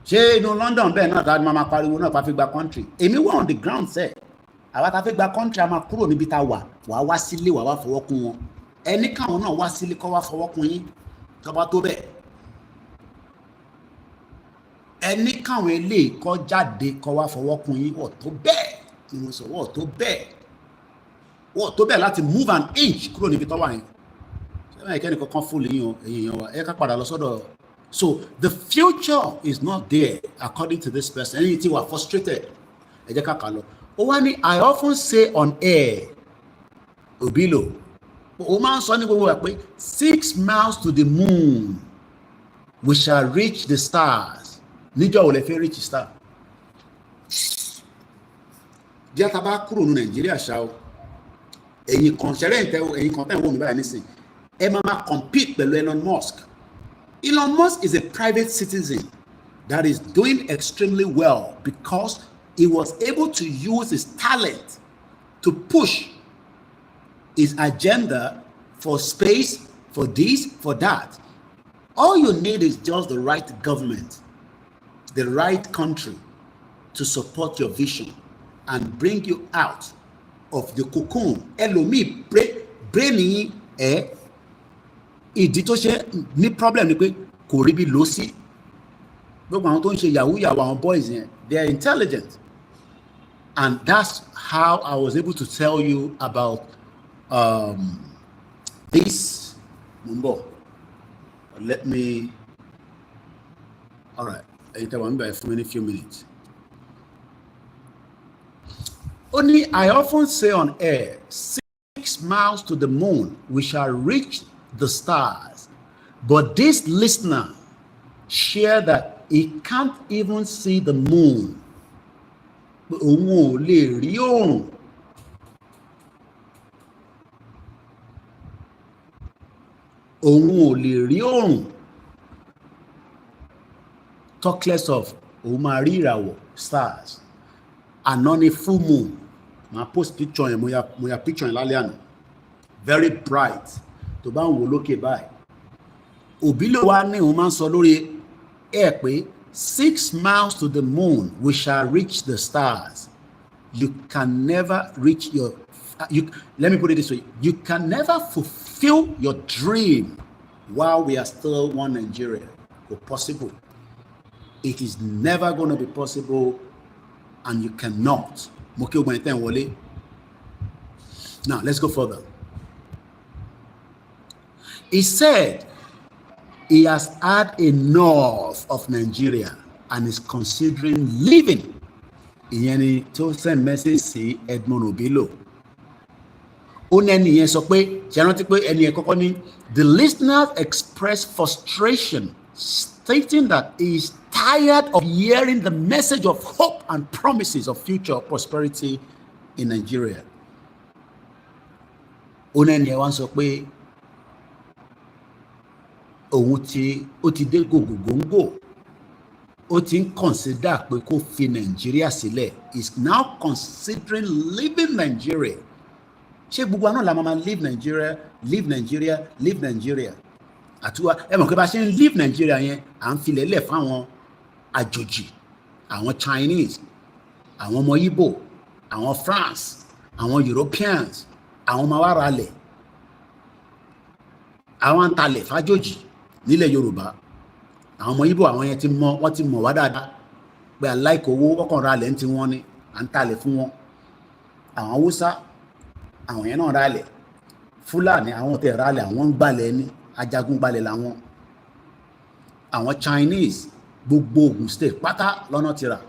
ṣé inú London bẹ́ẹ̀ náà tá a máa pariwo náà pa fi gba country èmi wà on the ground sẹ́ẹ̀ àwa tá a fi gba country a máa kúrò níbi tá a wà wá sílé wà wá fọwọ́ kún wọn ẹni káwọn náà wá sílé kọ́ wá fọwọ́ kún yín tọ́ba tó bẹ́ẹ̀ ẹni káwọn eléyìí kọ́ jáde kọ́ wá fọwọ́ kún yín wọ́n tó bẹ́ẹ̀ ni mo sọ wọ́n tó bẹ́ẹ̀ láti move an inch kúrò níbi tọ́wọ́ yẹn ṣé ẹ̀kẹ́ni kankan fún lèyìn èèyàn wa ẹ ká padà lọ sọ́dọ̀ so the future is not there according to this person ẹni tí wà frustrated ẹ jẹ́ ká kà lọ ó wá ní I often say on air Obilo ó máa ń sọ ní gbogbo wa pé 6 miles to the moon we shall reach the stars níjọ́ ò lè fẹ́ reach star jẹ́ tá bá kúrò ní Nàìjíríà ṣá o ẹ̀yin kan ṣẹlẹ̀ ẹ̀yin kan tẹ̀ ń wò mí báyìí nísìn ẹ máa compete pẹ̀lú Elon Musk. Elon Musk is a private citizen that is doing extremely well because he was able to use his talent to push his agenda for space, for this, for that. All you need is just the right government, the right country to support your vision and bring you out of the cocoon. Ẹlòmíì brain ìdí tó ṣe ní problem ni pé kò rí bí lọ sí gbogbo àwọn tó ń ṣe yahoo àwọn boys yẹn they are intelligent and that's how I was able to tell you about this mumbo. Let me all right for a few minutes. Only I often say on air 6 6 miles to the moon, we shall reach the stars. But this listener shared that he can't even see the moon. Òun ò lè rí oòrùn. Òun ò lè rí oòrùn. Talk less of òun máa rí ìràwọ̀, stars. Àná ni full moon. Màá post picture yẹn, mo ya picture yẹn lálẹ́ àná. Very bright. Tó bá ń wò lókè báyìí. Òbí ló wá ní òun máa ń sọ lórí ẹ̀ pé 6 miles to the moon, we shall reach the stars. You can never reach let me put it this way. You can never fulfill your dream while we are still one Nigeria. It's possible. It is never going to be possible, and you cannot. Now, let's go further. He said he has had enough of Nigeria and is considering leaving. Ìyẹn ni tó send message sí Edmond Obilo. Ó ní ẹni yẹn sọ pé, ṣe rántí pé ẹni yẹn kọ́kọ́ ní, the listeners expressed frustration, stating that he is tired of hearing the message of hope and promises of future prosperity in Nigeria. Ó ní ẹni yẹn wá sọ pé òun ó ti dé gògògóńgò. Ó ti ń consider pé kó fi Nigeria sílẹ̀. Is now considering leaving Nigeria. Ṣé gbogbo àná la máa leave Nigeria, leave Nigeria, leave Nigeria? Àtúwà ẹ mọ̀ pé bá ṣe ń leave Nigeria yẹn, à ń filẹ̀ lẹ̀ fáwọn àjòjì, àwọn Chinese, àwọn ọmọ Igbo, àwọn France, àwọn Europeans, àwọn ọmọ wa ralẹ̀, àwọn àǹtalẹ̀ fájòjì nílẹ̀ Yorùbá. Àwọn ọmọ Igbo àwọn yẹn wọ́n ti mọ̀ wá dáadáa pé aláìkò owó ọkàn ralẹ̀ ń ti wọ́n ní à ń talẹ̀ fún wọn. Àwọn Haúsá àwọn yẹn náà ralẹ̀. Fúlàní àwọn tẹ̀ ralẹ̀ àwọn ń gbalẹ̀ ní ajagun gbalẹ̀ làwọn. Àwọn Chinese gbogbo Ogun State pátá lọ́nà tira.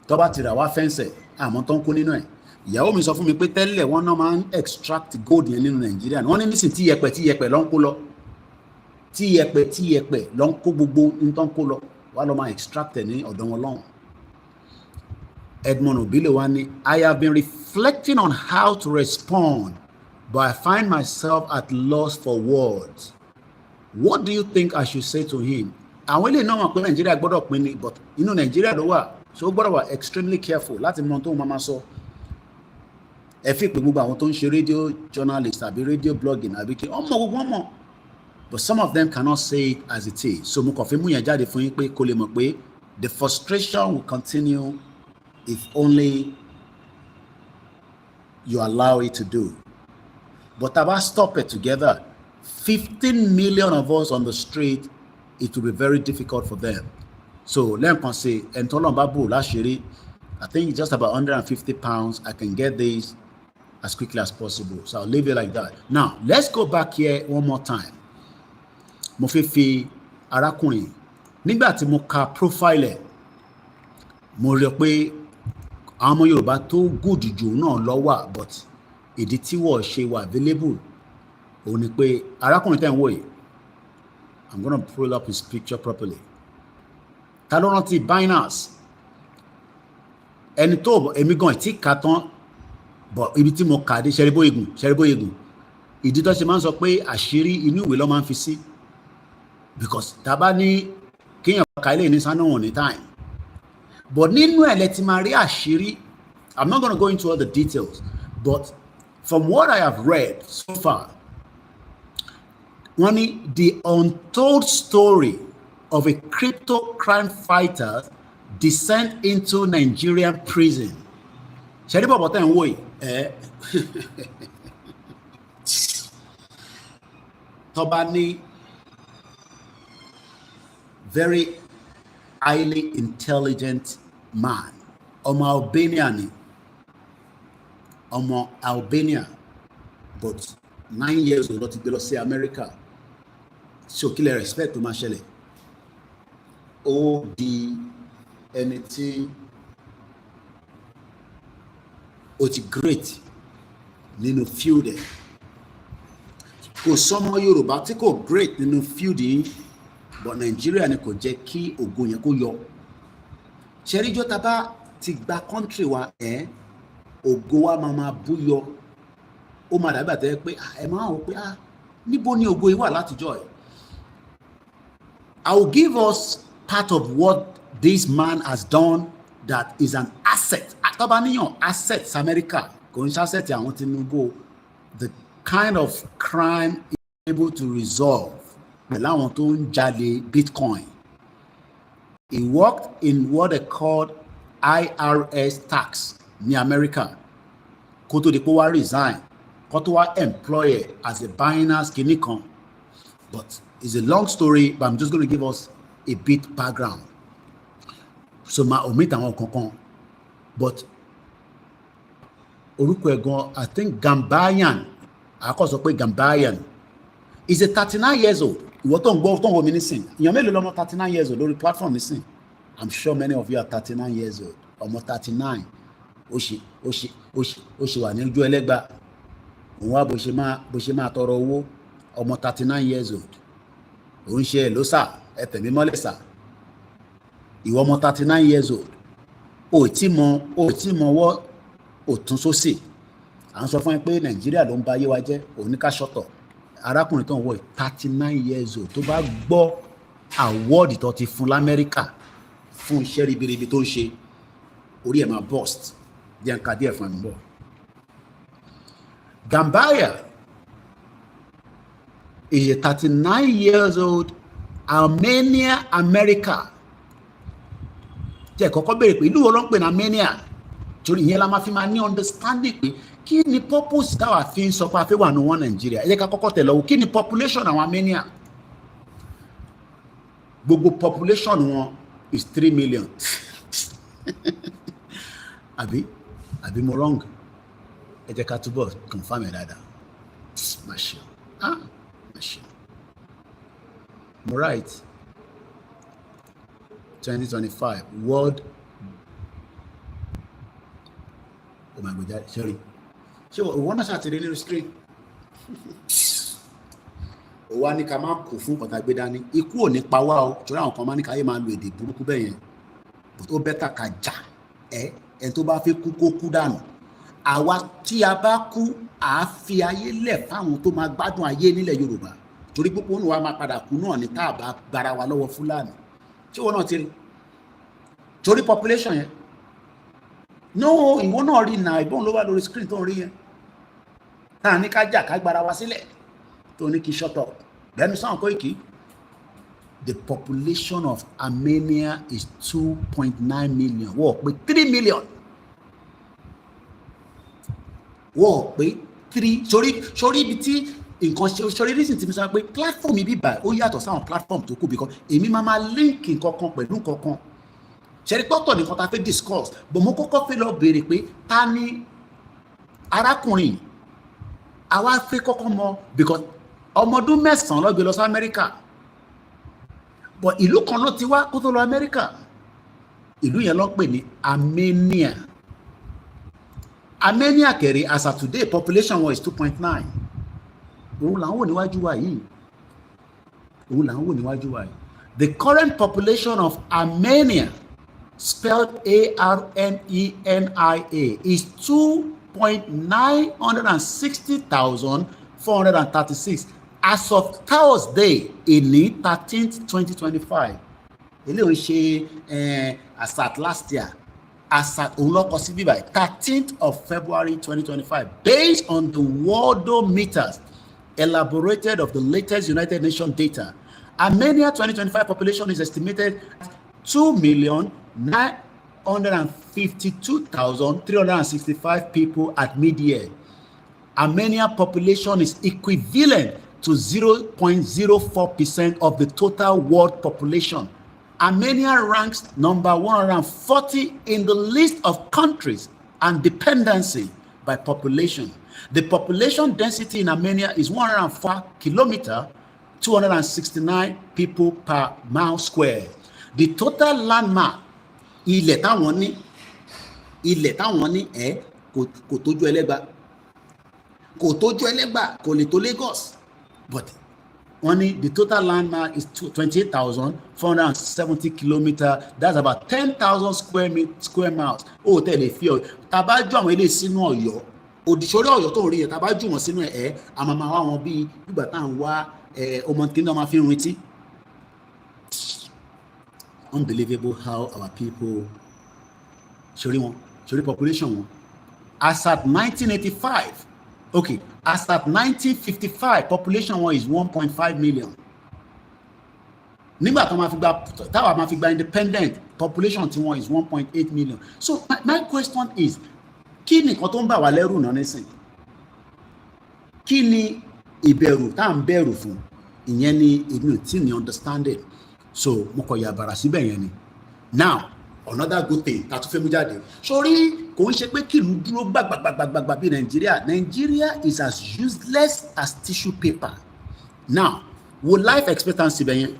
Tó bá tira wá fẹ́ǹsẹ̀ àmọ́ tó ń kó nínú ẹ̀. Ìyàwó mi sọ fún mi pé tẹ́lẹ̀ wọ́n náà máa ń extract gold yẹn nínú Nàìjíríà. Wọ́n ní nísìn tí yẹpẹ̀ ló ń kó lọ. Tí yẹpẹ̀ ló ń kó gbogbo nǹkan kó lọ. Wá lọ máa extract ẹ̀ ní ọ̀dọ̀ wọn lọ́hùn. Edmond Obilo wá ní, I have been reflecting on how to respond, but I find myself at loss for words. What do you think I should say to him? Àwọn ilé náà mọ̀ pé Nàìjíríà gbọ́dọ̀ pín ní, but inú Nàìjíríà ló wà, so ó gbọ́dọ̀ wà extremely careful láti mọ tó máa sọ. Ẹ fi pé gbogbo àwọn tó ń ṣe radio journalist àbí radio blogging àbí kí ọmọ gbogbo wọn mọ̀. But some of them cannot say it as it is. So mo kàn fi mú yẹn jáde fún yín pé kó lè mọ̀ pé the frustration will continue if only you allow it to do. But if I stop it together, 15 million of us on the street, it will be very difficult for them. So let me say, I think it's just about 150 pounds. I can get this as quickly as possible. So I'll leave it like that. Now, let's go back here one more time. Mo fẹ́ fi arákùnrin nígbà tí mo ka profile ẹ̀, mo rí pé àwọn ọmọ Yorùbá tó gùdù jù náà lọ wà, but ìdí tí wọ́n ṣe wà available òun ni pé arákùnrin tẹ́ ń wò yìí, I'm gonna pull up his picture properly. Ta ló rántí Binance? Ẹni tó èmi gan tí ka tán, but ibi tí mo kà dé ṣẹ́ríbóyegun ìdí tó ṣe máa ń sọ pé àṣírí inú ìwé ló máa ń fi sí, because tàbá ní kéèyàn ka ilé ní sanáwọn ní time, but nínú ẹ̀ lẹ ti máa rí àṣírí. I'm not going to go into all the details, but from what I have read so far, wọ́n ní the untold story of a crypto crime fighter descent into Nigerian prison. Ṣẹ́rí bọ̀bọ̀ tẹ́ ń wò yìí tọ́ba ní very highly intelligent man, ọmọ Albania ni, ọmọ Albania, but 9 years old ló ti gbé lọ sí America. So kí lè respect tó máa ṣẹlẹ̀, ó di ẹni tí ó ti great nínú field ẹ̀. Kò sọmọ Yorùbá tí kò great nínú field yìí, but Nàìjíríà ni kò jẹ́ kí ògo yẹn kó yọ. Ṣẹ́ríjọ́ tá bá ti gba country wa ògo wa máa búyọ. Ó máa dàbí àtẹ́ pé ẹ máa wò pé níbo ni ògo yìí wà látijọ́ ẹ̀. I will give us part of what this man has done that is an asset. Àtọ́báníyàn assets America kò ń ṣe asset àwọn Tinubu. The kind of crime is able to resolve pẹ̀lú àwọn tó ń jalè Bitcoin. He worked in what they called IRS tax ní America. Kó tó di pé wá resign, kó tó wá employer as a Binance kìíní kan. But it's a long story, but I'm just going to give us a bit background. So ma omit àwọn kankan, but orúkọ ẹ̀gan, I think Gambayan, àkọ́ sọ pé Gambayan is a 39 years old. Ìwọ tó ń gbọ́ tó ń wo mi nísìn, ìyàn mélòó lọ́mọ 39 years old lórí platform nísìn? I'm sure many of you are 39 years old. Ọmọ 39 ó ṣe wà ní ojú ẹlẹ́gbà. Òun wá bó ṣe máa tọrọ owó. Ọmọ 39 years old. Òun ṣe ẹ̀ ló sà, ẹ tẹ̀mí mọ́lẹ̀ sà. Ìwọ ọmọ 39 years old. O tí mọ wọ́ òtún sósì. À ń sọ fún ẹ pé Nàìjíríà ló ń ba ayé wa jẹ́, òun ní ká ṣọ́tọ̀. Arákùnrin tó ń wọ̀ 39 years old tó bá gbọ́ award tó ti fún l'Amẹ́ríkà fún iṣẹ́ ribiribi tó ń ṣe, orí ẹ̀ máa burst. Díẹ̀ nǹkan díẹ̀ fún ẹ̀ ń bọ̀. Gambaya is a 39 years old Armenia America. Jẹ́ kọ́kọ́ béèrè pé ìlú wo ló ń pè ní Armenia? Torí ìyẹn la máa fi máa ní understanding pé kí ni purpose táwa fi ń sọ pé a fẹ́ wà ní wọn Nàìjíríà. Ẹ jẹ́ ká kọ́kọ́ tẹ̀lé kí ni population àwọn Armenia? Gbogbo population wọn is 3 million. Àbí mo wrong? Ẹ jẹ́ ká túbọ̀ confirm ẹ̀ dáadáa. Masha. Masha. Mo right. 2025 world. Oh my God, sorry. Ṣé wọ́n náà ṣàtìrí nínú screen? Ó wá ní ká máa kò fún kọ̀tà gbé dání. Ikú ò ní pa wá o. Torí àwọn kan máa ní káyé máa lo èdè burúkú bẹ́ẹ̀ yẹn. But ó bẹ́tà ká jà. Ẹ tó bá fẹ́ kú kó kú dànù. Àwa tí a bá kú, à á fi ayé lẹ̀ fáwọn tó máa gbádùn ayé nílẹ̀ Yorùbá. Torí púpọ̀ ní wa máa padà kú náà ní tá a bá gbára wa lọ́wọ́ Fúlàní. Ṣé wọ́n náà ti rí? Torí population yẹn. No, ìwọ náà rí náà, ìbọn ló wà lórí screen tó ń rí yẹn. Táà ní ká jà ká gbára wa sílẹ̀. Tó ní kí shut up. Bẹ́ẹ̀ni sáwọn Koiki. The population of Armenia is 2.9 million. Wọ́n pé 3 million. Wọ́n pé 3. Sórí ibi tí nǹkan ṣe, sórí reason tí mi sọ pé platform ibi báyìí ó yàtọ̀ sáwọn platform tó kù because èmi máa link nǹkan kan pẹ̀lú nǹkan kan. Ṣẹ́rí pọ́tọ̀ nìkan ta fẹ́ discuss, but mo kọ́kọ́ fẹ́ lọ béèrè pé ta ni arákùnrin àwa fẹ́ kọ́kọ́ mọ̀ because ọmọ ọdún 9 ló gbé lọ sí Amẹ́ríkà. But ìlú kan ló ti wá kó tó lọ Amẹ́ríkà. Ìlú yẹn ló pè ní Armenia. Armenia kẹ̀rẹ̀ as of today population was 2.9. Òun là ń wò níwájú wa yìí. The current population of Armenia, spelled Armenia, is 2,960,436 as of Thursday, 13th, 2025. Eléyìí ṣe asat last year. Asat olóko sí bíbá 13th of February 2025, based on the worldometers elaborated of the latest United Nations data. Armenia 2025 population is estimated at 2,952,365 people at mid-year. Armenia population is equivalent to 0.04% of the total world population. Armenia ranks number 140 in the list of countries and dependency by population. The population density in Armenia is 104 kilometers, 269 people per mile square. The total landmark, ilẹ̀ táwọn ní kò tójú ẹlẹ́gbà. kò tójú Ẹlẹ́gbà, kò lè tó Lagos, but only the total land mass is 28,470 kilometers. That's about 10,000 square miles. Oh, tẹ̀lé fi ọ tàbá jù àwọn ilé sínú Ọ̀yọ́ òdìṣòrí Ọ̀yọ́ tó ń rí yẹn tàbá jù wọn sínú ẹ̀ àmàmà wá wọn bíi nígbà tá à ń wá ọmọ kí ní ọmọ fi ń retí. Unbelievable how our people ṣorí population wọn as at 1985. Okay, as at 1955, population one is 1.5 million. Nígbà tó máa fi gba independent, population tí one is 1.8 million. So my question is, kí ni nǹkan tó ń bà wá lẹ́rù náà nísìn? Kí ni ìbẹ̀rù tá à ń bẹ̀rù fún? Ìyẹn ni èmi ò tí ní understanding. So mo kọ̀ yà bàrà síbẹ̀ yẹn ni. Now, another good thing tá a tún fẹ́ mú jáde. Sórí kò ń ṣe pé kí ìlú dúró gbàgbàgbàgbàgbà bí Nigeria is as useless as tissue paper. Now, wo life expectancy bẹ́yẹn?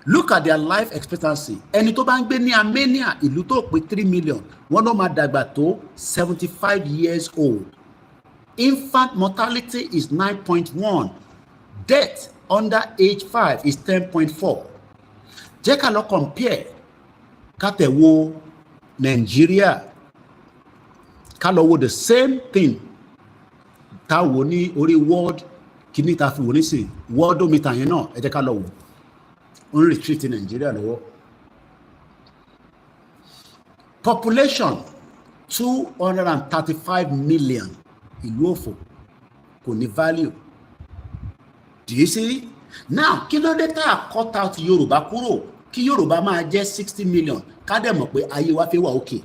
Look at their life expectancy. Ẹni tó bá ń gbé ní Armenia, ìlú tó pé 3 million, wọ́n ló máa dàgbà tó 75 years old. Infant mortality is 9.1. Death under age 5 is 10.4. Jẹ́ ká lọ compare ká tẹ̀ wo Nigeria, ká lọ wo the same thing tá wò ní orí world kìíní tá fi wò ní sí worldometer yẹn náà, ẹ jẹ́ ká lọ wò ó ń retreat in Nigeria lọ́wọ́. Population 235 million, ìlú òfò kò ní value. Do you see? Now kí ló dé tá a cut out Yorùbá kúrò kí Yorùbá máa jẹ́ 60 million ká dẹ̀ mọ̀ pé ayé wa fẹ́ wà òkè.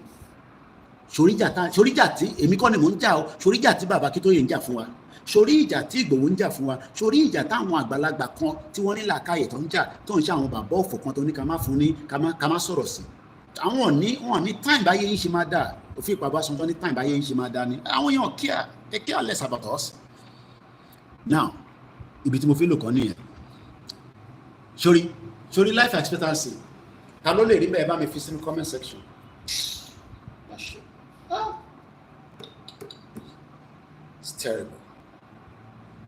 Ṣoríjà tí èmi kọ́ ni mò ń jà o, ṣoríjà tí bàbá Akíntóyè ń jà fún wa, ṣorí ìjà tí Ìgbòho ń jà fún wa, ṣorí ìjà táwọn àgbàlagbà kan tí wọ́n ní làákàyè tó ń jà tó ń ṣe àwọn bàbá òfò kan tó ní ká má fún ní ká má sọ̀rọ̀ sí. Àwọn wọn ní time báyé yín ṣe máa dà, òfin ìpàbọ̀ aṣọ tó ní time báyé yín ṣe máa dà ní àwọn èèyàn kíá they care less about us. Now ibi tí mo fi lò kàn nìyẹn. Ṣorí life expectancy ta ló lè rí bẹ́ẹ̀ bá mi fi sínú comment section. It's terrible.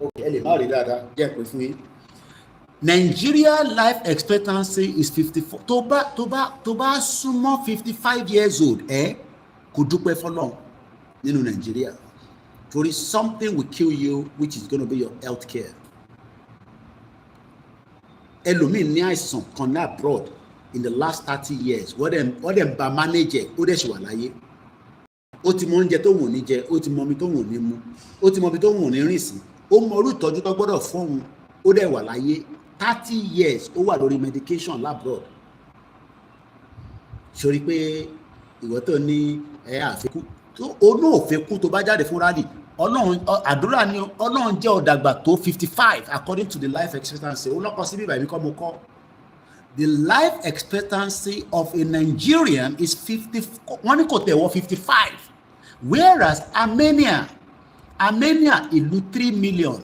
Okay, ẹ lè má rí dáadáa jẹ́ pé fún yín. Nigeria life expectancy is 54. tó bá súnmọ́ 55 years old kò dúpẹ́ fọ́lọ́run nínú Nigeria. Torí something will kill you which is going to be your health care. Ẹlòmíì ní àìsàn kan ní abroad in the last 30 years wọ́n dẹ̀ bá manage ó dẹ̀ ṣì wà láyé. Ó ti mọ oúnjẹ tó wù ní jẹ, ó ti mọ omi tó wù ní mu, ó ti mọ ibi tó wù ní rìn sí, ó mọ orú ìtọ́jú tó gbọ́dọ̀ fún òun, ó dẹ̀ wà láyé 30 years ó wà lórí medication labroad. Sori pé ìwọ tó ní àfikún ó ní òfekún tó bá jáde fún rally Ọlọ́run àdúrà ni Ọlọ́run jẹ́ ọ̀dàgbà tó 55 according to the life expectancy. Ó lọ́kọ sí bíbá ìbí kọ́ mo kọ́. The life expectancy of a Nigerian is 50. Wọ́n ní kò tẹ̀wọ́ 55. Whereas Armenia ìlú 3 million.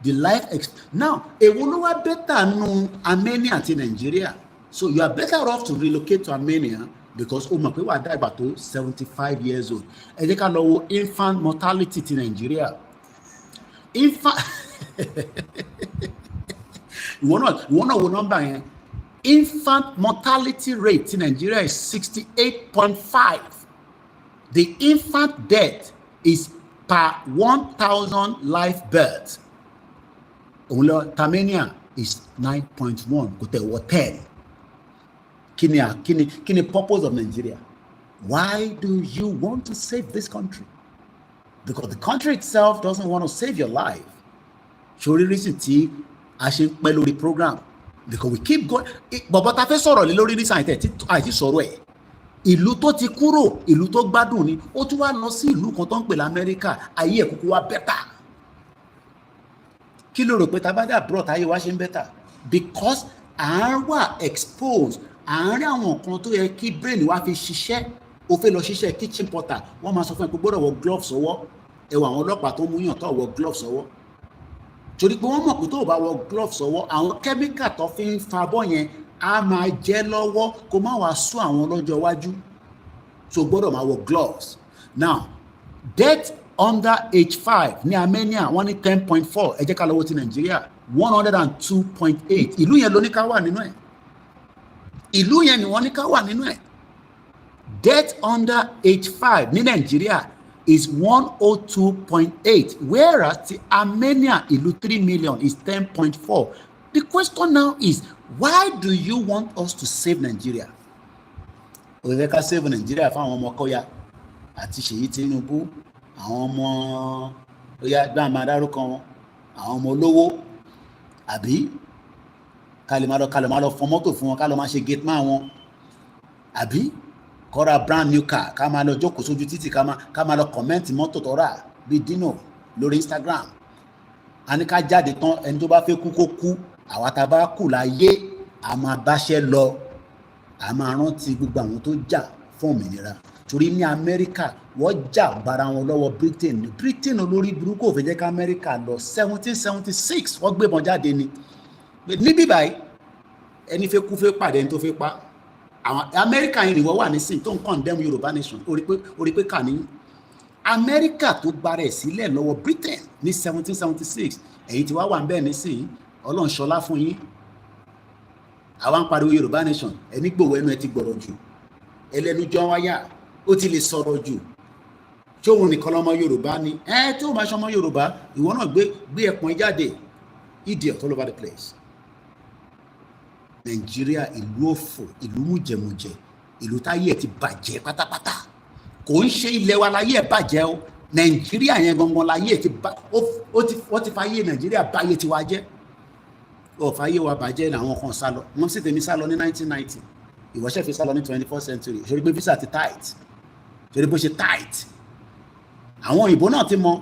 The life now èwo ló wá better nù Armenia àti Nigeria. So you are better off to relocate to Armenia because ó mọ̀ pé wà á dàgbà tó 75 years old. Ẹ jẹ́ ká lọ wo infant mortality ti Nigeria. Ìwọ náà wo nọ́mbà yẹn. Infant mortality rate in Nigeria is 68.5. The infant death is per 1,000 live births. Armenia is 9.1. Kò tẹ̀ wọ 10. Kí ni purpose of Nigeria? Why do you want to save this country? Because the country itself doesn't want to save your life. Ṣorí reason tí a ṣe ń pẹ́ lórí program. Because we keep going. Bọ̀bọ̀ ta fẹ́ sọ̀rọ̀ lé lórí reason àìtí sọ̀rọ̀ ẹ̀. Ìlú tó ti kúrò, ìlú tó gbádùn ni, ó tún wá lọ sí ìlú kan tó ń pè l'Amẹ́ríkà, ayé ẹ̀ kúkú wá bẹ́tà. Kí ló rò pé tá bá dé abroad ayé wa ṣe ń bẹ́tà? Because à ń wà exposed, à ń rí àwọn nǹkan tó yẹ kí brain wa fi ṣiṣẹ́, ó fẹ́ lọ ṣiṣẹ́ kitchen porter, wọ́n máa sọ fún ẹ pé gbọ́dọ̀ wọ gloves ọwọ́, ẹwà àwọn ọlọ́pàá tó mú yàn tó wọ gloves ọwọ́. Torí pé wọ́n mọ̀ pé tó bá wọ gloves ọwọ́, àwọn chemical tó fi ń fa bọ́ yẹn á máa jẹ́ lọ́wọ́ kó má wàá sún àwọn lọ́jọ́ iwájú. So gbọ́dọ̀ máa wọ gloves. Now, death under age 5 ní Armenia wọ́n ní 10.4 ẹ jẹ́ ká lọ wo ti Nàìjíríà 102.8 ìlú yẹn ló ní ká wà nínú ẹ̀ ìlú yẹn ni wọ́n ní ká wà nínú ẹ̀. Death under age 5 ní Nàìjíríà is 102.8 whereas the Armenia ìlú 3 million is 10.4. The question now is why do you want us to save Nigeria? Ó yẹ ká save Nigeria fún àwọn ọmọ Kọ́yà àti Ṣèyí Tinubu àwọn ọmọ Ọya gbá máa dárúkọ wọn àwọn ọmọ olówó àbí ká lè máa lọ fọ mọ́tò fún wọn ká lọ máa ṣe gate man wọn àbí kọ́ra brand new car ká máa lọ jókòó sójú títì ká máa lọ kọ̀mẹ́ǹtì mọ́tò tọ́ra bíi Dino lórí Instagram. A ní ká jáde tán ẹni tó bá fẹ́ kú kó kú àwa tá a bá kù láyé a máa báṣẹ́ lọ a máa rántí gbogbo àwọn tó jà fún òmìnira torí ní Amẹ́ríkà wọ́n jà bara wọn lọ́wọ́ Britain olórí burúkú ò fẹ́ jẹ́ ká Amẹ́ríkà lọ 1776 wọ́n gbébọn jáde ni níbí báyìí ẹni fẹ́ kú fẹ́ pàdé ẹni tó fẹ́ pa àwọn Amẹ́ríkà yìí wọ́n wà nísìnyí tó ń condemn Yorùbá nation orí pé kà ní Amẹ́ríkà tó gbára ẹ̀ sílẹ̀ lọ́wọ́ Britain ní 1776 èyí tí wá wà ń bẹ́ẹ̀ nísìnyí Ọlọ́run ṣọlá fún yín àwa ń pariwo Yorùbá nation ẹni gbòòwò ẹnu ẹ ti gbọ̀rọ̀ jù ẹlẹ́nu jọ wáyà ó ti lè sọ̀rọ̀ jù tí òun nìkan lọ́mọ Yorùbá ni tí ó máa ṣọmọ Yorùbá ìwọ náà gbé ẹ̀pọ̀n jáde idiot all over the place. Nàìjíríà ìlú òfò ìlú mùjẹmùjẹ ìlú táyé ẹ̀ ti bàjẹ́ pátápátá kò ń ṣe ilẹ̀ wa láyé ẹ̀ bàjẹ́ o Nàìjíríà yẹn gangan láyé ẹ̀ ti wọ́n ti fàyè Nàìjíríà báyé tiwa jẹ́ fàyè wa bàjẹ́ làwọn kan sá lọ wọ́n sì tèmi sá lọ ní 1990 ìwọ́ṣẹ́ fi sá lọ ní 21st century ṣe rí pé visa ti tight ṣe rí bó ṣe tight àwọn òyìnbó náà ti mọ̀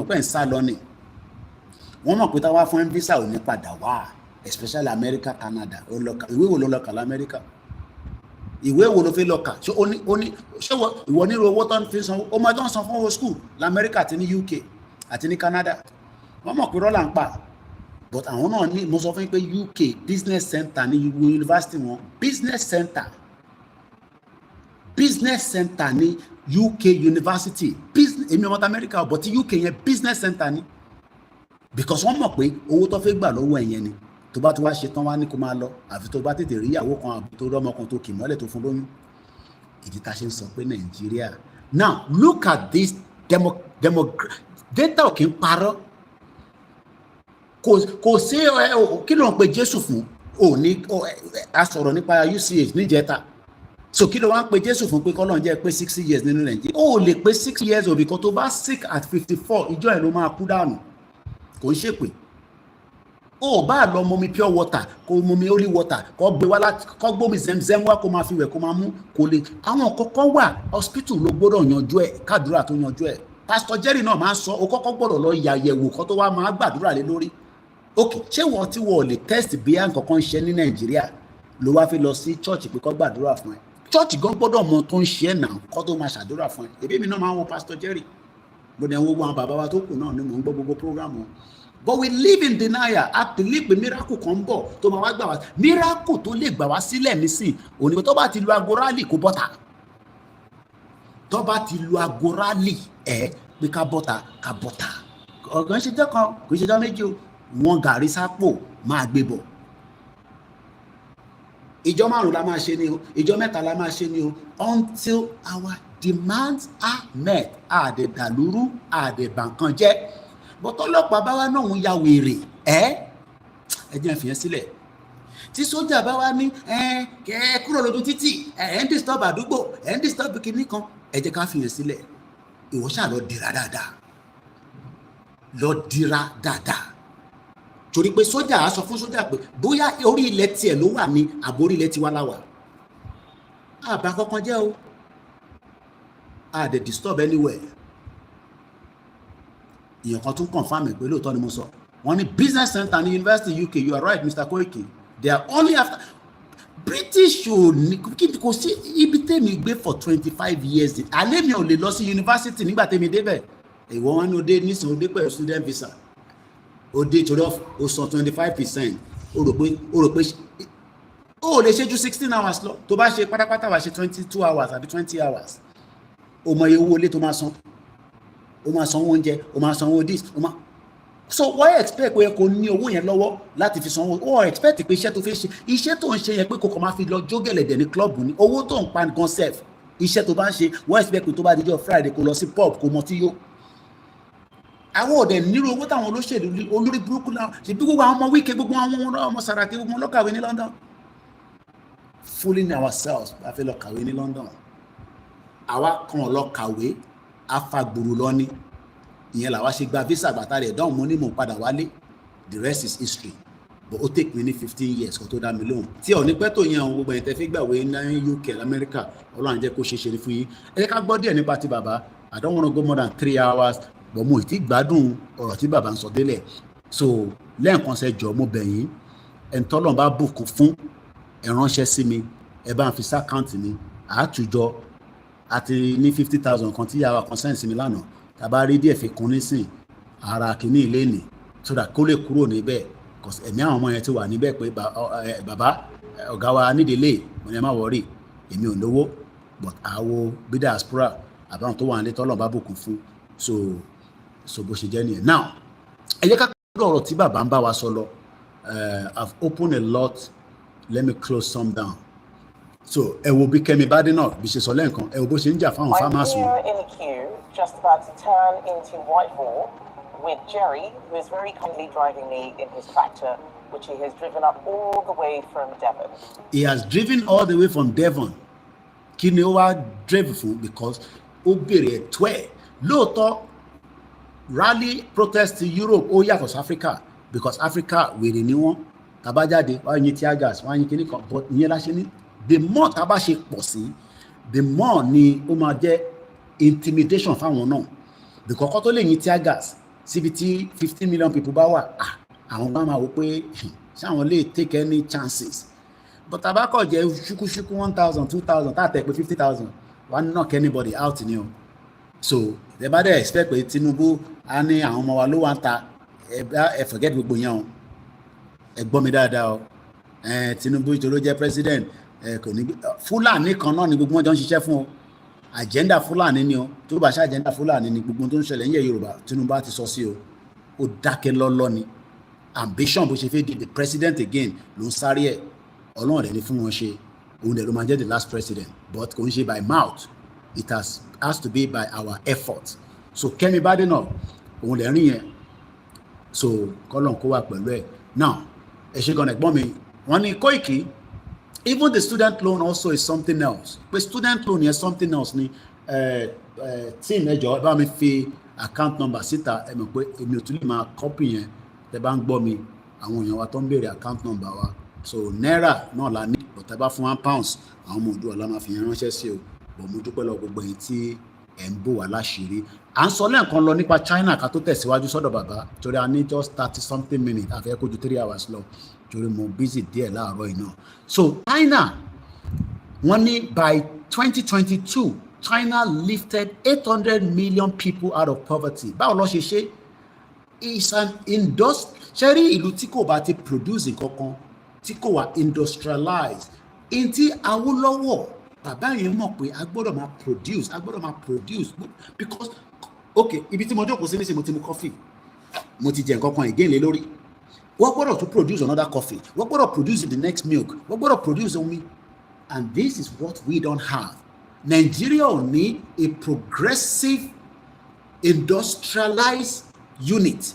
pé ń sá lọ ni wọ́n mọ̀ pé táwa fún visa ò ní padà wá especially America Canada ìwé wo ló lọ kà lamẹ́ríkà ìwé wo ló fi lọ kà ṣé ìwọ nílò owó tó ń fi san ó máa tó ń san fún owó school lamẹ́ríkà àti ní UK àti ní Canada wọ́n mọ̀ pé rọ́là ń pa but àwọn náà ní mo sọ fún yín pé UK business center ní university wọn business center ní UK university èmi ọmọ America but UK yẹn business center ní because wọ́n mọ̀ pé owó tó fẹ́ gbà lọ́wọ́ ẹ̀yẹn ni tó bá ti wá ṣe tán wá ní kó máa lọ àfi tó bá tètè rí ìyàwó kan àbí tó rọ́mọ kan tó kì mọ́lẹ̀ tó fún lóyún ìdí tá a ṣe ń sọ pé Nàìjíríà now look at this data ò kí ń parọ́ kò sí kí ló ń pe Jésù fún a sọ̀rọ̀ nípa UCH níjẹta so kí ló wá ń pe Jésù fún pé kọ́lọ́n jẹ́ pé 60 years nínú Nàìjíríà ó lè pé 6 years òbí kan tó bá sick at 54 ìjọ ẹ̀ ló máa kú dànù kò ń ṣèpè ó bá lọ mọmi pure water kó mọmi holy water kó gbé wá láti kó gbómi zemzem wá kó máa fi wẹ̀ kó máa mú kó lè àwọn kọ́kọ́ wà hospital ló gbọ́dọ̀ yanjú ẹ̀ kádùrà tó yanjú ẹ̀ Pastor Jerry náà máa ń sọ ó kọ́kọ́ gbọ́dọ̀ lọ yàyẹ̀wò kó tó wá máa gbàdúrà lé lórí ok ṣé wọ́n tí wọ́n lè test bí à ń kankan ṣe ní Nàìjíríà ló wá fi lọ sí church pé kó gbàdúrà fún ẹ church gan gbọ́dọ̀ mọ tó ń ṣe náà kó tó máa ṣàdúrà fún ẹ èmi náà máa ń wo Pastor Jerry mo dẹ̀ ń wo àwọn bàbá wa tó kù náà ni mò ń gbọ́ gbogbo program wọn. But we live in denial. A believe pé miracle kan ń bọ̀ tó máa wá gbà wá. Miracle tó lè gbà wá sílẹ̀ nísìn. Òní pé tó bá ti lu aago rally kó bọ́ta. Tó bá ti lu aago rally pé ká bọ́ta. Ọ̀gán ṣe jẹ́ kan kò ṣe jẹ́ méjì o. Wọ́n gàrí sápò máa gbé bọ̀. Ìjọ 5 la máa ṣe ni o. Ìjọ 3 la máa ṣe ni o. Until our demands are met. Àdèdàlúrú àdèbànkan jẹ́. Bọ́tọ́lọ́pàá bá wá náà ń ya wèrè ẹjẹ́ ìfìyàn sílẹ̀ tí sójà bá wá ní kúrò lójú títì ń disturb àdúgbò ń disturb kìíní kan ẹ jẹ́ ká fìyàn sílẹ̀ ìwọ ṣáà lọ dira dáadáa torí pé sójà á sọ fún sójà pé bóyá orí ilẹ̀ tiẹ̀ ló wà ní àbórí ilẹ̀ tiwa láwà àbá kankan jẹ́ o àdè disturb anywhere. Ìyẹn kan tún confirm pé lóòótọ́ ni mo sọ wọ́n ní business center ní University UK you are right Mr. Koiki they are only after British kò sí ibi tèmi gbé for 25 years alẹ́ mi ò lè lọ sí university nígbà tèmi débẹ̀ ìwọ wọn ní òde nísìnyí òde pẹ̀lú student visa òde torí o san 25% o rò pé o lè ṣe ju 16 hours lọ tó bá ṣe pátápátá wà ṣe 22 hours àbí 20 hours o mọ iye owó ilé tó máa san ó máa sanwó oúnjẹ, ó máa sanwó this, ó máa. So why expect pé kò ní owó yẹn lọ́wọ́ láti fi sanwó? Ó expect pé iṣẹ́ tó fẹ́ ṣe, iṣẹ́ tó ń ṣe yẹn pé kò kàn máa fi lọ jógẹ̀lẹ̀dẹ̀ ní club ní owó tó ń pa nǹkan sef. Iṣẹ́ tó bá ń ṣe, wọ́n expect pé tó bá dijọ́ Friday kó lọ sí pub kó mọtí yó. Àwọn ọ̀dẹ̀ nírú owó táwọn olóṣèlú olórí burúkú náà ṣe bí gbogbo àwọn ọmọ Wike, gbogbo àwọn ọmọ Saraki, gbogbo wọn lọ kàwé ní London. Fooling ourselves, a fẹ́ lọ kàwé ní London. Àwa kan lọ kàwé, afagbòrò lọ ní. Ìyẹn làwa ṣe gba visa àgbàtà rẹ̀ dán mo ní mò ń padà wálé. The rest is history. But ó take me ní 15 years kó tó dá mi lóhùn. Tí ò ní pẹ́ tó yẹn àwọn gbogbo ẹ̀yìn tẹ́ fi gbàwé ní UK, America, Ọlọ́run jẹ́ kó ṣe ṣe ní fún yín. Ẹ jẹ́ ká gbọ́ díẹ̀ nípa ti bàbá. I don't want to go more than 3 hours. But mo ti gbádùn ọ̀rọ̀ tí bàbá ń sọ délẹ̀. So lẹ́ẹ̀kan ṣe jọ mo bẹ̀ yín. Ẹni tọ́lọ́run bá bùkún fún ẹ ránṣẹ́ sí mi. Ẹ bá ń fi sákàǹtì mi. Àtújọ àti ní 50,000 kan tí yàrá kan sẹ́ǹsì mi lánàá. Tàbá rí díẹ̀ fi kún nísìn ara kìíní ilé nì so that kó lè kúrò níbẹ̀ because ẹ̀mí àwọn ọmọ yẹn ti wà níbẹ̀ pé bàbá ọ̀gá wa nídìílé mo ní ẹ má wọrí èmi ò lówó but àwo bí diaspora àbáwọn tó wà nílé tọ́lọ̀ bá bùkún fún so bó ṣe jẹ́ nìyẹn. Now ẹ jẹ́ ká kúrò ọ̀rọ̀ tí bàbá ń bá wa sọ lọ. I've opened a lot, let me close some down. So ẹ wo bí Kẹ́mi Badenoch bí ṣe sọ lẹ́ẹ̀kan ẹ wo bó ṣe ń jà fáwọn farmers wọn. I'm here in the queue, just about to turn into Whitehall with Jerry, who is very kindly driving me in his tractor, which he has driven up all the way from Devon. He has driven all the way from Devon. Kí ni ó wá drive fún? Because ó bèrè ẹ̀tọ́ ẹ̀. Lóòótọ́ rally protest ti Europe ó yàtọ̀ sí Africa because Africa wèrè ni wọ́n tàbájáde wọ́n á yin tear gas wọ́n á yin kíní kan but ìyẹn la ṣe ní. The more tá bá ṣe pọ̀ sí the more ni ó máa jẹ́ intimidation fáwọn náà because kọ́ tó lè yin tear gas síbi tí 15 million people bá wà àwọn bá máa wò pé ṣé àwọn lè take any chances but tá bá kọ̀ jẹ́ ṣúkúṣúkú 1,000 2,000 tá tẹ̀ pé 50,000 wọ́n knock anybody out ni o so ẹ bá dẹ̀ expect pé Tinubu á ní àwọn ọmọ wa ló wá ń ta ẹ forget gbogbo yẹn o ẹ gbọ́ mi dáadáa o Tinubu tó ló jẹ́ president kò ní Fúlàní kan náà ni gbogbo wọn jọ ń ṣiṣẹ́ fún o agenda Fúlàní ni o tó bá ṣe agenda Fúlàní ni gbogbo tó ń ṣẹlẹ̀ ní Yorùbá Tinubu ti sọ sí o ó dákẹ́ lọ́lọ́ ni ambition bó ṣe fẹ́ di the president again ló ń sáré ẹ̀ Ọlọ́run rẹ̀ ní fún wọn ṣe òun dẹ̀ ló máa jẹ́ the last president but kò ń ṣe by mouth it has to be by our effort so Kẹ́mi Badenoch òun lẹ̀ rìn yẹn so kọ́lọ́n kó wà pẹ̀lú ẹ̀ now ẹ ṣe gan ẹ̀gbọ́n mi wọ́n ní Koiki. Even the student loan also is something else. But student loan is something else. Ni team ẹjọ bá mi fi account number síta ẹ mọ̀ pé èmi ò tún lè máa copy yẹn tẹ́ bá ń gbọ́ mi àwọn èèyàn wa tó ń béèrè account number wa so náírà náà la ní but tẹ́ bá fún £1 àwọn ọmọ òdua la máa fi yẹn ránṣẹ́ sí o but mo dúpẹ́ lọ gbogbo yín tí ẹ̀ ń bò wá láṣìírí. À ń sọ lẹ́ẹ̀kan lọ nípa China ká tó tẹ̀síwájú sọ́dọ̀ bàbá torí a ní just 30 something minutes àfẹ́ kó ju 3 hours lọ torí mo busy díẹ̀ láàárọ̀ iná. So China wọ́n ní by 2022 China lifted 800 million people out of poverty. Báwo ló ṣe ṣe? It's an ṣe rí ìlú tí kò bá ti produce nǹkan kan tí kò wà industrialized in tí Awólọ́wọ̀ bàbá yẹn mọ̀ pé a gbọ́dọ̀ máa produce because okay ibi tí mo jókòó sí nísìnyí mo ti mu coffee mo ti jẹ nǹkan kan again lé lórí wọ́n gbọ́dọ̀ to produce another coffee wọ́n gbọ́dọ̀ produce the next milk wọ́n gbọ́dọ̀ produce omi and this is what we don't have. Nigeria ò ní a progressive industrialized unit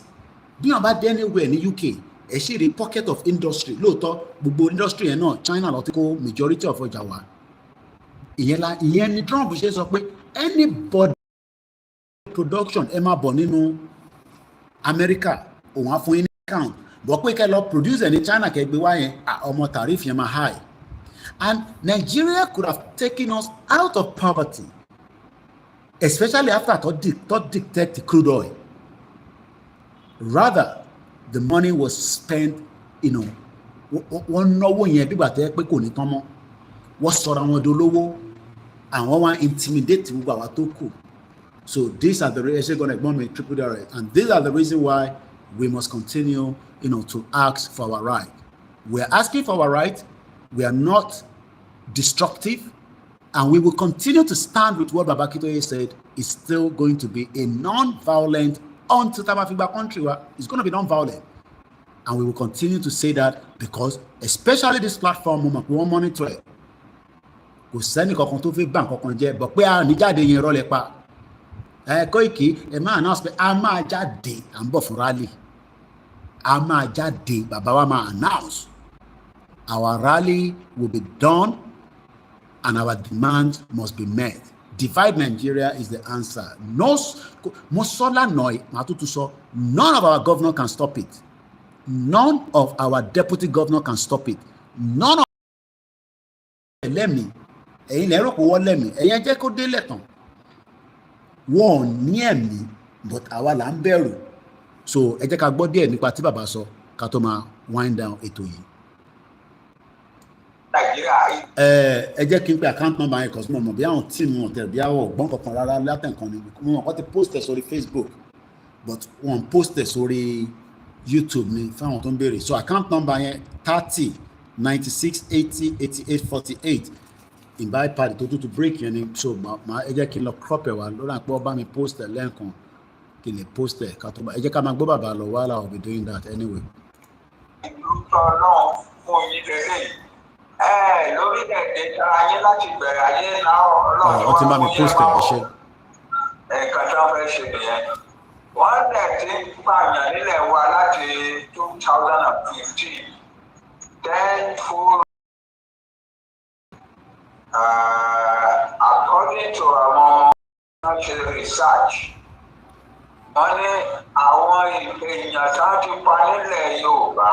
bí wọn bá dé anywhere ní UK ẹ ṣe rí pocket of industry lóòótọ́ gbogbo industry yẹn náà China ló ti kó majority of ọjà wa ìyẹn ni Trump ṣe sọ pé anybody production ẹ máa bọ̀ nínú America òun á fún yín ní account bọ̀ pé kẹ́ lọ produce ní China kẹ́ gbé wá yẹn ọmọ tariff yẹn máa high and Nigeria could have taken us out of poverty especially after to dictate the crude oil. Rather, the money was spent, wọ́n náwó yẹn bígbà tẹ́ pé kò ní tán mọ́. Wọ́n sọ̀rọ̀ àwọn dolówó, àwọn wá intimidate gbogbo àwa tó kù. So these are the reasons going to me triple direct, and these are the reasons why we must continue, to ask for our right. We are asking for our right. We are not destructive, and we will continue to stand with what Baba Akintoye said. is still going to be a non-violent until Tabafiba country. It's going to be non-violent. And we will continue to say that because, especially this platform, we won't monitor it. Kò sẹ́ni kankan tó fẹ́ bank kankan jẹ́, but pé a ní jáde yẹn rọ́lẹ̀ pa. Koiki, ẹ máa announce pé a máa jáde à ń bọ̀ fún rally. A máa jáde, bàbá wa máa announce. Our rally will be done and our demands must be met. Divide Nigeria is the answer. None of our governor can stop it. None of our deputy governor can stop it. None of them. One near me, but our lamberu. So, ẹ jẹ́ ká gbọ́ díẹ̀ nípa tí bàbá sọ ká tó máa wind down ètò yìí. Ẹ jẹ́ kí n pe account number yẹn kọ̀sùn mọ̀ bí àwọn tíìmù wọn tẹ̀ bí àwọn ọ̀gbọ́n kankan rárá látẹ̀kan ni wọn kọ́ ti post ẹ̀ sórí Facebook but wọn post ẹ̀ sórí YouTube ni fáwọn tó ń béèrè. So account number yẹn 30 96 80 88 48 invite party tó tún to break yẹn ni. So ẹ jẹ́ kí n lọ crop ẹ̀ wá lórí àpò ọba mi post ẹ̀ lẹ́ẹ̀kan kí n lè post ẹ̀ ká tó bá ẹ jẹ́ ká máa gbọ́ bàbá lọ while I will be doing that anyway. ìlú tọ́ náà fún yín lélẹ́yìí. Lórílẹ̀-èdè ayé láti bẹ̀rẹ̀ ayé náà ọlọ́run ọtí bá mi post ẹ̀ ṣe. Nǹkan tó fẹ́ ṣe nìyẹn. Wọ́n dẹ̀ ti ń pààyàn nílẹ̀ wa láti 2015. Then full according to àwọn ṣe research, wọ́n ní àwọn èèyàn tó ti pa nílẹ̀ Yorùbá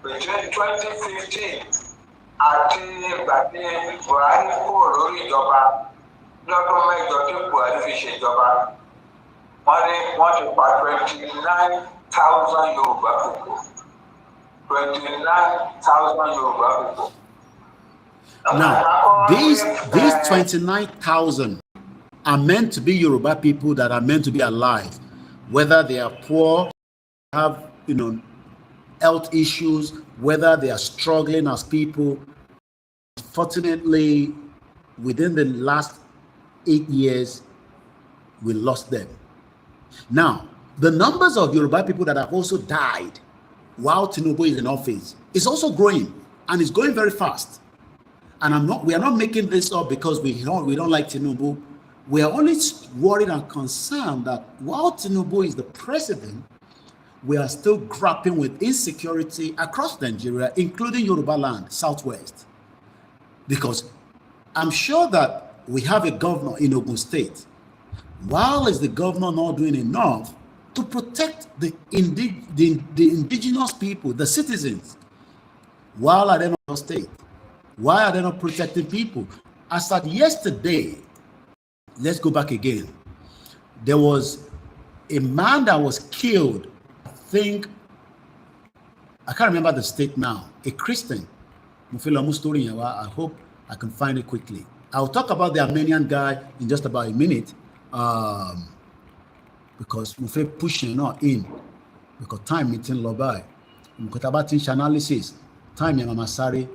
between 2015 àti ìgbà tí Buhari kúrò lórí ìjọba lọ́dún mẹ́jọ tí Buhari fi ṣèjọba wọ́n ti pa 29,000 Yorùbá people. 29,000 Yorùbá people. Now, these 29,000 are meant to be Yoruba people that are meant to be alive, whether they are poor, have health issues, whether they are struggling as people. Fortunately, within the last 8 years, we lost them. Now, the numbers of Yoruba people that have also died while Tinubu is in office is also growing, and it's going very fast. And we are not making this up because we don't like Tinubu. We are only worried and concerned that while Tinubu is the president, we are still grappling with insecurity across Nigeria, including Yoruba land, Southwest. Because I'm sure that we have a governor in Ogun State. While is the governor not doing enough to protect the indigenous people, the citizens? While are they not in state? Why are they not protecting people? As at yesterday, let's go back again. There was a man that was killed, I can't remember the state now, a Christian. I hope I can find it quickly. I'll talk about the Armenian guy in just about a minute, because we're pushing not in, because time meeting low by. Analysis, time Masari,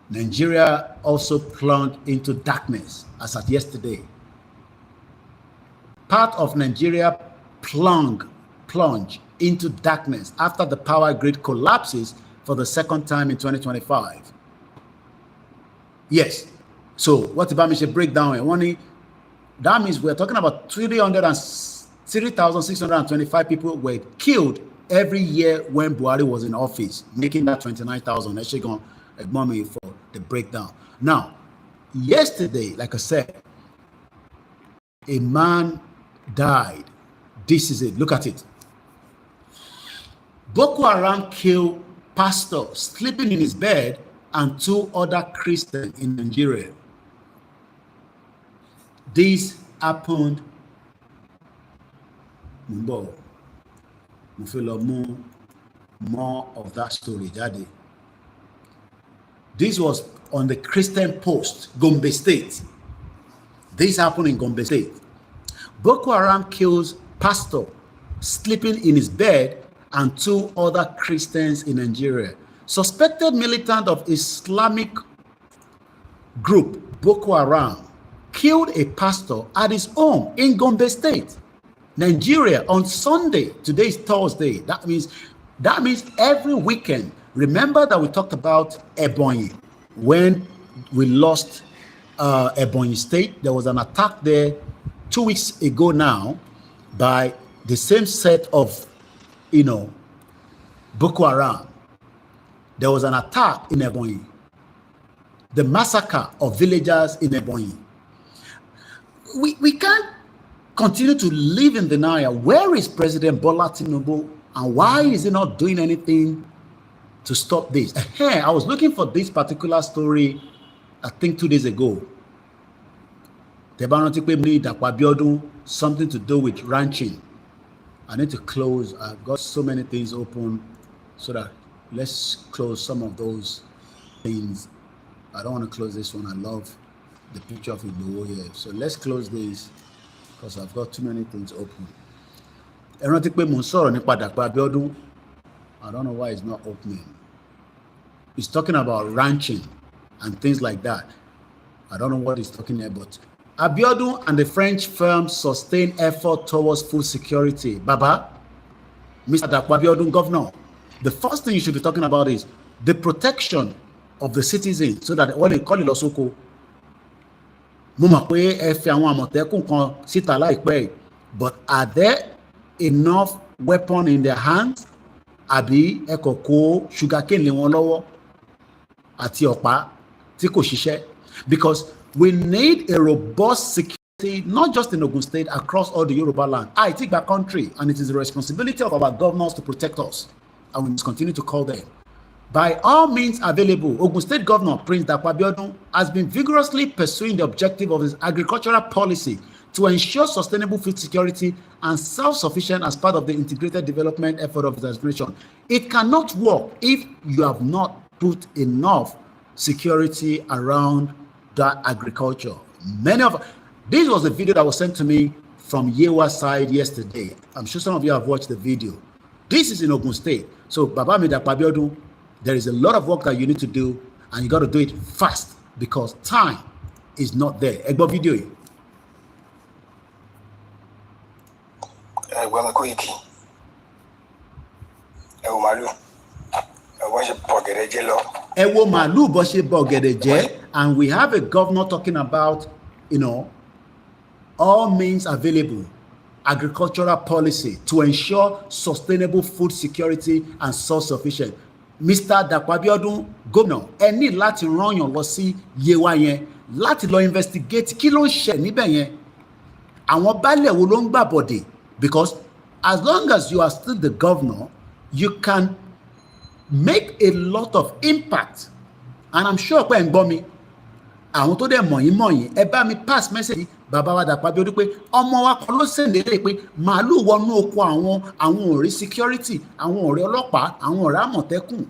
Nigeria also plunged into darkness as at yesterday. Part of Nigeria plunged into darkness after the power grid collapses for the second time in 2025. Yes. So what about me should break down? That means we're talking about 3,625 people were killed every year when Buhari was in office, making that 29,000. Actually going to ignore me for the breakdown. Now, yesterday, like I said, a man died. This is it. Look at it. Boko Haram killed pastor sleeping in his bed and 2 other Christians in Nigeria. This happened more of that story, Daddy. This was on the Christian Post, Gombe State. This happened in Gombe State. Boko Haram kills pastor sleeping in his bed and 2 other Christians in Nigeria. Suspected militant of Islamic group Boko Haram killed a pastor at his home in Gombe State, Nigeria, on Sunday. Today is Thursday. That means every weekend. Remember that we talked about Ebonyi when we lost Ebonyi State. There was an attack there 2 weeks ago now by the same set of, Boko Haram. There was an attack in Ebonyi. The massacre of villagers in Ebonyi. We can't continue to live in denial. Where is President Bola Tinubu, and why is he not doing anything to stop this? I was looking for this particular story, I think 2 days ago. Something to do with ranching. I need to close. I've got so many things open, so that let's close some of those things. I don't want to close this one. I love the picture of Igboho here. So let's close this because I've got too many things open. I don't know why it's not opening. He's talking about ranching and things like that. I don't know what he's talking about. Abiodun and the French firm sustain effort towards food security. Baba, Mr. Dakwa Abiodun, governor, the first thing you should be talking about is the protection of the citizens, so that when they call it Losoko, but are there enough weapons in their hands? Abi ekoko sugarcane le won lowo ati opa ti ko sise, because we need a robust security, not just in Ogun State, across all the Yoruba land. I think our country, and it is the responsibility of our governors to protect us, and we must continue to call them. By all means available, Ogun State Governor Prince Dakwa Abiodun has been vigorously pursuing the objective of his agricultural policy to ensure sustainable food security and self-sufficient as part of the integrated development effort of his administration. It cannot work if you have not put enough security around that agriculture. This was a video that was sent to me from Yewa side yesterday. I'm sure some of you have watched the video. This is in Ogun State. So Baba Dakwa Abiodun, there is a lot of work that you need to do, and you got to do it fast because time is not there. Egbo video. OLAYOMI KOIKI. Ewo malu bo se bogedeje. And we have a governor talking about, all means available agricultural policy to ensure sustainable food security and self-sufficient. Mr. Dakwa Abiodun, gómìnà, ẹ ní láti rán yàn lọ sí Yewa yẹn láti lọ investigate kí ló ń ṣe níbẹ̀ yẹn. Àwọn baálẹ̀ wo ló ń gbà bọ̀dẹ̀? Because as long as you are still the governor, you can make a lot of impact. And I'm sure pé ẹ̀ ń gbọ́ mi, àwọn tó dẹ̀ mọ̀yìn ẹ bá mi pass message bàbá wa Dakwa Abiodun pé ọmọ wa kan ló sèǹdélé pé màálù wọnú oko àwọn ọ̀rẹ́ security, àwọn ọ̀rẹ́ ọlọ́pàá, àwọn ọ̀rẹ́ àmọ̀tẹ́kùn.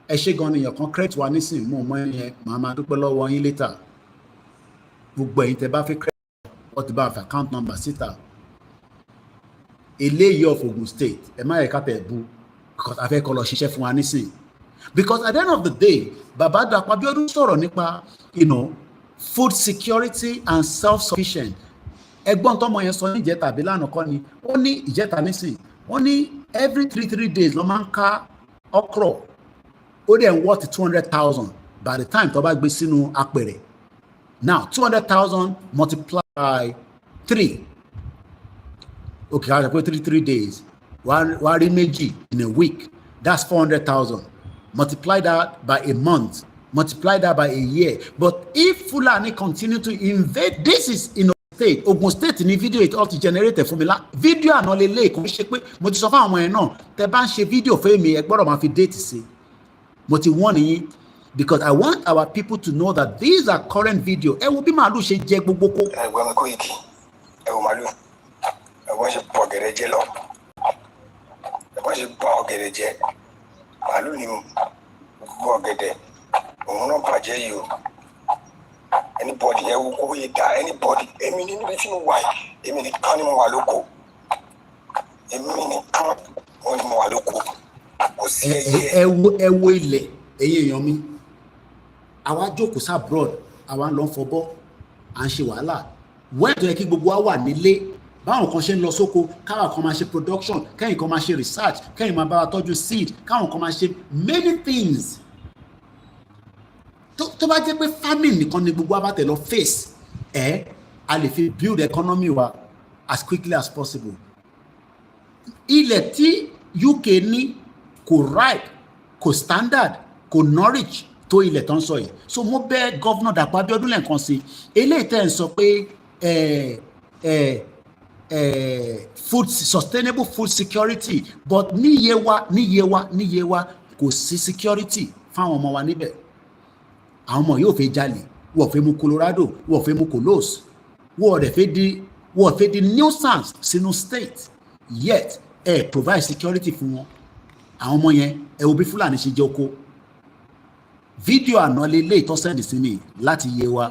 Ẹ ṣe gan ni èèyàn kan credit wa nísìnyí, mo mọ ẹyẹn màá máa dúpẹ́ lọ́wọ́ yín later. Gbogbo ẹ̀yin tẹ́ bá fi credit wọ́n ti bá fi account number síta. Eléyìí of Ogun State ẹ má yẹ ká tẹ̀ bú because a fẹ́ kọ́ lọ ṣiṣẹ́ fún wa nísìnyí. Because at the end of the day, Baba Dakwa Abiodun sọ̀rọ̀ nípa, food security and self-sufficient. Ẹgbọ́n tọ́mọ yẹn sọ ní ìjẹta àbí lánàá kọ́ ni, ó ní ìjẹta nísìn, ó ní every 3 days ló máa ń ká okra, ó dẹ̀ ń worth 200,000 by the time tó bá gbé sínú apẹ̀rẹ̀. Now 200,000 multiplied by 3. Okay, I put 3 days. Wàá rí méjì in a week. That's 400,000. Multiply that by a month. Multiply that by a year. But if Fulani continue to invade, this is in Ogun State. Ogun State ni video it all to generate fún mi la. Video àná lélẹ̀ kò ṣe pé mo ti sọ fún àwọn ẹ̀ náà tẹ́ bá ń ṣe video fún mi ẹ gbọ́dọ̀ máa fi date sí. Mo ti wọ́n nìyí because I want our people to know that these are current video. Ẹ wo bí màálù ṣe jẹ gbogbo kó. OLAYOMI KOIKI. Ẹ wo màálù. Ẹ wọ́n ṣe pọ̀ gẹ̀rẹ́ jẹ lọ. Ẹ wọ́n ṣe pọ̀ gẹ̀rẹ́ jẹ. Màálù ni gbọ́ gẹ̀dẹ̀. Òun náà bàjẹ́ yìí o. Anybody ẹ wo kó yẹ dá anybody. Èmi ní níbi tí mo wà yìí. Èmi nìkan ni mo wà lóko. Èmi nìkan ni mo wà lóko. Kò sí ẹyẹ. Ẹ wo ilẹ̀ ẹ̀yin èèyàn mi. Àwa jókòó sí abroad. àwa ń lọ fọbọ́ à ń ṣe wàhálà wẹ́ẹ̀ tó yẹ kí gbogbo wa wà nílé báwọn kan ṣe ń lọ sóko káwọn kan máa ṣe production kẹ́yìn kan máa ṣe research kẹ́yìn máa bá wa tọ́jú seed káwọn kan máa ṣe many things tó bá jẹ́ pé farming nìkan ni gbogbo wa bá tẹ̀ lọ face a lè fi build economy wa as quickly as possible. Ilẹ̀ tí UK ní kò ripe kò standard kò nourish tó ilẹ̀ tó ń sọ yìí so mo bẹ̀ gọ́vnà Dàpọ̀ Abíọ́dún lẹ́ẹ̀kan sí eléyìí tẹ́ ń sọ pé sustainable food security but níye wa kò sí security fáwọn ọmọ wa níbẹ̀ àwọn ọmọ yóò fẹ́ jalè wọ́n fẹ́ mú Colorado wọ́n fẹ́ mú Colos wọ́n fẹ́ di nuisance sínú state yet provide security fún wọn àwọn ọmọ yẹn wo bí Fúlàní ṣe jẹ oko fídíò àná lélẹ̀ ìtọ́sẹ̀dì sí mi láti yé wa.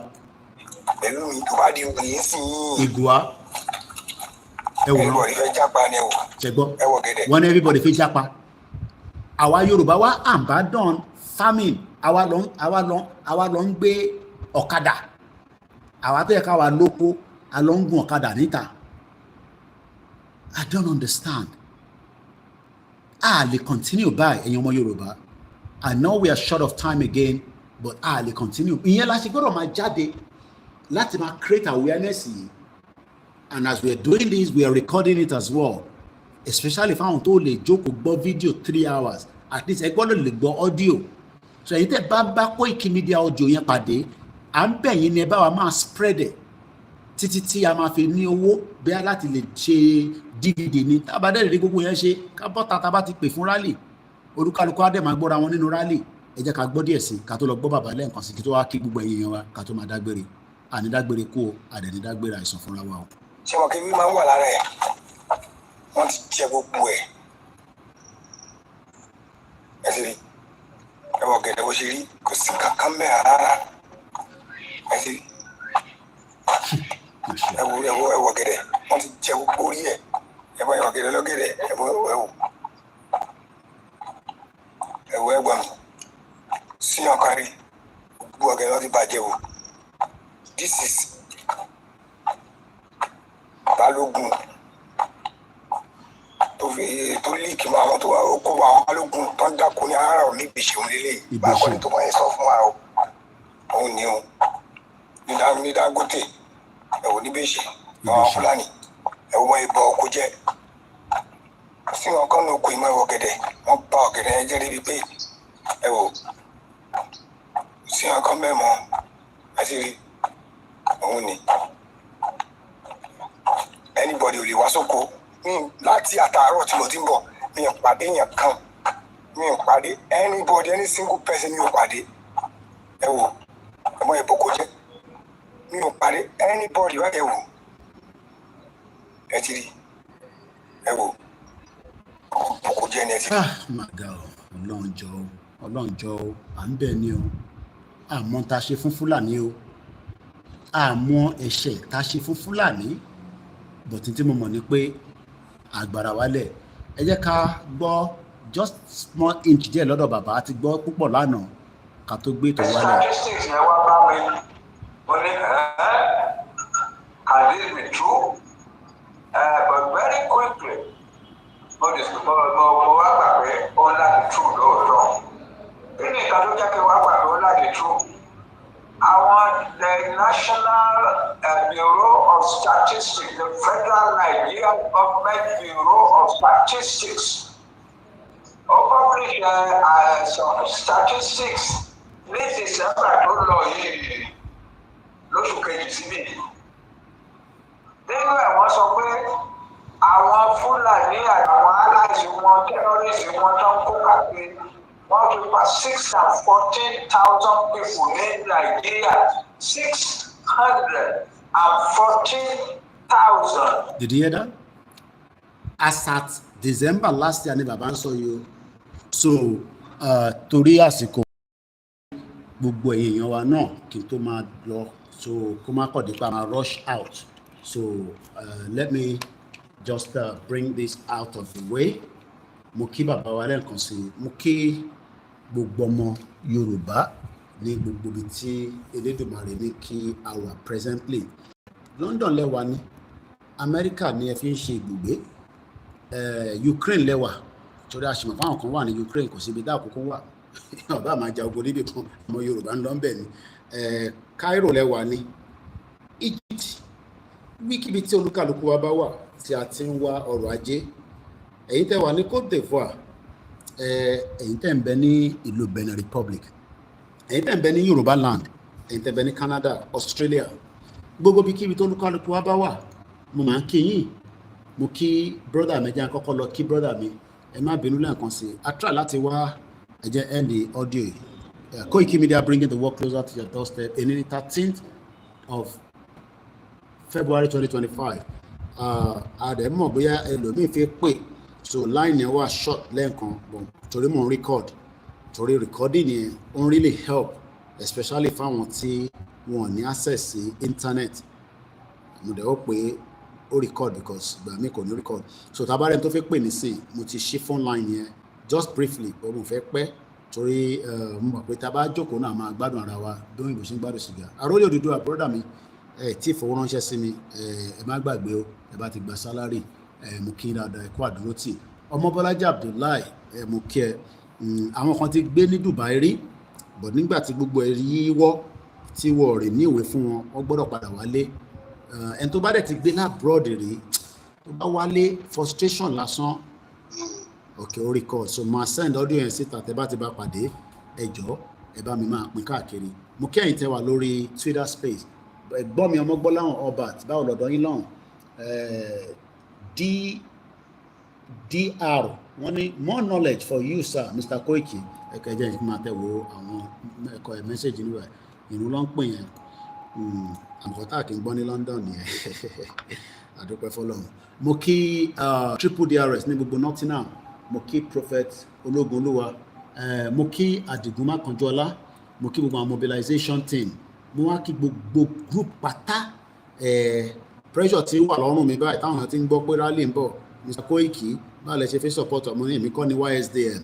pẹ̀lú ìwádìí òye sí i. ìgùwà everybody fẹ́ jápa ni o. ṣẹgbọ́n ẹwọ gẹ́dẹ̀. wọ́n ní everybody fẹ́ jápa àwa Yorùbá wa abandon farming àwa lọ ń gbé ọ̀kadà àwa tó yẹ ká wa lóko a lọ ń gun ọ̀kadà níta. I don't understand. A lè continue báyìí ẹ̀yin ọmọ Yorùbá. I know we are short of time again but a lè continue. Ìyẹn la ṣe gbọ́dọ̀ máa jáde láti máa create awareness yìí and as we are doing this we are recording it as well especially fáwọn tó lè jókòó gbọ́ fídíò 3 hours at least ẹ gbọ́dọ̀ lè gbọ́ audio so ẹ̀yin tẹ́ bá Koikimedia audio yẹn pàdé à ń bẹ̀ yín ni ẹ bá wa máa spread ẹ̀ títí tí a máa fi ní owó bẹ́ẹ̀ láti lè ṣe DVD ní tábàdẹ́rẹ̀ rí gbogbo yẹn ṣe ká bọ́ta tá bá ti pè fún rally olúkálukú á dẹ̀ máa gbọ́ra wọn nínú rally ẹ jẹ́ ká gbọ́ díẹ̀ sí ká tó lọ gbọ́ bàbá lẹ́ẹ̀kan sí kí tó wá kí gbogbo ẹ̀yin yẹn wa ká tó máa dágbére àní dágbére kú o àdẹ̀ní dágbére àìsàn fúnra wa o. ṣé wọn kí wí máa ń wà lára ẹ wọn ti jẹ gbogbo ẹ ẹ sì rí ẹ wọ gẹ́dẹ́ bó ṣe rí kò sí kankan mẹ́ra rárá ẹ sì rí ẹ wọ gẹ́dẹ́ wọn ti jẹ gbogbo orí ẹ ẹ wọ gẹ́dẹ́ lọ́gẹ́dẹ́ ẹ wọ ẹgbọn sí ọkàrí gbogbo ọgẹ lọ ti bàjẹ́ o this is Balógun tó líìkì mọ àwọn tó wà ó kó àwọn Balógun tó ń dákú ní ara ò ní ìbíṣẹ òun lélẹ̀ bákan ní tó máa ń sọ fún wa o òun ni o ní Dangote ẹwọ níbíṣẹ àwọn Fúlàní ẹwọ wọn ìbọn ọkọ jẹ sí wọn kọ́ ní oko ìmọ̀ ẹ̀wọ̀ gẹ̀dẹ̀ wọ́n bá ọ̀gẹ̀dẹ̀ yẹn jẹ́ débi pé ẹ wò sí wọn kọ́ mẹ́mọ́ ẹ sì rí òun ni anybody ò lè wá sóko láti àtàárọ̀ tí mo ti ń bọ̀ mi ò pàdé yẹn kan mi ò pàdé anybody any single person mi ò pàdé ẹ wò ẹmọ ìbòkò jẹ mi ò pàdé anybody wá ẹ wò ẹ ti rí ẹ wò. Màgà ọlọ́njọ́ à ń bẹ̀ ni o àmọ́ tá a ṣe fún Fúlàní o àmọ́ ẹ̀ṣẹ̀ tá a ṣe fún Fúlàní bọ̀tí tí mo mọ̀ ni pé àgbàrá wálẹ̀ ẹ jẹ́ ká gbọ́ just small inch díẹ̀ lọ́dọ̀ bàbá àti gbọ́ púpọ̀ lánàá ká tó gbé tó wálẹ̀. Statistics yẹn wá bá mi mo ní can this be true but very quickly mo wá gbà pé ó láti true lóòótọ́ kí ni ìka tó jẹ́ kí wá gbà pé ó láti true àwọn the National Bureau of Statistics the Federal Nigerian Government Bureau of Statistics ó publish some statistics ní December tó lọ yìí lóṣù kejì síbí nínú ẹ̀ wọ́n sọ pé àwọn Fúlàní àtàwọn aláìsí wọn tẹ́rọ́rìsì wọn tó ń kó káàkiri wọ́n ti pa 614,000 people ní Nàìjíríà 614,000. Did you hear that? As at December last year ni bàbá ń sọ yìí o so torí àsìkò gbogbo èèyàn wa náà kí n tó máa lọ so kó má kọ̀ dípa máa rush out so let me just bring this out of the way mo kí bàbá wa lẹ́ẹ̀kan sí mo kí gbogbo ọmọ Yorùbá ní gbogbo ibi tí Elédùmarè ní kí a wà presently. London lẹ́wà ní, America ní ẹ fi ń ṣe ibùgbé, Ukraine lẹ́wà torí àṣìmọ̀ fáwọn kan wà ní Ukraine, kò síbi dá àkókò wà ọba máa ja ogun níbi kan, ọmọ Yorùbá ń lọ ń bẹ̀ ni. Cairo lẹ́wà ní, Egypt, wíkíbi tí olúkàlùkù wa bá wà tí a ti ń wá ọrọ̀ ajé. Ẹ̀yin tẹ́ wà ní Côte d'Ivoire, ẹ̀yin tẹ́ ń bẹ ní ìlú Benin Republic, ẹ̀yin tẹ́ ń bẹ ní Yoruba land, ẹ̀yin tẹ́ ń bẹ ní Canada, Australia, gbogbo bí kíbi tó olúkàlùkù wa bá wà, mo máa ń kí yín. Mo kí brother mi, jẹ́ àkọ́kọ́ lọ kí brother mi, ẹ má bínú lẹ́ẹ̀kan sí i. I try láti wá ẹ̀jẹ̀ end the audio yìí. Koikimedia bringing the work closer to your doorstep in the 13th of February 2025. Àdẹ̀mọ̀ bóyá ẹlòmíì fi pè, so line yẹn wà short lẹ́ẹ̀kan, but torí mo ń record, torí recording yẹn ó really help, especially fáwọn tí wọn ní access sí internet. Mo dẹ̀ ó pé ó record because ìgbà mi kò ní record, so tabarẹ́ni tó fẹ́ pè ní sí, mo ti ṣí phone line yẹn just briefly, but mo fẹ́ pẹ́ torí mo mọ̀ pé tá a bá jókòó náà máa gbádùn ara wa dóyìn bó ṣe ń gbádùn sìgá. Àròlé Odùduwà brother mi, tí ìfowó ránṣẹ́ sí mi, ẹ má gbàgbé o, ẹ bá ti gba sálárì, mo kí dáadáa, ẹ kú àdúró tì. Ọmọbọ́lájí Abdullahi, mo kí ẹ. Àwọn kan ti gbé ní Dubai rí, but nígbà tí gbogbo ẹ yíwọ́ tí wọ́n rè ní ìwé fún wọn, wọ́n gbọ́dọ̀ padà wálé. Ẹni tó bá dẹ̀ ti gbé lábroad rí, tó bá wálé frustration lásán, okay, ó record, so máa send audio yẹn síta, tẹ́ bá ti bá pàdé, ẹ jọ̀ọ́ ẹ bá mi máa pín káàkiri. Mo kí ẹ̀yin tẹ́ wà lórí Twitter space, ẹ̀gbọ́n mi Ọmọgbọ́láhàn Ọbat, báwo lọ́dọ̀ yín lọ́hùn. DR wọ́n ní more knowledge for you sir Mr. Koiki. Ẹ̀ka ẹ̀jẹ̀ yìí máa tẹ̀ wo àwọn ẹ̀kọ́ mẹ́sẹ̀gì níwà ìrún ló ń pè yẹn. Àmọ̀tá kì í gbọ́ ní London yẹn. Àdúpẹ́ fọlọ́run. Mo kí triple DRS ní gbogbo Nottingham, mo kí Prophet Ológunlúwa, mo kí Àdìgún Mákànjọ́lá, mo kí gbogbo àwọn mobilization team, mo wá kí gbogbo group pátá. Pressure tí wà lọ́rùn mi báyìí táwọn ti ń gbọ́ pé rally ń bọ̀, Mr. Koiki báwo lẹ ṣe fi support ọmọ ní èmi kọ́ ní YSDN,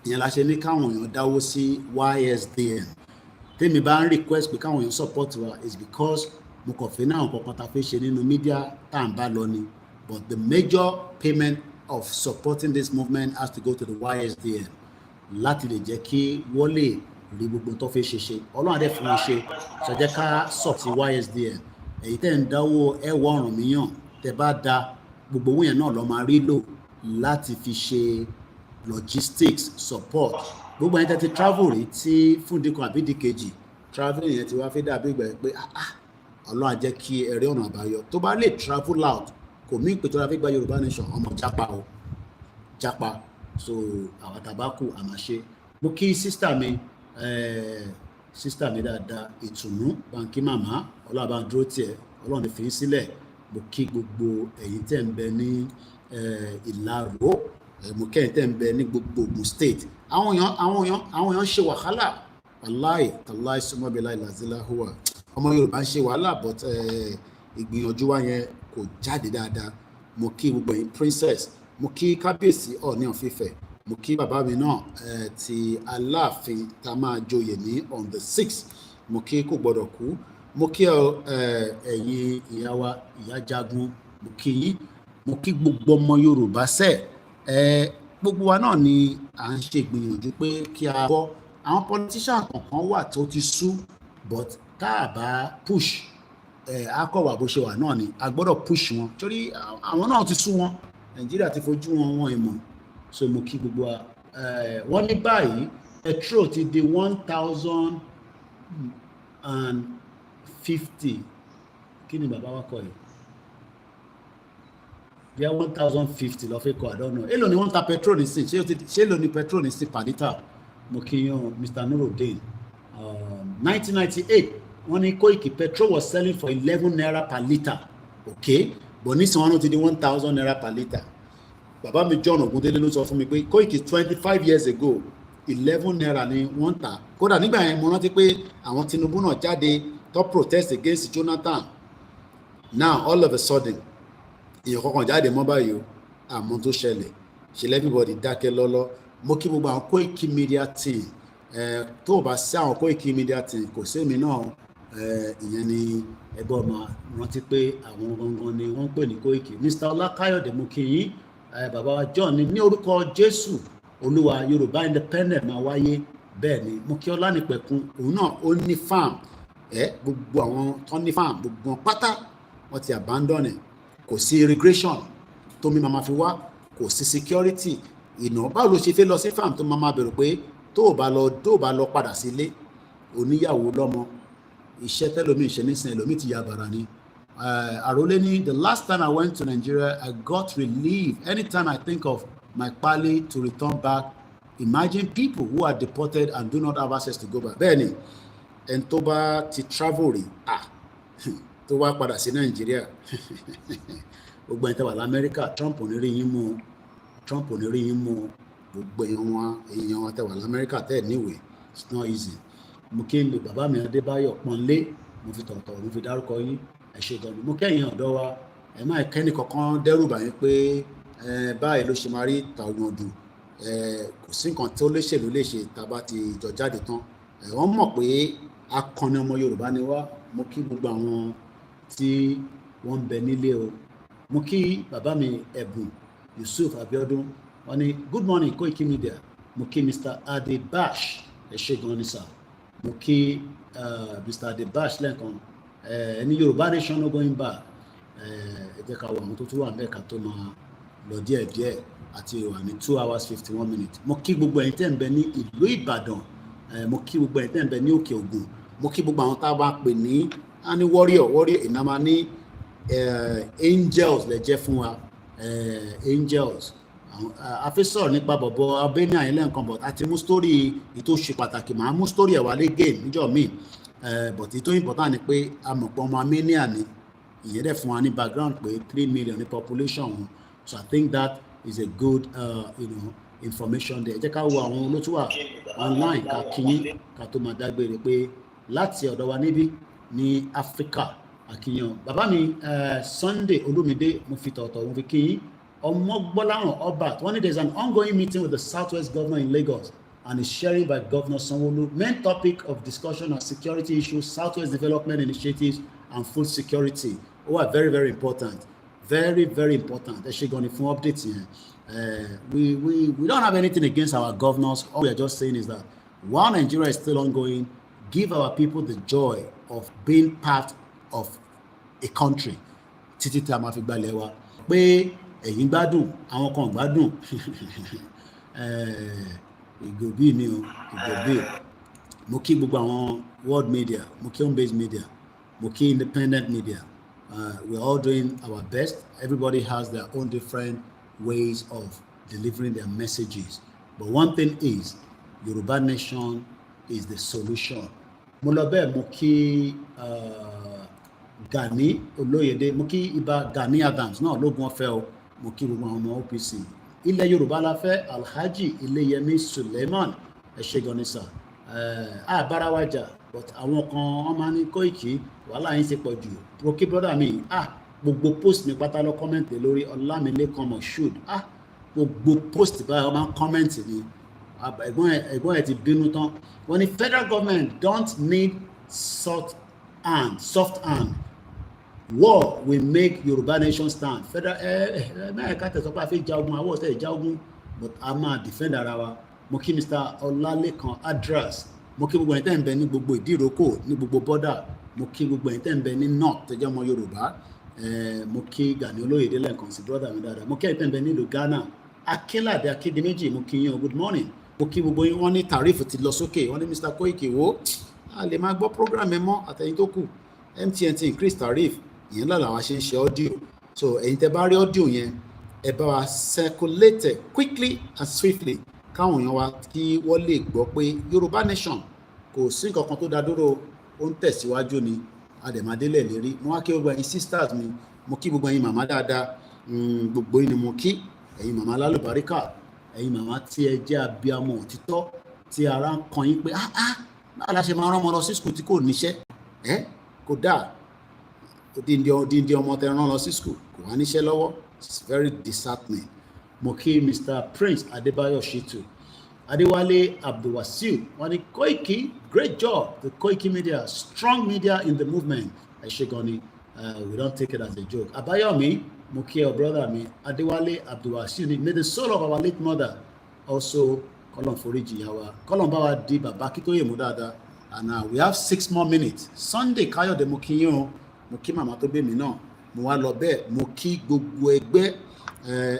ìyẹn la ṣe ní káwọn èèyàn dáwó sí YSDN. Tèmi bá ń request pé káwọn èèyàn support wa is because mo kàn fi náà kankan ta fi ṣe nínú media tá à ń bá lọ ni, but the major payment of supporting this movement has to go to the YSDN láti lè jẹ́ kí wọ́n lè rí gbogbo tó fẹ́ ṣe. Ọlọ́run adé fún wọn ṣe, ṣàjẹ́ ká sọ̀ sí YSDN. Èyí tẹ́ ń dáwó ẹ̀wọ̀ ọ̀ràn míyàn, tẹ́ bá da gbogbo owó yẹn náà lọ́ máa rí lò láti fi ṣe logistics support. Gbogbo ẹni tẹ́ ti travel rí tí fún díkan àbí díkejì, travel yẹn ti wá fi dàbí ìgbà pé Ọlọ́run á jẹ́ kí ẹ rí ọ̀nà àbáyọ. Tó bá lè travel out, kò mí pé tó ra fi gba Yorùbá nation, ọmọ jápa, so àwọn tàbákù àmà ṣe. Mo kí sísítà mi dáadáa, Ìtùnú Bánkì màmá, Ọlọ́run bá ń dúró tiẹ̀, Ọlọ́run fi sílẹ̀. Mo kí gbogbo ẹ̀yin tẹ́ ń bẹ ní Ìlaró, mo kí ẹ̀yin tẹ́ ń bẹ ní gbogbo Ògùn state. Àwọn èèyàn ṣe wàhálà, wàláì sọmọbìláì làzíláhùwà. Ọmọ Yorùbá ń ṣe wàhálà, but ìgbìyànjú wa yẹn kò jáde dáadáa. Mo kí gbogbo ẹ̀yin princess, mo kí kábíyèsí Ọọ̀ni of Ifẹ̀, mo kí bàbá mi náà ti Aláàfin tá máa joyè ní on the 6th, mo kí kò gbọdọ̀ kú. Mo kí ẹ̀yin ìyá wa, ìyá Jagun, mo kí yín. Mo kí gbogbo ọmọ Yorùbá sẹ́, gbogbo wa náà ni à ń ṣe ìgbìyànjú pé kí a bọ́. Àwọn politicians kankan wà tó ti sú, but tá a bá push, akọ̀wà bó ṣe wà náà ni a gbọ́dọ̀ push wọn torí àwọn náà ti sú wọn, Nàìjíríà ti fojú wọn ìmọ̀. So mo kí gbogbo wa. Wọ́n ní báyìí petrol ti di 1,050. Kí ni bàbá wa kọ yìí? Bí i 1,050 lọ fẹ́ kọ, I don't know. Èló ni wọ́n ta petrol ní sí? Ṣé èló ni petrol ní sí per litre? Mo kí yan Mr. Nuruddin. 1998 wọ́n ní Koiki petrol was selling for 11 naira per litre, okay, but nísìnyí wọ́n ti di 1,000 naira per litre. Bàbá mi John Ogundele ló sọ fún mi pé Koiki 25 years ago 11 naira ni wọ́n tà. Kódà nígbà yẹn mo rántí pé àwọn Tinubu náà jáde tó protest against Jonathan. Now all of a sudden èèyàn kankan jáde mọ́ báyìí o, àmọ́ tó ṣẹlẹ̀, ṣe everybody dákẹ́ lọ́lọ́. Mo kí gbogbo àwọn Koikimedia team, tó bá sí àwọn Koikimedia team kò sí èmi náà ìyẹn ni ẹgbọ́n máa rántí pé àwọn gangan ni wọ́n ń pè ní Koiki. Mr. Ọlákáyọ̀dé mo kí yín, bàbá wa John ní orúkọ Jésù Olúwa Yorùbá independent máa wáyé. Bẹ́ẹ̀ ni mo kí Ọlánìpẹ̀kun, òun náà ó ní farm, gbogbo àwọn tó ní farm gbogbo wọn pátá wọ́n ti abandon ẹ̀, kò sí irrigation tó mi máa fi wá, kò sí security ìná. Báwo ló ṣe fẹ́ lọ sí farm tó máa bẹ̀rù pé tó o bá lọ padà sílé oníyàwó lọ́mọ, iṣẹ́ tẹ́lómi ìṣẹ́ nísìnyí ẹlòmí ti ya bàrà ni. Àrólé ní the last time I went to Nigeria I got relief anytime I think of my pali to return back. Imagine people who are deported and do not have access to go back. Bẹ́ẹ̀ni ẹni tó bá ti travel rí tó wá padà sí Nàìjíríà gbogbo ẹni tó wà l'Amẹ́ríkà Trump ò ní rí yín mú, gbogbo èèyàn wọn tẹ́ wà l'Amẹ́ríkà tẹ́ níwèé, it's not easy. Mo kí ni bàbá mi Adébáyọ̀ Pọ́nlé, mo fi tọ̀tọ̀ mo fi dárúkọ yín, ẹ ṣé gan ni. Mo kẹ́yìn ọ̀dọ́ wa, ẹ má kẹ́ni kankan dẹ́rù bà yín pé báyìí ló ṣe máa rí tàwọn ọdún, kò sí nǹkan tó léṣèlú lè ṣe tàbá ti jọ jáde tán. Wọ́n mọ̀ pé akọni ọmọ Yorùbá ni wá. Mo kí gbogbo àwọn tí wọ́n ń bẹ nílé o. Mo kí bàbá mi Ẹ̀bùn Yusuf Abiodun, wọ́n ní good morning Koikimedia. Mo kí Mr. Adebash, ẹ ṣé gan ni sir. Mo kí Mr. Adebash lẹ́ẹ̀kan, ní Yorùbá nation no going back. Ẹ jẹ́ ká wọ àwọn tó tún wà ń bẹ̀ ká tó máa lọ díẹ̀díẹ̀, àti wà ní 2 hours 51 minutes. Mo kí gbogbo ẹ̀yin tẹ́ ń bẹ ní ìlú Ìbàdàn, mo kí gbogbo ẹ̀yin tẹ́ ń bẹ ní Òkè Ògùn, mo kí gbogbo àwọn tá a bá pè ní warrior ìnáma ní angels lè jẹ́ fún wa, angels. A fẹ́ sọ̀rọ̀ nípa bọ̀bọ̀ Albania ilé nǹkan, but àti mú story ètò ṣe pàtàkì, màá mú story ẹ̀ wá lé game níjọ́ míì, but ètò important ni pé a mọ̀ pé ọmọ Armenia ni, ìyẹn dẹ̀ fún wa ní background pé 3 million ní population wọn, so I think that is a good information there. Jẹ́ ká wo àwọn olótúwà online ká kíyín ká tó máa dágbére pé láti ọ̀dọ̀ wa níbí ní Áfíríkà àkíyàn. Bàbá mi Sunday Olúmídé, mo fi tọ̀tọ̀ mo fi kíyín. Ọmọgbọ́láhàn Ọba, one there's an ongoing meeting with the Southwest Governor in Lagos and is sharing by Governor Sanwo-Olu. Main topic of discussion are security issues, Southwest development initiatives, and food security. Very, very important. Very, very important. Ẹ ṣé gan ni fún updates yẹn. We don't have anything against our governors. All we are just saying is that while Nigeria is still ongoing, give our people the joy of being part of a country. Títí tí a máa fi gbalẹ̀ wa. Pé ẹ̀yin gbádùn àwọn kan gbádùn ìgòbí ni o, ìgòbí. Mo kí gbogbo àwọn world media, mo kí home based media, mo kí independent media. We're all doing our best. Everybody has their own different ways of delivering their messages, but one thing is Yoruba nation is the solution. Mo lọ bẹ́ẹ̀ mo kí Gani Olóyèdé, mo kí Ìbà Gani Adams náà lógun ọ̀fẹ́ o, mo kí gbogbo àwọn ọmọ OPC ilẹ̀ Yorùbá la fẹ́. Alhaji Ileyemi Suleiman, ẹ ṣé gan ni sir. Bára wa jà, but àwọn kan wọ́n máa ní Koiki wàhálà yín ti pọ̀ jù. Broki brother mi, gbogbo post mi pátá lọ comment lórí Ọlámilékan Moshood, gbogbo post báyìí wọ́n máa ń comment ni. Ẹ̀gbọ́n ẹ̀ ti bínú tán. Wọ́n ní federal government don't need soft hand. War will make Yoruba nation stand. Federal America tẹ̀sán pé a fi ja ogun, àwọn ọ̀sẹ̀ ìjà ogun, but a máa defend ara wa. Mo kí Mr. Ọlálékan Adras, mo kí gbogbo ẹ̀yin tẹ́ ń bẹ ní gbogbo ìdíròkò ní gbogbo border, mo kí gbogbo ẹ̀yin tẹ́ ń bẹ ní north tẹ́jọ́ ọmọ Yorùbá, mo kí Gani Olóyèdé lẹ́ẹ̀kan sí brother mi dáadáa, mo kí ẹ̀yin tẹ́ ń bẹ nílùú Ghana, Akínládé Akíndéméjì, mo kí yín good morning. Mo kí gbogbo yín, wọ́n ní tàrífù ti lọ sókè, wọ́n ní Mr. Koiki wo a lè máa gbọ́ program ẹ mọ́ àtẹ̀yìn tó kù, MTN ti increase tariff, ìyẹn lọ́la wa ṣe ń ṣe audio, so ẹ̀yin tẹ́ bá rí audio yẹn ẹ bá wa circulate quickly and swiftly káwọn èèyàn wa kí wọ́n lè gbọ́ pé Yorùbá nation kò sí nǹkan kan tó dá dúró, ó ń tẹ̀síwájú ni, àdèmàdélẹ̀ lérí. Mo wá kí gbogbo ẹ̀yin sisters mi, mo kí gbogbo ẹ̀yin màmá dáadáa, gbogbo yín ni mo kí, ẹ̀yin màmá lálùbáríkà, ẹ̀yin màmá tí ẹ jẹ́ abiyamọ òtítọ́, tí ara ń kan yín pé báwo la ṣe máa rán ọmọ lọ sí school tí kò níṣẹ́, kò dáa, díndín ọmọ tẹ rán lọ sí school kò wá níṣẹ́ lọ́wọ́, it's very disheartening. Mo kí Mr. Prince Adébáyọ̀ Shitu, Adewale Abdulwasiu, Wani Koiki, great job. The Koikimedia, strong media in the movement. Eshegoni, we don't take it as a joke. Abayomi, Mukio, brother me, Adewale Abdulwasiu, may the soul of our late mother also Kolon Foriji, our Kolon Bawa Diba, Bakitoye Mudada. And we have 6 more minutes. Sunday, Kayo de Mukiyo, Mukima Matobe Mino, Mualobe, Muki Gugwegbe,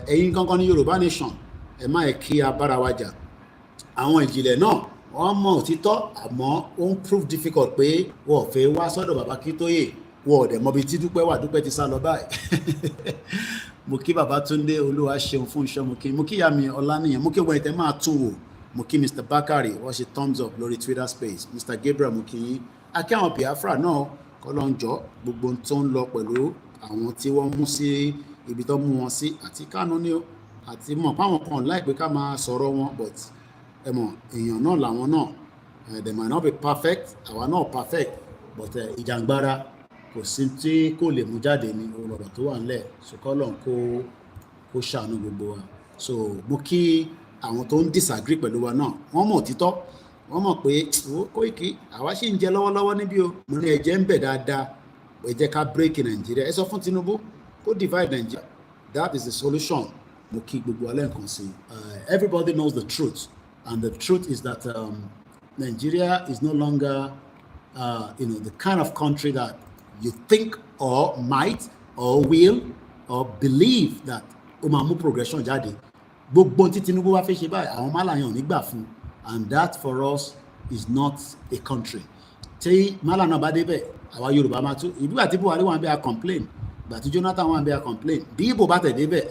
Eyin Gangan ní Yorùbá Nation, ẹ má ẹ kí abára wa jà. Àwọn ìjìnlẹ̀ náà wọ́n mọ̀ òtítọ́ àmọ́ ó ń prove difficult pé wọ́n fẹ́ wá sọ́dọ̀ bàbá Akíntóyè wọ́n ò dẹ̀ mọbi tí Dúpẹ́ wà, Dúpẹ́ ti sá lọ báyìí. Mo kí bàbá Túndé Olúwa ṣeun fún iṣẹ́, mo kí ìyá mi Ọláníyàn, mo kí ọgbọ̀n ìtẹ́ máa tún wò, mo kí Mr. Bakari wọ́n ṣe thumbs up lórí Twitter space, Mr. Gabriel mo kí yín, akí àwọn Biafra náà kọ́lọ́njọ́ gbogbo tó ń lọ pẹ̀lú àwọn tí wọ́n mú sí ibi tó mú wọn sí àti Kánú ní o àti mọ̀ páwọn kan láìpẹ́ ká máa sọ̀rọ̀ wọn, but ẹ mọ̀ èèyàn náà làwọn náà, they might not be perfect, àwa náà perfect, but ìjàngbara kò sí tí kò lè mú jáde ní ọ̀rọ̀ tó wà nílẹ̀, ṣùkọ́lọ̀ kó ṣàánú gbogbo wa. So mo kí àwọn tó ń disagree pẹ̀lú wa náà, wọ́n mọ̀ òtítọ́, wọ́n mọ̀ pé Koiki àwa sì ń jẹ lọ́wọ́lọ́wọ́ níbí o, mo ní ẹ̀jẹ̀ ń bẹ dáadáa, ẹ jẹ́ ká break Nàìjíríà, ẹ sọ fún Tinubu kó divide Nigeria, that is the solution. Mo kí gbogbo alẹ́ nǹkan sí. Everybody knows the truth, and the truth is that Nigeria is no longer the kind of country that you think or might or will or believe that ó máa mú progression jáde. Gbogbo tí Tinubu wá fẹ́ ṣe báyìí àwọn Málàyàn nígbà fún, and that for us is not a country. Tí Málà náà bá débẹ̀ àwa Yorùbá máa tún ìdúgbà tí Buhari wà ń bẹ a complain, ìgbà tí Jonathan wà ń bẹ a complain, bí Ìbò bá tẹ̀ débẹ̀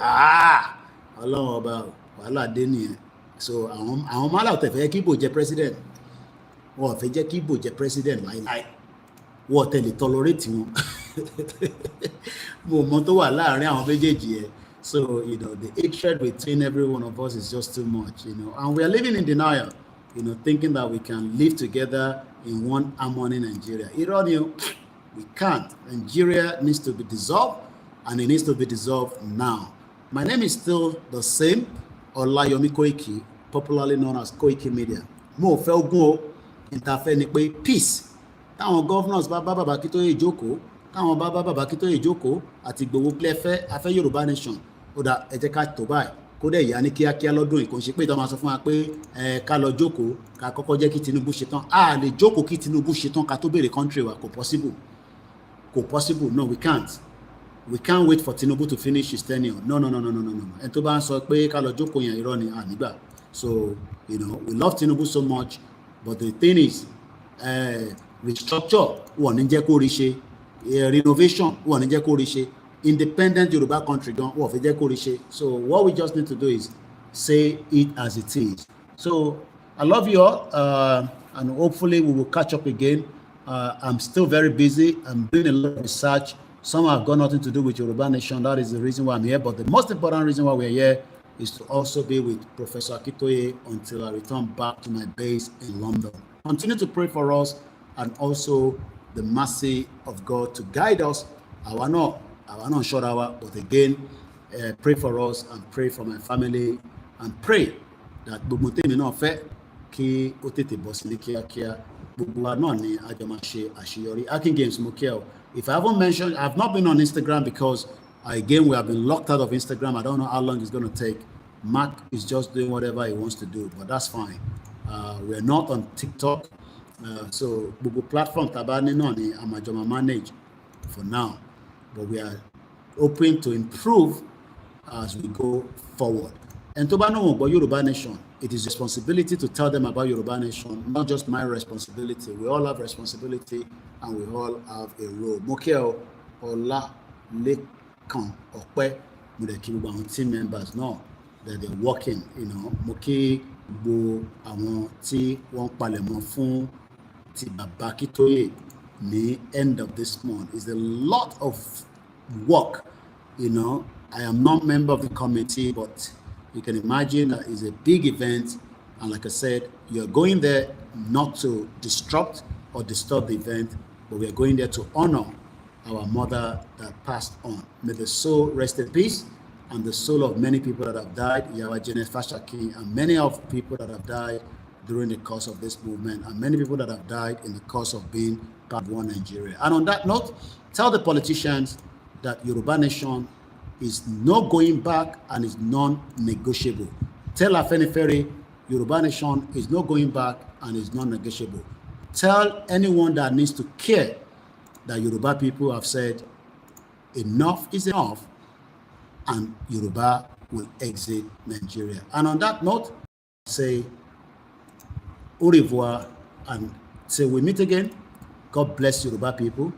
Ọlọ́run ọba wàhálà dé nìyẹn. So àwọn Málà ò tẹ̀ fẹ́ kí Ìbò jẹ president, wọ́n fẹ́ jẹ́ kí Ìbò jẹ president láíláí, wọ́n tẹ̀lé tolerate wọn. Mo mọ̀ tó wà láàrin àwọn méjèèjì yẹn. So the hatred between every one of us is just too much, and we are living in denial, thinking that we can live together in one harmony Nigeria. We can't. Nigeria needs to be dissolved, and it needs to be dissolved now. My name is still the same, OLAYOMI KOIKI, popularly known as Koikimedia. Mo fẹ́ ogun o, ìtafẹ́ ni pé peace. Táwọn governors bá bàbá Akíntóyè jókòó, táwọn bá bàbá Akíntóyè jókòó àti Ìgbòho plẹ́fẹ́ afẹ́ Yorùbá nation. Ó dà ẹ jẹ́ ká tó báyìí, kó dẹ̀ yá ní kíákíá lọ́dún ìkó ṣe pé ìtọ́ máa sọ fún wa pé ká lọ jókòó, ká kọ́kọ́ jẹ́ kí Tinubu ṣe tán. A lè jókòó kí Tinubu ṣe tán ká tó béèrè country wa, kò possible. No, we can't. We can't wait for Tinubu to finish his tenure. No. And tó bá ń sọ pé ká lọ jókòó yẹn irọ́ ni nígbà. So, we love Tinubu so much, but the thing is, restructure wọ́n ní jẹ́ kó rí ṣe, renovation wọ́n ní jẹ́ kó rí ṣe, independent Yoruba country gan wọ́n fi jẹ́ kó rí ṣe. So what we just need to do is say it as it is. So I love you all, and hopefully we will catch up again. I'm still very busy. I'm doing a lot of research. Some have got nothing to do with Yoruba Nation. That is the reason why I'm here. But the most important reason why we're here is to also be with Professor Akitoye until I return back to my base in London. Continue to pray for us, and also the mercy of God to guide us. Àwa náà ṣọ́ra wa, but again, pray for us and pray for my family, and pray that gbogbo tèmi náà fẹ́ kí ó tètè bọ́ sílé kíákíá. Gbogbo wa náà ni a jọ máa ṣe àṣeyọrí. Akin Games mo kí ẹ. If I haven't mentioned, I've not been on Instagram because again we have been locked out of Instagram. I don't know how long it's going to take. Mark is just doing whatever he wants to do, but that's fine. We're not on TikTok. So gbogbo platform tabani náà ni amajoma manage for now, but we are hoping to improve as we go forward. And tó bá náà wọ́n gbọ́ Yoruba Nation, it is responsibility to tell them about Yoruba Nation, not just my responsibility. We all have responsibility, and we all have a role. Mo kí ẹ Ọlálékan Ọpẹ́, mo dẹ̀ kí gbogbo àwọn team members náà that they're working, mo kí gbogbo àwọn tí wọ́n palẹ̀mọ́ fún ti bàbá Akíntóyè ní end of this month. It's a lot of work, I am not member of the committee, but you can imagine that it's a big event, and like I said, you're going there not to disrupt or disturb the event, but we're going there to honor our mother that passed on. May the soul rest in peace, and the soul of many people that have died, Yawa Janet Fashaki, and many of people that have died during the course of this movement, and many people that have died in the course of being part of one Nigeria. And on that note, tell the politicians that Yoruba Nation is no going back and is non-negotiable. Tell Afenifere Yoruba Nation is no going back and is non-negotiable. Tell anyone that needs to care that Yoruba people have said enough is enough, and Yoruba will exit Nigeria. And on that note, say au revoir, and say we meet again. God bless Yoruba people.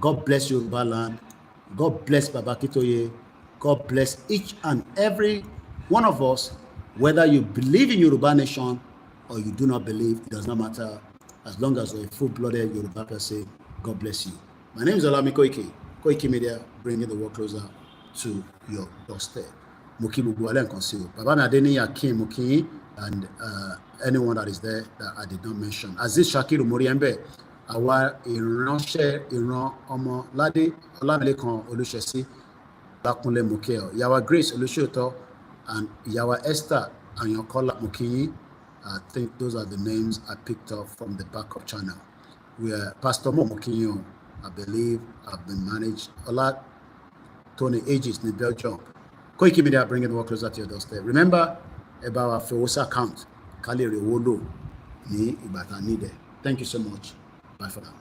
God bless Yoruba land. God bless Baba Kitoye. God bless each and every one of us, whether you believe in Yoruba Nation or you do not believe, it does not matter. As long as you're a full-blooded Yoruba person, God bless you. My name is OLAYOMI KOIKI. Koikimedia, bringing the world closer to your doorstep. Muki Bubuale Nkonsio. Baba Nadeni Yakin Muki, and anyone that is there that I did not mention. Aziz Shakiru Moriembe, our ìránṣẹ́ ìran ọmọ Ládé Ọlámilékan Olúṣẹ́sí Lákúnlé Mokeo, Yawa Grace Olúṣòótọ́, and Yawa Esther Ayankola Mokinyi. I think those are the names I picked up from the backup channel. Where Pastor Mo Mokinyi, I believe, have been managed. Ola Tony Aegis in Belgium. Koikimedia, bringing the work closer to your doorstep. Remember about our FOSA account. Kali Rewolo ni Ibata Nide. Thank you so much. Bye for now.